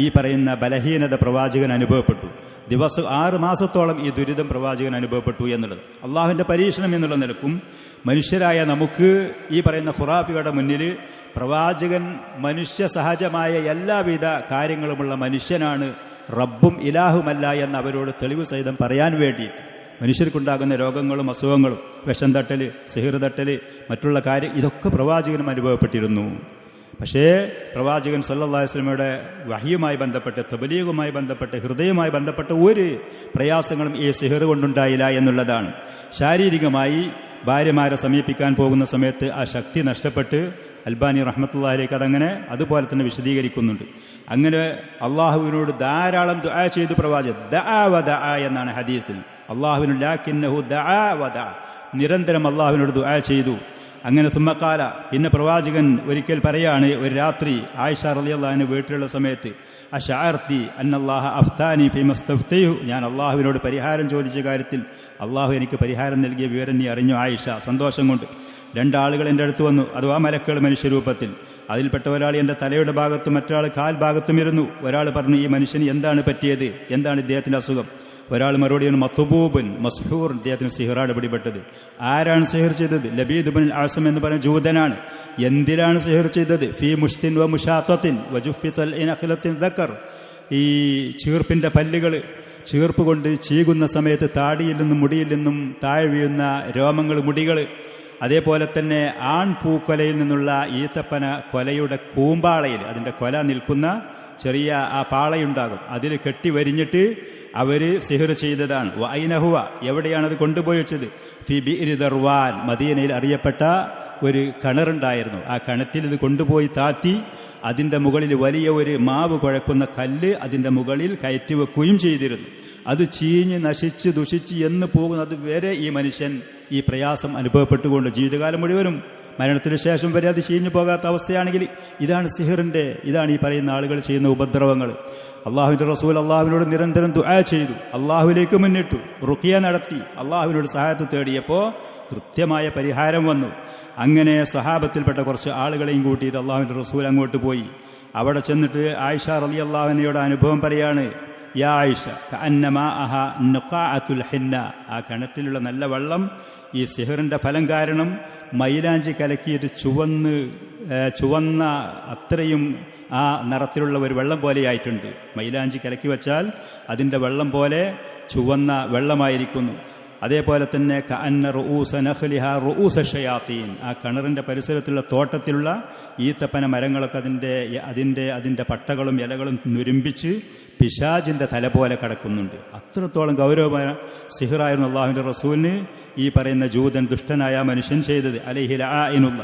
S1: ഈ പറയുന്ന ബലഹീനത പ്രവാചകൻ അനുഭവപ്പെട്ടു. 6 മാസത്തോളം ഈ ദുരിതം പ്രവാചകൻ അനുഭവപ്പെട്ടു എന്നുള്ളത് അള്ളാഹുവിന്റെ പരീക്ഷണം എന്നുള്ള നിലക്കും മനുഷ്യരായ നമുക്ക് ഈ പറയുന്ന ഖുറാഫികളുടെ മുന്നിൽ പ്രവാചകൻ മനുഷ്യ സഹജമായ എല്ലാവിധ കാര്യങ്ങളുമുള്ള മനുഷ്യനാണ്, റബ്ബും ഇലാഹുമല്ല എന്ന് അവരോട് തെളിവ് സഹിതം പറയാൻ വേണ്ടിയിട്ട് മനുഷ്യർക്കുണ്ടാകുന്ന രോഗങ്ങളും അസുഖങ്ങളും വിഷം തട്ടൽ, സിഹർ തട്ടൽ, മറ്റുള്ള കാര്യം ഇതൊക്കെ പ്രവാചകനും അനുഭവപ്പെട്ടിരുന്നു. പക്ഷേ പ്രവാചകൻ സല്ലല്ലാഹു അലൈഹി വസല്ലമയുടെ വഹ്യുമായി ബന്ധപ്പെട്ട്, തബ്ലീഗുമായി ബന്ധപ്പെട്ട്, ഹൃദയവുമായി ബന്ധപ്പെട്ട ഒരു പ്രയാസങ്ങളും ഈ സിഹർ കൊണ്ടുണ്ടായില്ല എന്നുള്ളതാണ്. ശാരീരികമായി ഭാര്യമാരെ സമീപിക്കാൻ പോകുന്ന സമയത്ത് ആ ശക്തി നഷ്ടപ്പെട്ട് അൽബാനി റഹ്മത്തുള്ളാഹി അലൈഹി അതങ്ങനെ അതുപോലെ തന്നെ വിശദീകരിക്കുന്നുണ്ട്. അങ്ങനെ അള്ളാഹുവിനോട് ധാരാളം ദുആ ചെയ്തു പ്രവാചകൻ. ദഅ വ ദഅ എന്നാണ് ഹദീസിൽ. അള്ളാഹുവിനു ലാകിന്നഹു ദഅ വ ദഅ, നിരന്തരം അള്ളാഹുവിനോട് ദുആ ചെയ്തു. അങ്ങനെ സുമ്മക്കാല, പിന്നെ പ്രവാചകൻ ഒരിക്കൽ പറയാണ്, ഒരു രാത്രി ആയിഷ റളിയല്ലാഹു അൻഹ വീട്ടിലുള്ള സമയത്ത്, അശഅർതി അന്നല്ലാഹ അഫ്താനി ഫീമസ്തഫ്തീഹു, ഞാൻ അള്ളാഹുവിനോട് പരിഹാരം ചോദിച്ച കാര്യത്തിൽ അള്ളാഹു എനിക്ക് പരിഹാരം നൽകിയ വിവരം നീ അറിഞ്ഞു ആയിഷ. സന്തോഷം കൊണ്ട് 2 ആളുകൾ എൻ്റെ അടുത്ത് വന്നു, അഥവാ മലക്കുകൾ മനുഷ്യരൂപത്തിൽ. അതിൽപ്പെട്ട ഒരാൾ എൻ്റെ തലയുടെ ഭാഗത്തും മറ്റൊരാൾ കാൽ ഭാഗത്തും ഇരുന്നു. ഒരാൾ പറഞ്ഞു, ഈ മനുഷ്യന് എന്താണ് പറ്റിയത്, എന്താണ് ഇദ്ദേഹത്തിന്റെ അസുഖം? ഒരാൾ മറുപടിയാണ്, മത്ബൂബൻ മസ്ഹൂർ, ഇദ്ദേഹത്തിന് സിഹറാണ് പിടിപെട്ടത്. ആരാണ് സിഹർ ചെയ്തത്? ലബീദ് ബിനുൽ അഅസം എന്ന് പറയുന്ന ജൂതനാണ്. എന്തിനാണ് സിഹർ ചെയ്തത്? ഫീ മുഷ്തിൻ വ മുഷാത്തത്തിൻ വജുഫിതൽ ഇനഖലത്തിൻ ദക്കർ, ഈ ചീർപ്പിന്റെ പല്ലുകൾ ചീർപ്പ് കൊണ്ട് ചീകുന്ന സമയത്ത് താടിയിൽ നിന്നും മുടിയിൽ നിന്നും താഴെ വീഴുന്ന രോമങ്ങൾ, മുടികൾ, അതേപോലെ തന്നെ ആൺപൂക്കൊലയിൽ നിന്നുള്ള ഈത്തപ്പന കൊലയുടെ കൂമ്പാളയിൽ അതിന്റെ കൊല നിൽക്കുന്ന ചെറിയ ആ പാളയുണ്ടാകും, അതിൽ കെട്ടിവരിഞ്ഞിട്ട് അവര് സിഹർ ചെയ്തതാണ്. വൈനഹുവ, എവിടെയാണത് കൊണ്ടുപോയി വെച്ചത്? ഫി ബിഇരി ദർവാൻ, മദീനയിൽ അറിയപ്പെട്ട ഒരു കിണറുണ്ടായിരുന്നു. ആ കിണറ്റിൽ ഇത് കൊണ്ടുപോയി താത്തി അതിന്റെ മുകളിൽ വലിയ ഒരു മാവ് കുഴക്കുന്ന കല്ല് അതിന്റെ മുകളിൽ കയറ്റി വെക്കുകയും ചെയ്തിരുന്നു. അത് ചീഞ്ഞ് നശിച്ച് ദുഷിച്ച് എന്ന് പോകുന്നത് വരെ ഈ മനുഷ്യൻ ഈ പ്രയാസം അനുഭവപ്പെട്ടുകൊണ്ട് ജീവിതകാലം മുഴുവനും, മരണത്തിന് ശേഷം വരെ അത് ചീഞ്ഞു പോകാത്ത അവസ്ഥയാണെങ്കിൽ ഇതാണ് സിഹറിന്റെ, ഇതാണ് ഈ പറയുന്ന ആളുകൾ ചെയ്യുന്ന ഉപദ്രവങ്ങൾ. അള്ളാഹുവിന്റെ റസൂൽ അള്ളാഹുവിനോട് നിരന്തരം ദുആ ചെയ്തു, അള്ളാഹുവിലേക്ക് മുന്നിട്ടു, റുഖിയ നടത്തി, അള്ളാഹുവിനോട് സഹായത്ത് തേടിയപ്പോൾ കൃത്യമായ പരിഹാരം വന്നു. അങ്ങനെ സഹാബത്തിൽപ്പെട്ട കുറച്ച് ആളുകളെയും കൂട്ടിയിട്ട് അള്ളാഹുവിന്റെ റസൂൽ അങ്ങോട്ട് പോയി. അവിടെ ചെന്നിട്ട് ആയിഷ റളിയല്ലാഹു അൻഹയുടെ അനുഭവം പറയാണ്, യാ ആയിഷ കഅന്നമാഅഹ നുഖാഅത്തുൽ ഹിന്ന, ആ കിണറ്റിലുള്ള നല്ല വെള്ളം ഈ സിഹറിന്റെ ഫലം കാരണം മൈലാഞ്ചി കലക്കിയിട്ട് ചുവന്ന അത്രയും ആ നിറത്തിലുള്ള ഒരു വെള്ളം പോലെയായിട്ടുണ്ട്. മൈലാഞ്ചി കലക്കി വെച്ചാൽ അതിൻ്റെ വെള്ളം പോലെ ചുവന്ന വെള്ളമായിരിക്കുന്നു. അതേപോലെ തന്നെ കഅന്ന റൂസ നഖ്ലിഹാ റൂസ ഷയാത്തീൻ, ആ കിണറിന്റെ പരിസരത്തുള്ള തോട്ടത്തിലുള്ള ഈത്തപ്പന മരങ്ങളൊക്കെ അതിന്റെ പട്ടകളും ഇലകളും നുരുമ്പിച്ച് പിശാചിന്റെ തല പോലെ കിടക്കുന്നുണ്ട്. അത്രത്തോളം ഗൗരവമായ സിഹ്റായിരുന്നു അള്ളാഹുവിന്റെ റസൂലിന് ഈ പറയുന്ന ജൂതൻ, ദുഷ്ടനായ മനുഷ്യൻ ചെയ്തത്. അലൈഹി ലആഇനുള്ള.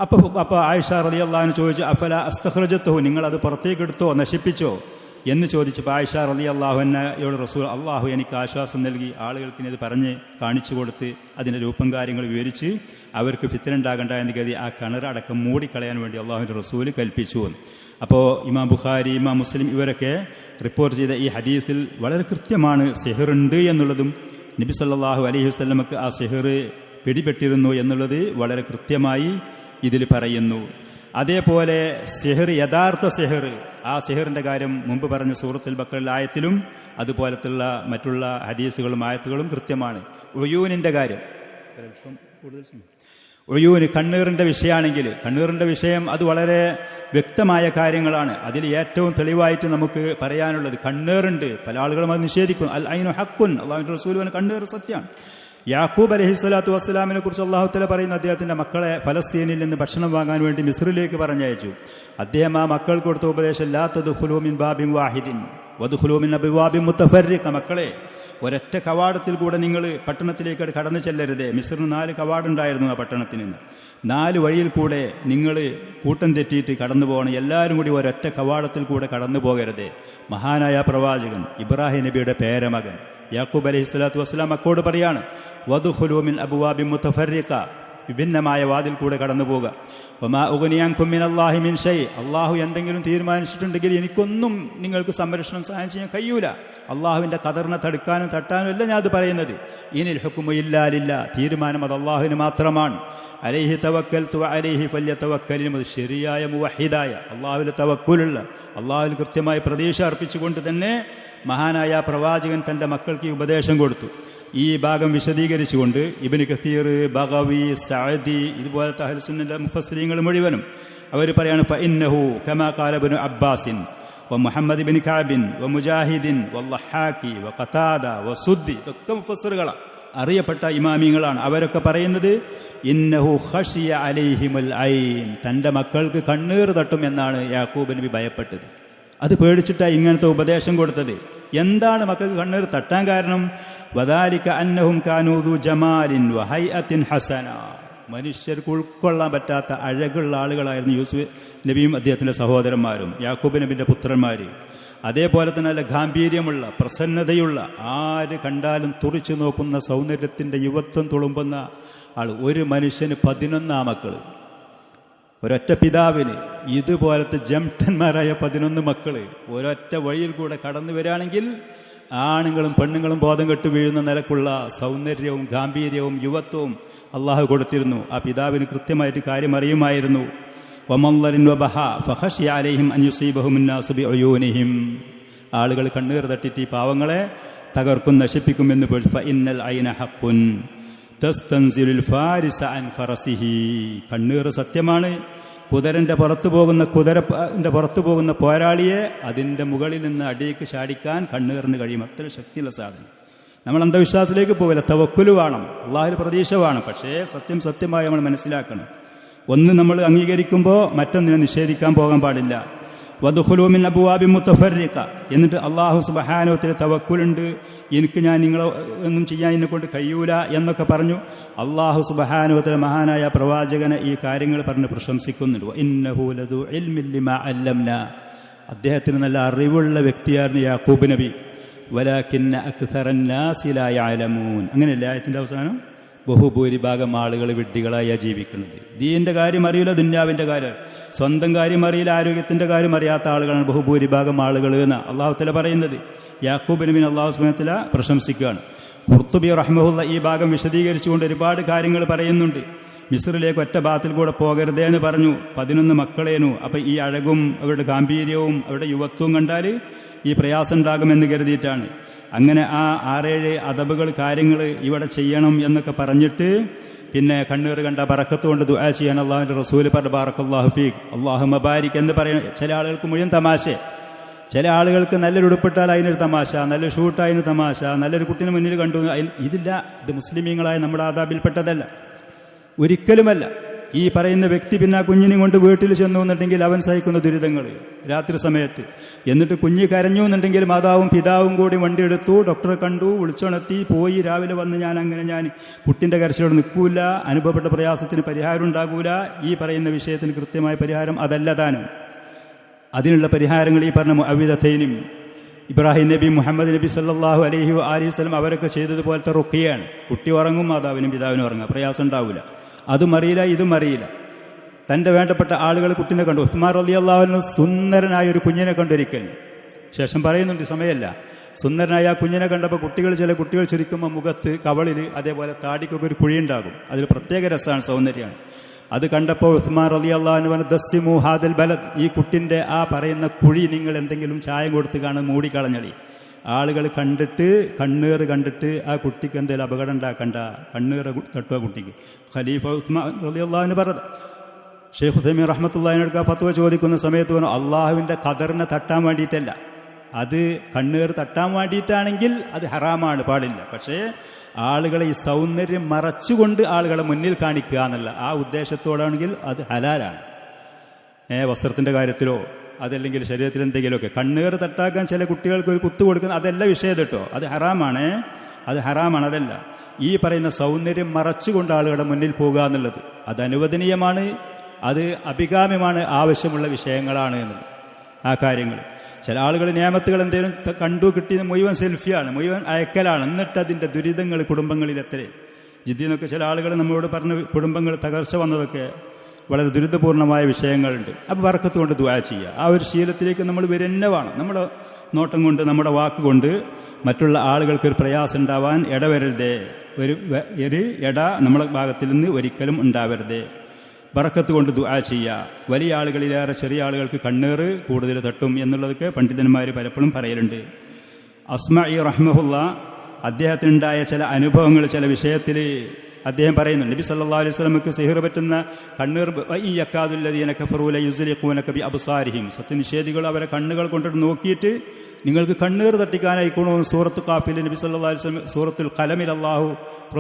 S1: അപ്പോൾ ആയിഷ റളിയല്ലാഹു അൻഹ ചോദിച്ചു, അഫല അസ്തഖ്റജതഹു, നിങ്ങൾ അത് പുറത്തേക്ക് എടുത്തോ, നശിപ്പിച്ചോ എന്ന് ചോദിച്ചപ്പോൾ ആയിഷ റളിയല്ലാഹു അൻഹയോട് റസൂൽ, അള്ളാഹു എനിക്ക് ആശ്വാസം നൽകി, ആളുകൾക്ക് ഇത് പറഞ്ഞ് കാണിച്ചു കൊടുത്ത് അതിൻ്റെ രൂപം കാര്യങ്ങൾ വിവരിച്ച് അവർക്ക് ഫിത്ന ഉണ്ടാകണ്ട എന്ന് കരുതി ആ കിണറടക്കം മൂടിക്കളയാൻ വേണ്ടി അള്ളാഹുവിൻ്റെ റസൂൽ കൽപ്പിച്ചു. അപ്പോൾ ഇമാം ബുഖാരി, ഇമാം മുസ്ലിം ഇവരൊക്കെ റിപ്പോർട്ട് ചെയ്ത ഈ ഹദീസിൽ വളരെ കൃത്യമാണ് സിഹറുണ്ട് എന്നുള്ളതും നബി സല്ലല്ലാഹു അലൈഹി വസല്ലമക്ക് ആ സിഹർ പിടിപെട്ടിരുന്നു എന്നുള്ളത് വളരെ കൃത്യമായി ഇതിൽ പറയുന്നു. അതേപോലെ സിഹർ, യഥാർത്ഥ സിഹർ, ആ സിഹറിന്റെ കാര്യം മുമ്പ് പറഞ്ഞ സൂറത്തുൽ ബഖറ ആയത്തിലും അതുപോലത്തുള്ള മറ്റുള്ള ഹദീസുകളും ആയത്തുകളും കൃത്യമാണ്. ഉയൂനിന്റെ കാര്യം, ഉയൂന് കണ്ണീറിന്റെ വിഷയമാണെങ്കിൽ, കണ്ണീറിന്റെ വിഷയം അത് വളരെ വ്യക്തമായ കാര്യങ്ങളാണ്. അതിൽ ഏറ്റവും തെളിവായിട്ട് നമുക്ക് പറയാനുള്ളത് കണ്ണീറുണ്ട്. പല ആളുകളും അത് നിഷേധിക്കും. അൽ ഐനു ഹഖ്കുൻ, അല്ലാഹുവിന്റെ റസൂൽ പറഞ്ഞു കണ്ണീർ സത്യമാണ്. യാക്കൂബ് അലൈഹിസ്സലാത്തു വസ്സലാമിനെ കുറിച്ച് അല്ലാഹു തആല പറയുന്ന, അദ്ദേഹത്തിന്റെ മക്കളെ ഫലസ്തീനിൽ നിന്ന് ഭക്ഷണം വാങ്ങാൻ വേണ്ടി മിസ്രിലേക്ക് പറഞ്ഞയച്ചു. അദ്ദേഹം ആ മക്കൾക്ക് കൊടുത്ത ഉപദേശം, ലാ തദ്ഖുലൂ മിൻ ബാബിൻ വാഹിദിൻ വദ്ഖുലൂ മിൻ അബ്വാബിൻ മുതഫർരിഖ, മക്കളെ ഒരൊറ്റ കവാടത്തിൽ കൂടെ നിങ്ങൾ പട്ടണത്തിലേക്ക് കടന്നു ചെല്ലരുതേ. മിസ്രിന് 4 കവാടുണ്ടായിരുന്നു ആ പട്ടണത്തിൽ നിന്ന്. 4 വഴിയിൽ കൂടെ നിങ്ങൾ കൂട്ടം തെറ്റിയിട്ട് കടന്നു പോകണം. എല്ലാവരും കൂടി ഒരൊറ്റ കവാടത്തിൽ കൂടെ കടന്നു പോകരുതേ. മഹാനായ പ്രവാചകൻ ഇബ്രാഹിം നബിയുടെ പേരമകൻ യാക്കൂബ് അലൈഹിസ്സലാത്തു വസ്സലാം മക്കളോട് പറയാണ്, വദ്ഖുലൂ മിൻ അബ്വാബിൻ മുതഫർരിഖ, വിഭിന്നമായ വാതിൽ കൂടെ കടന്നു പോകുക. വമാ ഉഗ്നി അൻകും മിനല്ലാഹി മിൻ ഷൈ, അള്ളാഹു എന്തെങ്കിലും തീരുമാനിച്ചിട്ടുണ്ടെങ്കിൽ എനിക്കൊന്നും നിങ്ങൾക്ക് സംരക്ഷണം സഹായം ചെയ്യാൻ കഴിയൂല. അള്ളാഹുവിന്റെ ഖദറിനെ തടുക്കാനും തട്ടാനും അല്ല ഞാൻ അത് പറയുന്നത്. ഇനിൽ ഹുക്മു ഇല്ലാ ലില്ലാ, തീരുമാനം അത് അള്ളാഹുവിന് മാത്രമാണ്. അലൈഹി തവക്കൽതു വഅലൈഹി ഫല്യതവക്കലിൽ, ശരിയായ മുവഹിദായ അള്ളാഹുവിൽ തവക്കുലുള്ള, അള്ളാഹുവിൽ കൃത്യമായി പ്രതീക്ഷ അർപ്പിച്ചുകൊണ്ട് തന്നെ മഹാനായ പ്രവാചകൻ തന്റെ മക്കൾക്ക് ഈ ഉപദേശം കൊടുത്തു. ഈ ഭാഗം വിശദീകരിച്ചുകൊണ്ട് ഇബ്നു കസീർ, ബഗവി, സഅദി, ഇതുപോലത്തെ അഹ്ലുസുന്നത്തിന്റെ മുഫസ്സിരീങ്ങൾ മുഴുവനും അവർ പറയാണ്, ഫഇന്നഹു കമാ ഖാല ഇബ്നു അബ്ബാസിൻ വമുഹമ്മദ് ഇബ്നു കഅബിൻ വമുജാഹിദിൻ വല്ലഹാക്കി വഖതാദ വസുദ്ദി, ഇതൊക്കെ മുഫസ്സിറുകളാണ്, അറിയപ്പെട്ട ഇമാമിങ്ങളാണ്. അവരൊക്കെ പറയുന്നത് ഇന്നഹു ഖശിയ അലൈഹിമുൽ ഐൻ, തന്റെ മക്കൾക്ക് കണ്ണീർ തട്ടും എന്നാണ് യാക്കൂബ് നബി ഭയപ്പെട്ടത്. അത് പേടിച്ചിട്ടാണ് ഇങ്ങനത്തെ ഉപദേശം കൊടുത്തത്. എന്താണ് മക്കൾക്ക് കണ്ണീർ തട്ടാൻ കാരണം? വദാലിക അന്നഹും കാനൂ ദു ജമാലിൻ വഹൈഅത്തിൻ ഹസന, മനുഷ്യർക്ക് ഉൾക്കൊള്ളാൻ പറ്റാത്ത അഴകുള്ള ആളുകളായിരുന്നു യൂസുഫ് നബിയും അദ്ദേഹത്തിന്റെ സഹോദരന്മാരും യാക്കൂബ് നബിന്റെ പുത്രന്മാര്. അതേപോലെ തന്നെ നല്ല ഗാംഭീര്യമുള്ള, പ്രസന്നതയുള്ള, ആര് കണ്ടാലും തുറിച്ചു നോക്കുന്ന സൗന്ദര്യത്തിന്റെ യുവത്വം തുളുമ്പുന്ന ആൾ. ഒരു മനുഷ്യന് 11 മക്കള്, ഒരൊറ്റ പിതാവിന് ഇതുപോലത്തെ ജംഠന്മാരായ 11 മക്കള് ഒരൊറ്റ വഴിയിൽ കൂടെ കടന്നു വരികയാണെങ്കിൽ ആണുങ്ങളും പെണ്ണുങ്ങളും ബോധം കെട്ടു വീഴുന്ന നിലക്കുള്ള സൗന്ദര്യവും ഗാംഭീര്യവും യുവത്വവും അള്ളാഹു കൊടുത്തിരുന്നു. ആ പിതാവിന് കൃത്യമായിട്ട് കാര്യം അറിയുമായിരുന്നു. ആളുകൾ കണ്ണീർ തട്ടിട്ട് ഈ പാവങ്ങളെ തകർക്കും, നശിപ്പിക്കുമെന്ന്. കണ്ണീർ സത്യമാണ്. കുതിരന്റെ പുറത്തു പോകുന്ന പോരാളിയെ അതിന്റെ മുകളിൽ നിന്ന് അടിയേക്ക് ചാടിക്കാൻ കണ്ണീറിന് കഴിയും. അത്ര ശക്തിയുള്ള സാധനം. നമ്മൾ അന്ധവിശ്വാസത്തിലേക്ക് പോകില്ല. തവക്കുല് വേണം, അള്ളാഹുവിൽ പ്രതീക്ഷ വേണം. പക്ഷേ സത്യമായി നമ്മൾ മനസ്സിലാക്കണം. ഒന്ന് നമ്മൾ അംഗീകരിക്കുമ്പോൾ മറ്റൊന്നിനെ നിഷേധിക്കാൻ പോകാൻ പാടില്ല. വദ്ഖുലൂ മിൻ അബ്വാബിൻ മുതഫർരിഖ, എന്നിട്ട് അല്ലാഹു സുബ്ഹാനഹു വ തആല തവക്കുലുണ്ട്, എനിക്ക് ഞാൻ നിങ്ങളെ ഒന്നും ചെയ്യാൻ എന്നെക്കൊണ്ട് കഴിയൂല എന്നൊക്കെ പറഞ്ഞു. അല്ലാഹു സുബ്ഹാനഹു വ തആല മഹാനായ പ്രവാചകനെ ഈ കാര്യങ്ങൾ പറഞ്ഞ് പ്രശംസിക്കുന്നുണ്ട്. ഇന്നഹു ലദു ഇൽമിൻ ലിമാ അല്ലംനാ, അദ്ദേഹത്തിന് നല്ല അറിവുള്ള വ്യക്തിയായിരുന്നു യാക്കൂബ് നബി. വലാകിന്ന അക്തറൻ നാസി ലാ യഅലമൂൻ, അങ്ങനെയല്ലേ ആയത്തിന്റെ അവസാനം? ബഹുഭൂരിഭാഗം ആളുകൾ വിഡ്ഢികളായ ജീവിക്കുന്നത്. ദീന്റെ കാര്യം അറിയില്ല, ദുന്യാവിന്റെ കാര്യം, സ്വന്തം കാര്യം അറിയില്ല, ആരോഗ്യത്തിന്റെ കാര്യം അറിയാത്ത ആളുകളാണ് ബഹുഭൂരിഭാഗം ആളുകൾ എന്ന് അള്ളാഹു തആല പറയുന്നത്. യാക്കൂബ് നബിയെ അള്ളാഹു സുബ്ഹാനഹു വ തആല പ്രശംസിക്കുകയാണ്. ഖുർത്തുബി റഹ്മഹുള്ള ഈ ഭാഗം വിശദീകരിച്ചുകൊണ്ട് ഒരുപാട് കാര്യങ്ങൾ പറയുന്നുണ്ട്. മിസ്രിലേക്ക് ഒറ്റ ഭാഗത്തിൽ കൂടെ പോകരുതേ എന്ന് പറഞ്ഞു. 11 മക്കളേനു. അപ്പൊ ഈ അഴകും അവരുടെ ഗാംഭീര്യവും അവരുടെ യുവത്വവും കണ്ടാൽ ഈ പ്രയാസം ഉണ്ടാകുമെന്ന് കരുതിയിട്ടാണ്. അങ്ങനെ ആ 6-7 അദബുകൾ കാര്യങ്ങൾ ഇവിടെ ചെയ്യണം എന്നൊക്കെ പറഞ്ഞിട്ട് പിന്നെ കണ്ണീർ കണ്ട ബറക്കത്ത് കൊണ്ട് ദുആ ചെയ്യാൻ അള്ളാഹുവിന്റെ റസൂൽ പറഞ്ഞു, ബാറക്കല്ലാഹു ഫീക് അല്ലാഹുമ്മ ബാരിക് എന്ന് പറയുന്നത് ചില ആളുകൾക്ക് മുഴുവൻ തമാശ. ചില ആളുകൾക്ക് നല്ലൊരു ഉടുപ്പിട്ടാൽ അതിനൊരു തമാശ, നല്ലൊരു ഷൂട്ട് അതിന് തമാശ, നല്ലൊരു കുട്ടിന് മുന്നിൽ കണ്ടു, ഇതില്ല. ഇത് മുസ്ലിമീങ്ങളായ നമ്മുടെ ആദാബിൽപ്പെട്ടതല്ല, ഒരിക്കലുമല്ല. ഈ പറയുന്ന വ്യക്തി പിന്നെ ആ കുഞ്ഞിനെ കൊണ്ട് വീട്ടിൽ ചെന്നു എന്നുണ്ടെങ്കിൽ അവൻ സഹിക്കുന്ന ദുരിതങ്ങൾ രാത്രി സമയത്ത്, എന്നിട്ട് കുഞ്ഞ് കരഞ്ഞു എന്നുണ്ടെങ്കിൽ മാതാവും പിതാവും കൂടി വണ്ടി എടുത്തു, ഡോക്ടറെ കണ്ടു, വിളിച്ചുണർത്തി, പോയി. രാവിലെ വന്ന് ഞാൻ കുട്ടിൻ്റെ കരച്ചിലോട് നിൽക്കൂല, അനുഭവപ്പെട്ട പ്രയാസത്തിന് പരിഹാരം ഉണ്ടാകൂല. ഈ പറയുന്ന വിഷയത്തിന് കൃത്യമായ പരിഹാരം അതല്ല താനും. അതിനുള്ള പരിഹാരങ്ങൾ ഈ പറഞ്ഞ മുഅവ്വിദത്തൈനും ഇബ്രാഹിം നബി, മുഹമ്മദ് നബി സല്ലല്ലാഹു അലൈഹി വസല്ലം അവരൊക്കെ ചെയ്തതുപോലത്തെ റുഖിയാണ്. കുട്ടി ഉറങ്ങും, മാതാവിനും പിതാവിനും ഉറങ്ങുക, പ്രയാസം ഉണ്ടാവില്ല. അതും അറിയില്ല, ഇതും അറിയില്ല. തൻ്റെ വേണ്ടപ്പെട്ട ആളുകൾ കുട്ടിനെ കണ്ടു. ഉസ്മാൻ റളിയല്ലാഹു അൻഹു സുന്ദരനായ ഒരു കുഞ്ഞിനെ കണ്ടൊരിക്കൽ, ശേഷം പറയുന്നുണ്ട്, സമയമല്ല, സുന്ദരനായ ആ കുഞ്ഞിനെ കണ്ടപ്പോൾ ചില കുട്ടികൾ ചിരിക്കുമ്പോൾ മുഖത്ത്, കവളിൽ, അതേപോലെ താടിക്കൊക്കെ ഒരു കുഴിയുണ്ടാകും. അതിൽ പ്രത്യേക രസമാണ്, സൗന്ദര്യമാണ്. അത് കണ്ടപ്പോൾ ഉസ്മാൻ റളിയല്ലാഹു അൻഹു പറഞ്ഞു, ദസ്സിമു ഹാദൽ ബലദ്, ഈ കുട്ടിൻ്റെ ആ പറയുന്ന കുഴി നിങ്ങൾ എന്തെങ്കിലും ചായം കൊടുത്ത് മൂടിക്കളഞ്ഞളി. ആളുകൾ കണ്ടിട്ട്, കണ്ണീർ കണ്ടിട്ട് ആ കുട്ടിക്ക് എന്തെങ്കിലും അപകടം ഉണ്ടാക്കണ്ട, കണ്ണീർ തട്ടുക കുട്ടിക്ക്. ഖലീഫ ഉസ്മാൻ റളിയല്ലാഹു അൻഹു പറഞ്ഞു. ഷെയ്ഖ് ഉസൈമീൻ റഹ്മത്തുള്ളാഹി അലൈഹി ഫത്വ ചോദിക്കുന്ന സമയത്ത് പറഞ്ഞു, അള്ളാഹുവിൻ്റെ ഖദറിനെ തട്ടാൻ വേണ്ടിയിട്ടല്ല, അത് കണ്ണീർ തട്ടാൻ വേണ്ടിയിട്ടാണെങ്കിൽ അത് ഹറാമാണ്, പാടില്ല. പക്ഷേ ആളുകളെ ഈ സൗന്ദര്യം മറച്ചുകൊണ്ട് ആളുകളെ മുന്നിൽ കാണിക്കുക എന്നുള്ള ആ ഉദ്ദേശത്തോടാണെങ്കിൽ അത് ഹലാലാണ്. വസ്ത്രത്തിൻ്റെ കാര്യത്തിലോ അതല്ലെങ്കിൽ ശരീരത്തിൽ എന്തെങ്കിലുമൊക്കെ കണ്ണീർ തട്ടാക്കാൻ ചില കുട്ടികൾക്ക് ഒരു കുത്തു കൊടുക്കുന്ന, അതല്ല വിഷയം കേട്ടോ, അത് ഹറാമാണ്, അത് ഹറാമാണ്. അതല്ല, ഈ പറയുന്ന സൗന്ദര്യം മറച്ചുകൊണ്ട് ആളുകളുടെ മുന്നിൽ പോകുക എന്നുള്ളത് അത് അനുവദനീയമാണ്, അത് അഭികാമ്യമാണ്, ആവശ്യമുള്ള വിഷയങ്ങളാണ് എന്നുള്ളത്. ആ കാര്യങ്ങൾ ചില ആളുകൾ നിയമത്തുകൾ എന്തെങ്കിലും കണ്ടു കിട്ടിയത് മുഴുവൻ സെൽഫിയാണ്, മുഴുവൻ അയക്കലാണ്. എന്നിട്ട് അതിൻ്റെ ദുരിതങ്ങൾ കുടുംബങ്ങളിൽ എത്ര ജിദ്ദിന്നൊക്കെ ചില ആളുകൾ നമ്മളോട് പറഞ്ഞ കുടുംബങ്ങൾ തകർച്ച വന്നതൊക്കെ വളരെ ദുരിതപൂർണമായ വിഷയങ്ങളുണ്ട്. അപ്പോൾ ബർക്കത്ത് കൊണ്ട് ദുആ ചെയ്യുക. ആ ഒരു ശീലത്തിലേക്ക് നമ്മൾ വരുന്നതാണ്. നമ്മുടെ നോട്ടം കൊണ്ട്, നമ്മുടെ വാക്കുകൊണ്ട് മറ്റുള്ള ആളുകൾക്ക് ഒരു പ്രയാസം ഉണ്ടാവാൻ ഇടവരരുതേ, ഒരു ഇട നമ്മുടെ ഭാഗത്തിൽ നിന്ന് ഒരിക്കലും ഉണ്ടാവരുതേ. ബറക്കത്ത് കൊണ്ട് ദുആ ചെയ്യുക. വലിയ ആളുകളിലേറെ ചെറിയ ആളുകൾക്ക് കണ്ണീർ കൂടുതൽ തട്ടും എന്നുള്ളതൊക്കെ പണ്ഡിതന്മാർ പലപ്പോഴും പറയലുണ്ട്. അസ്മഈ റഹ്മഹുള്ള അദ്ദേഹത്തിനുണ്ടായ ചില അനുഭവങ്ങൾ ചില വിഷയത്തിൽ അദ്ദേഹം പറയുന്നുണ്ട്. നബി സല്ലല്ലാഹു അലൈഹി വസല്ലമക്ക് സിഹ്ർ പറ്റുന്ന കണ്ണീർ, യക്കാദുല്ലദീന കഫറൂ ലയുസ്ലിഖൂനക ബിഅബ്സാരിഹിം, സത്യനിഷേധികൾ അവരെ കണ്ണുകൾ കൊണ്ടിട്ട് നോക്കിയിട്ട് നിങ്ങൾക്ക് കണ്ണീർ തട്ടിക്കാനായിക്കോണോ സൂറത്ത് ഖാഫിൽ നബി സല്ലല്ലാഹു അലൈഹി വസല്ലം സൂറത്തുൽ ഖലമിൽ അല്ലാഹു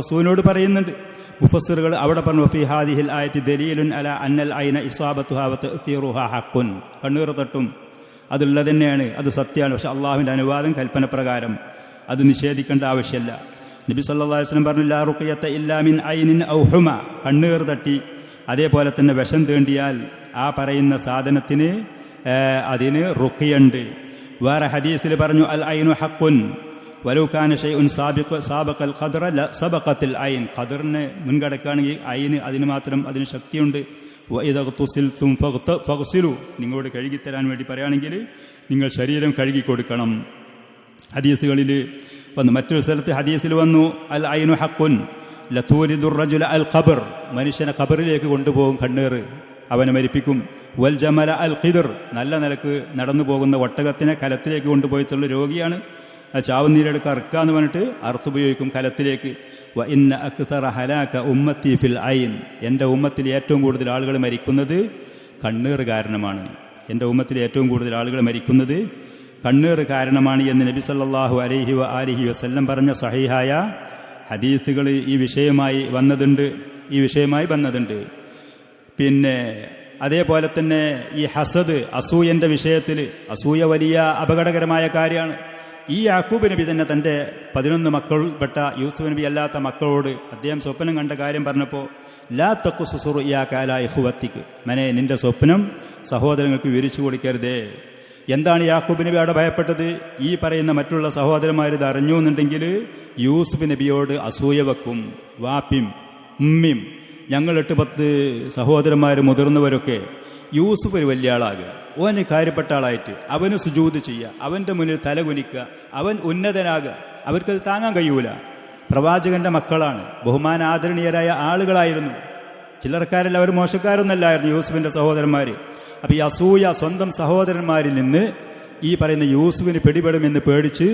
S1: റസൂലിനോട് പറയുന്നുണ്ട്. മുഫസ്സിറുകൾ അവിടെ പറഞ്ഞു, ഫീ ഹാദിഹിൽ ആയത്തി ദലീലുൻ അലാ അന്നൽ ഐന ഇസാബത്തുഹാ വതഅ്സീറുഹാ ഹഖ്ഖുൻ, കണ്ണീർ തട്ടും അതുള്ളത് തന്നെയാണ്, അത് സത്യമാണ്. പക്ഷെ അള്ളാഹുവിൻ്റെ അനുവാദം കൽപ്പന പ്രകാരം അത് നിഷേധിക്കേണ്ട ആവശ്യമില്ല. നബി സല്ലല്ലാഹു അലൈഹി വസല്ലം പറഞ്ഞു, ലാ റുഖിയത ഇല്ലാ മിൻ ഐനിൻ ഔ ഹുമ, കണ്ണീർ തട്ടി അതേപോലെ തന്നെ വിഷം തേണ്ടിയാൽ ആ പറയുന്ന സാധനത്തിന് അതിന് റുഖിയുണ്ട്. വേറെ ഹദീസിൽ പറഞ്ഞു, അൽ ഐനു ഹഖ്ഖുൻ വലൗ കാന ഷൈഉൻ സാബഖൽ ഖദറ സബഖത്തിൽ ഐൻ, ഖദറിനെ മുൻകടക്കുകയാണെങ്കിൽ ഐന് അതിന് മാത്രം അതിന് ശക്തിയുണ്ട്. വഇദ തുസിൽതും ഫഗ്സിലു, നിങ്ങളോട് കഴുകിത്തരാൻ വേണ്ടി പറയുകയാണെങ്കിൽ നിങ്ങൾ ശരീരം കഴുകി കൊടുക്കണം. ഹദീസുകളിൽ വന്നു. മറ്റൊരു സ്ഥലത്ത് ഹദീസിൽ വന്നു, അൽ ഐനു ഹഖ്ഖുൻ ലതൂരിദുർ റജുല അൽ ഖബർ, മനുഷ്യനെ ഖബറിലേക്ക് കൊണ്ടുപോകും കണ്ണീർ, അവനെ മരിപ്പിക്കും. വൽ ജമല അൽ ഖിദർ, നല്ല നിലക്ക് നടന്നു പോകുന്ന ഒട്ടകത്തിനെ കലത്തിലേക്ക് കൊണ്ടുപോയിട്ടുള്ള രോഗിയാണ്, ചാവുനീരെടുക്കുക അറുക്കുക എന്ന് പറഞ്ഞിട്ട് അറുത്തുപയോഗിക്കും കലത്തിലേക്ക്. വ ഇന്ന അക്തറ ഹലാക ഉമ്മത്തി ഫിൽ ഐൻ, എൻ്റെ ഉമ്മത്തിൽ ഏറ്റവും കൂടുതൽ ആളുകൾ മരിക്കുന്നത് കണ്ണീർ കാരണമാണ്. എൻ്റെ ഉമ്മത്തിൽ ഏറ്റവും കൂടുതൽ ആളുകൾ മരിക്കുന്നത് കണ്ണീർ കാരണമാണ് എന്ന് നബി സല്ലല്ലാഹു അലൈഹി വആലിഹി വസല്ലം പറഞ്ഞ സഹീഹായ ഹദീസുകൾ ഈ വിഷയമായി വന്നതുണ്ട്. പിന്നെ അതേപോലെ തന്നെ ഈ ഹസദ്, അസൂയൻ്റെ വിഷയത്തിൽ, അസൂയ വലിയ അപകടകരമായ കാര്യമാണ്. ഈ യാക്കൂബ് നബി തന്നെ തൻ്റെ 11 മക്കൾപ്പെട്ട യൂസുഫ് നബി അല്ലാത്ത മക്കളോട് അദ്ദേഹം സ്വപ്നം കണ്ട കാര്യം പറഞ്ഞപ്പോൾ, ലാ തഖ്സുസു റുയാക അലാ ഇഖ്വതിക, മനെ നിന്റെ സ്വപ്നം സഹോദരങ്ങൾക്ക് വിവരിച്ചു കൊടുക്കരുതേ. എന്താണ് യാക്കൂബ് നബി അവിടെ ഭയപ്പെട്ടത്? ഈ പറയുന്ന മറ്റുള്ള സഹോദരന്മാർ ഇത് അറിഞ്ഞു എന്നുണ്ടെങ്കിൽ യൂസുഫ് നബിയോട് അസൂയ വെക്കും. വാപ്പിയും ഉമ്മിയും ഞങ്ങൾ 8-10 സഹോദരന്മാർ മുതിർന്നവരൊക്കെ യൂസുഫ് ഒരു വലിയ ആളാകുക, ഓന് കാര്യപ്പെട്ട ആളായിട്ട് അവന് സുജൂദ് ചെയ്യുക, അവൻ്റെ മുന്നിൽ തല കുനിക്കുക, അവൻ ഉന്നതനാകുക, അവർക്കത് താങ്ങാൻ കഴിയൂല. പ്രവാചകന്റെ മക്കളാണ്, ബഹുമാന ആദരണീയരായ ആളുകളായിരുന്നു, ചില്ലറക്കാരല്ല, അവർ മോശക്കാരൊന്നല്ലായിരുന്നു യൂസുഫിന്റെ സഹോദരന്മാർ. അപ്പം ഈ അസൂയ സ്വന്തം സഹോദരന്മാരിൽ നിന്ന് ഈ പറയുന്ന യൂസുഫിന് പിടിപെടുമെന്ന് പേടിച്ച്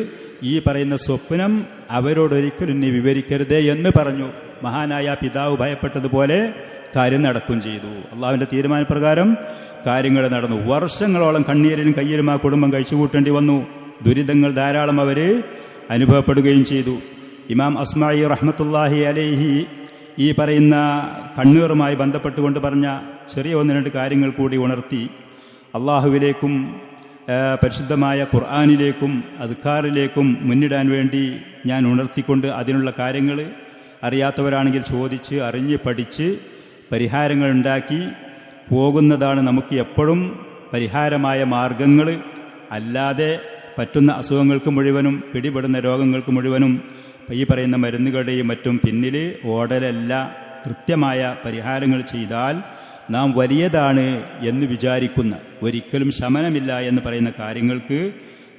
S1: ഈ പറയുന്ന സ്വപ്നം അവരോടൊരിക്കലും നീ വിവരിക്കരുതേ എന്ന് പറഞ്ഞു. മഹാനായ പിതാവ് ഭയപ്പെട്ടതുപോലെ കാര്യം നടക്കുകയും ചെയ്തു. അള്ളാഹുവിന്റെ തീരുമാനപ്രകാരം കാര്യങ്ങൾ നടന്നു. വർഷങ്ങളോളം കണ്ണീരിലും കയ്യിലും ആ കുടുംബം കഴിച്ചുകൂട്ടേണ്ടി വന്നു. ദുരിതങ്ങൾ ധാരാളം അവര് അനുഭവപ്പെടുകയും ചെയ്തു. ഇമാം അസ്മാഇ റഹ്മത്തുള്ളാഹി അലൈഹി ഈ പറയുന്ന കണ്ണീറുമായി ബന്ധപ്പെട്ടുകൊണ്ട് പറഞ്ഞ ചെറിയ 1-2 കാര്യങ്ങൾ കൂടി ഉണർത്തി. അള്ളാഹുവിലേക്കും പരിശുദ്ധമായ ഖുർആനിലേക്കും അദ്കാറിലേക്കും മുന്നിടാൻ വേണ്ടി ഞാൻ ഉണർത്തിക്കൊണ്ട് അതിനുള്ള കാര്യങ്ങൾ അറിയാത്തവരാണെങ്കിൽ ചോദിച്ച് അറിഞ്ഞ് പഠിച്ച് പരിഹാരങ്ങൾ ഉണ്ടാക്കി പോകുന്നതാണ് നമുക്ക് എപ്പോഴും പരിഹാരമായ മാർഗങ്ങൾ. അല്ലാതെ പറ്റുന്ന അസുഖങ്ങൾക്ക് മുഴുവനും പിടിപെടുന്ന രോഗങ്ങൾക്ക് മുഴുവനും ഈ പറയുന്ന മരുന്നുകളുടെയും മറ്റും പിന്നിൽ ഓടലല്ല. കൃത്യമായ പരിഹാരങ്ങൾ ചെയ്താൽ നാം വലിയതാണ് എന്ന് വിചാരിക്കുന്ന, ഒരിക്കലും ശമനമില്ല എന്ന് പറയുന്ന കാര്യങ്ങൾക്ക്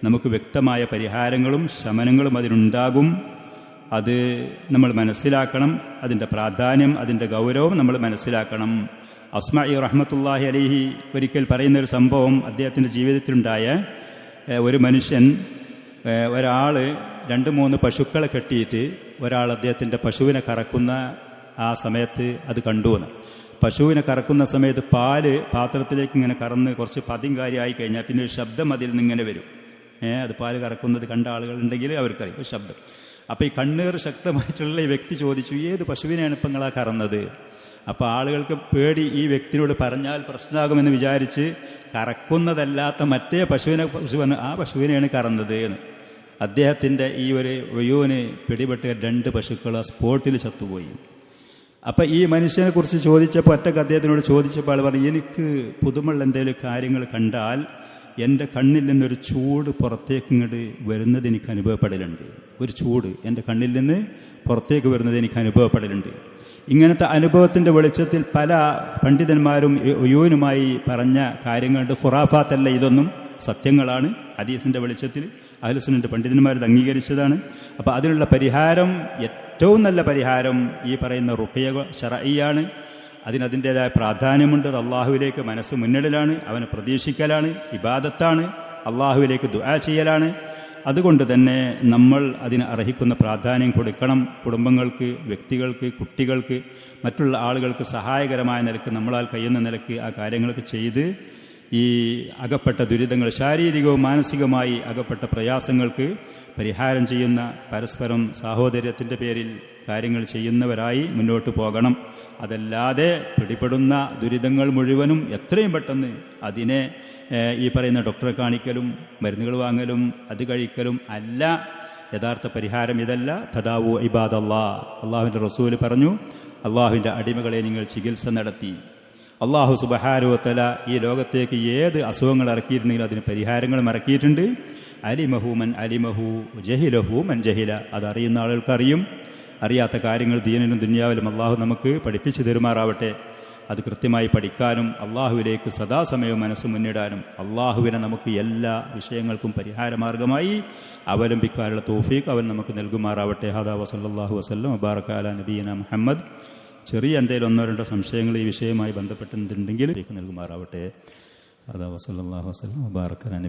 S1: നമുക്ക് വ്യക്തമായ പരിഹാരങ്ങളും ശമനങ്ങളും അതിനുണ്ടാകും. അത് നമ്മൾ മനസ്സിലാക്കണം. അതിൻ്റെ പ്രാധാന്യം, അതിൻ്റെ ഗൗരവം നമ്മൾ മനസ്സിലാക്കണം. അസ്മാഇ റഹ്മത്തുള്ളാഹി അലൈഹി ഒരിക്കൽ പറയുന്നൊരു സംഭവം, അദ്ദേഹത്തിൻ്റെ ജീവിതത്തിലുണ്ടായ ഒരു മനുഷ്യൻ, ഒരാൾ 2-3 പശുക്കളെ കെട്ടിയിട്ട് ഒരാൾ അദ്ദേഹത്തിൻ്റെ പശുവിനെ കറക്കുന്ന ആ സമയത്ത് അത് കണ്ടുവന്നു. പശുവിനെ കറക്കുന്ന സമയത്ത് പാല് പാത്രത്തിലേക്ക് ഇങ്ങനെ കറന്ന് കുറച്ച് പതിങ്കാരിയായി കഴിഞ്ഞാൽ പിന്നെ ഒരു ശബ്ദം അതിൽ നിന്ന് ഇങ്ങനെ വരും. അത് പാല് കറക്കുന്നത് കണ്ട ആളുകളുണ്ടെങ്കിൽ അവർക്കറിയാം ഒരു ശബ്ദം. അപ്പോൾ ഈ കണ്ണീർ ശക്തമായിട്ടുള്ള ഈ വ്യക്തി ചോദിച്ചു, ഏത് പശുവിനെയാണ് ഇപ്പം നിങ്ങളാ കറന്നത്? അപ്പോൾ ആളുകൾക്ക് പേടി, ഈ വ്യക്തിയോട് പറഞ്ഞാൽ പ്രശ്നമാകുമെന്ന് വിചാരിച്ച് കറക്കുന്നതല്ലാത്ത മറ്റേ പശുവിനെ ആ പശുവിനെയാണ് കറന്നത് എന്ന്. അദ്ദേഹത്തിൻ്റെ ഈ ഒരു ഒയൂന് പിടിപെട്ട് 2 പശുക്കൾ ആ സ്പോട്ടിൽ ചത്തുപോയി. അപ്പം ഈ മനുഷ്യനെ കുറിച്ച് ചോദിച്ചപ്പോൾ ഒറ്റക്ക് അദ്ദേഹത്തിനോട് ചോദിച്ചപ്പോൾ ആൾ പറഞ്ഞു, എനിക്ക് പുതുമുള്ള എന്തെങ്കിലും കാര്യങ്ങൾ കണ്ടാൽ എൻ്റെ കണ്ണിൽ നിന്നൊരു ചൂട് പുറത്തേക്ക് ഇങ്ങോട്ട് വരുന്നത് എനിക്ക് അനുഭവപ്പെടലുണ്ട്. ഒരു ചൂട് എൻ്റെ കണ്ണിൽ നിന്ന് പുറത്തേക്ക് വരുന്നത് എനിക്ക് അനുഭവപ്പെടലുണ്ട്. ഇങ്ങനത്തെ അനുഭവത്തിൻ്റെ വെളിച്ചത്തിൽ പല പണ്ഡിതന്മാരും ഒയൂനുമായി പറഞ്ഞ കാര്യങ്ങളുണ്ട്. ഖുറാഫാത്തല്ല, ഇതൊന്നും സത്യങ്ങളാണ്. ഹദീസിൻ്റെ വെളിച്ചത്തിൽ അഹ്ലുസുന്നത്ത് പണ്ഡിതന്മാർ ഇത് അംഗീകരിച്ചതാണ്. അപ്പോൾ അതിനുള്ള പരിഹാരം, ഏറ്റവും നല്ല പരിഹാരം ഈ പറയുന്ന റുഖ്യ ശർഈയാണ്. അതിനതിൻ്റെതായ പ്രാധാന്യമുണ്ട്. അള്ളാഹുവിലേക്ക് മനസ്സ് മുന്നിടലാണ്, അവനെ പ്രതീക്ഷിക്കലാണ്, ഇബാദത്താണ്, അള്ളാഹുവിലേക്ക് ദുആ ചെയ്യലാണ്. അതുകൊണ്ട് തന്നെ നമ്മൾ അതിന് അർഹിക്കുന്ന പ്രാധാന്യം കൊടുക്കണം. കുടുംബങ്ങൾക്ക്, വ്യക്തികൾക്ക്, കുട്ടികൾക്ക്, മറ്റുള്ള ആളുകൾക്ക് സഹായകരമായ നിലക്ക് നമ്മളാൽ കഴിയുന്ന നിലക്ക് ആ കാര്യങ്ങളൊക്കെ ചെയ്ത് ഈ അകപ്പെട്ട ദുരിതങ്ങൾ, ശാരീരികവും മാനസികമായി അകപ്പെട്ട പ്രയാസങ്ങൾക്ക് പരിഹാരം ചെയ്യുന്ന, പരസ്പരം സാഹോദര്യത്തിൻ്റെ പേരിൽ കാര്യങ്ങൾ ചെയ്യുന്നവരായി മുന്നോട്ട് പോകണം. അതല്ലാതെ പിടിപെടുന്ന ദുരിതങ്ങൾ മുഴുവനും എത്രയും പെട്ടെന്ന് അതിനെ ഈ പറയുന്ന ഡോക്ടറെ കാണിക്കലും മരുന്നുകൾ വാങ്ങലും അത് കഴിക്കലും അല്ല. യഥാർത്ഥ പരിഹാരം ഇതല്ല. തദാവു ഇബാദല്ലാഹ്, അള്ളാഹുവിൻ്റെ റസൂൽ പറഞ്ഞു, അള്ളാഹുവിൻ്റെ അടിമകളെ നിങ്ങൾ ചികിത്സ നടത്തി. അള്ളാഹു സുബ്ഹാനഹു വ തആല ഈ ലോകത്തേക്ക് ഏത് അസുഖങ്ങൾ ഇറക്കിയിട്ടുണ്ടെങ്കിലും അതിന് പരിഹാരങ്ങളും ഇറക്കിയിട്ടുണ്ട്. അലിമഹു മൻ അലിമഹു ജഹിലഹു മൻ ജഹില, അതറിയുന്ന ആളുകൾക്കറിയും. അറിയാത്ത കാര്യങ്ങൾ ദീനിലും ദുനിയാവിലും അള്ളാഹു നമുക്ക് പഠിപ്പിച്ചു തരുമാറാവട്ടെ. അത് കൃത്യമായി പഠിക്കാനും അള്ളാഹുവിലേക്ക് സദാസമയവും മനസ്സ് മുന്നിടാനും അള്ളാഹുവിനെ നമുക്ക് എല്ലാ വിഷയങ്ങൾക്കും പരിഹാരമാർഗമായി അവലംബിക്കാനുള്ള തൗഫീഖ് അവൻ നമുക്ക് നൽകുമാറാവട്ടെ. ഹാദാ വസല്ലല്ലാഹു വസല്ലം വബാറക അലാ നബിയിന മുഹമ്മദ്. ചെറിയ എന്തെങ്കിലും 1-2 സംശയങ്ങൾ ഈ വിഷയവുമായി ബന്ധപ്പെട്ടുണ്ടെങ്കിൽ നൽകുമാറാവട്ടെ. ഹാദാ വസല്ലല്ലാഹു വസല്ലം വബാറക അലാ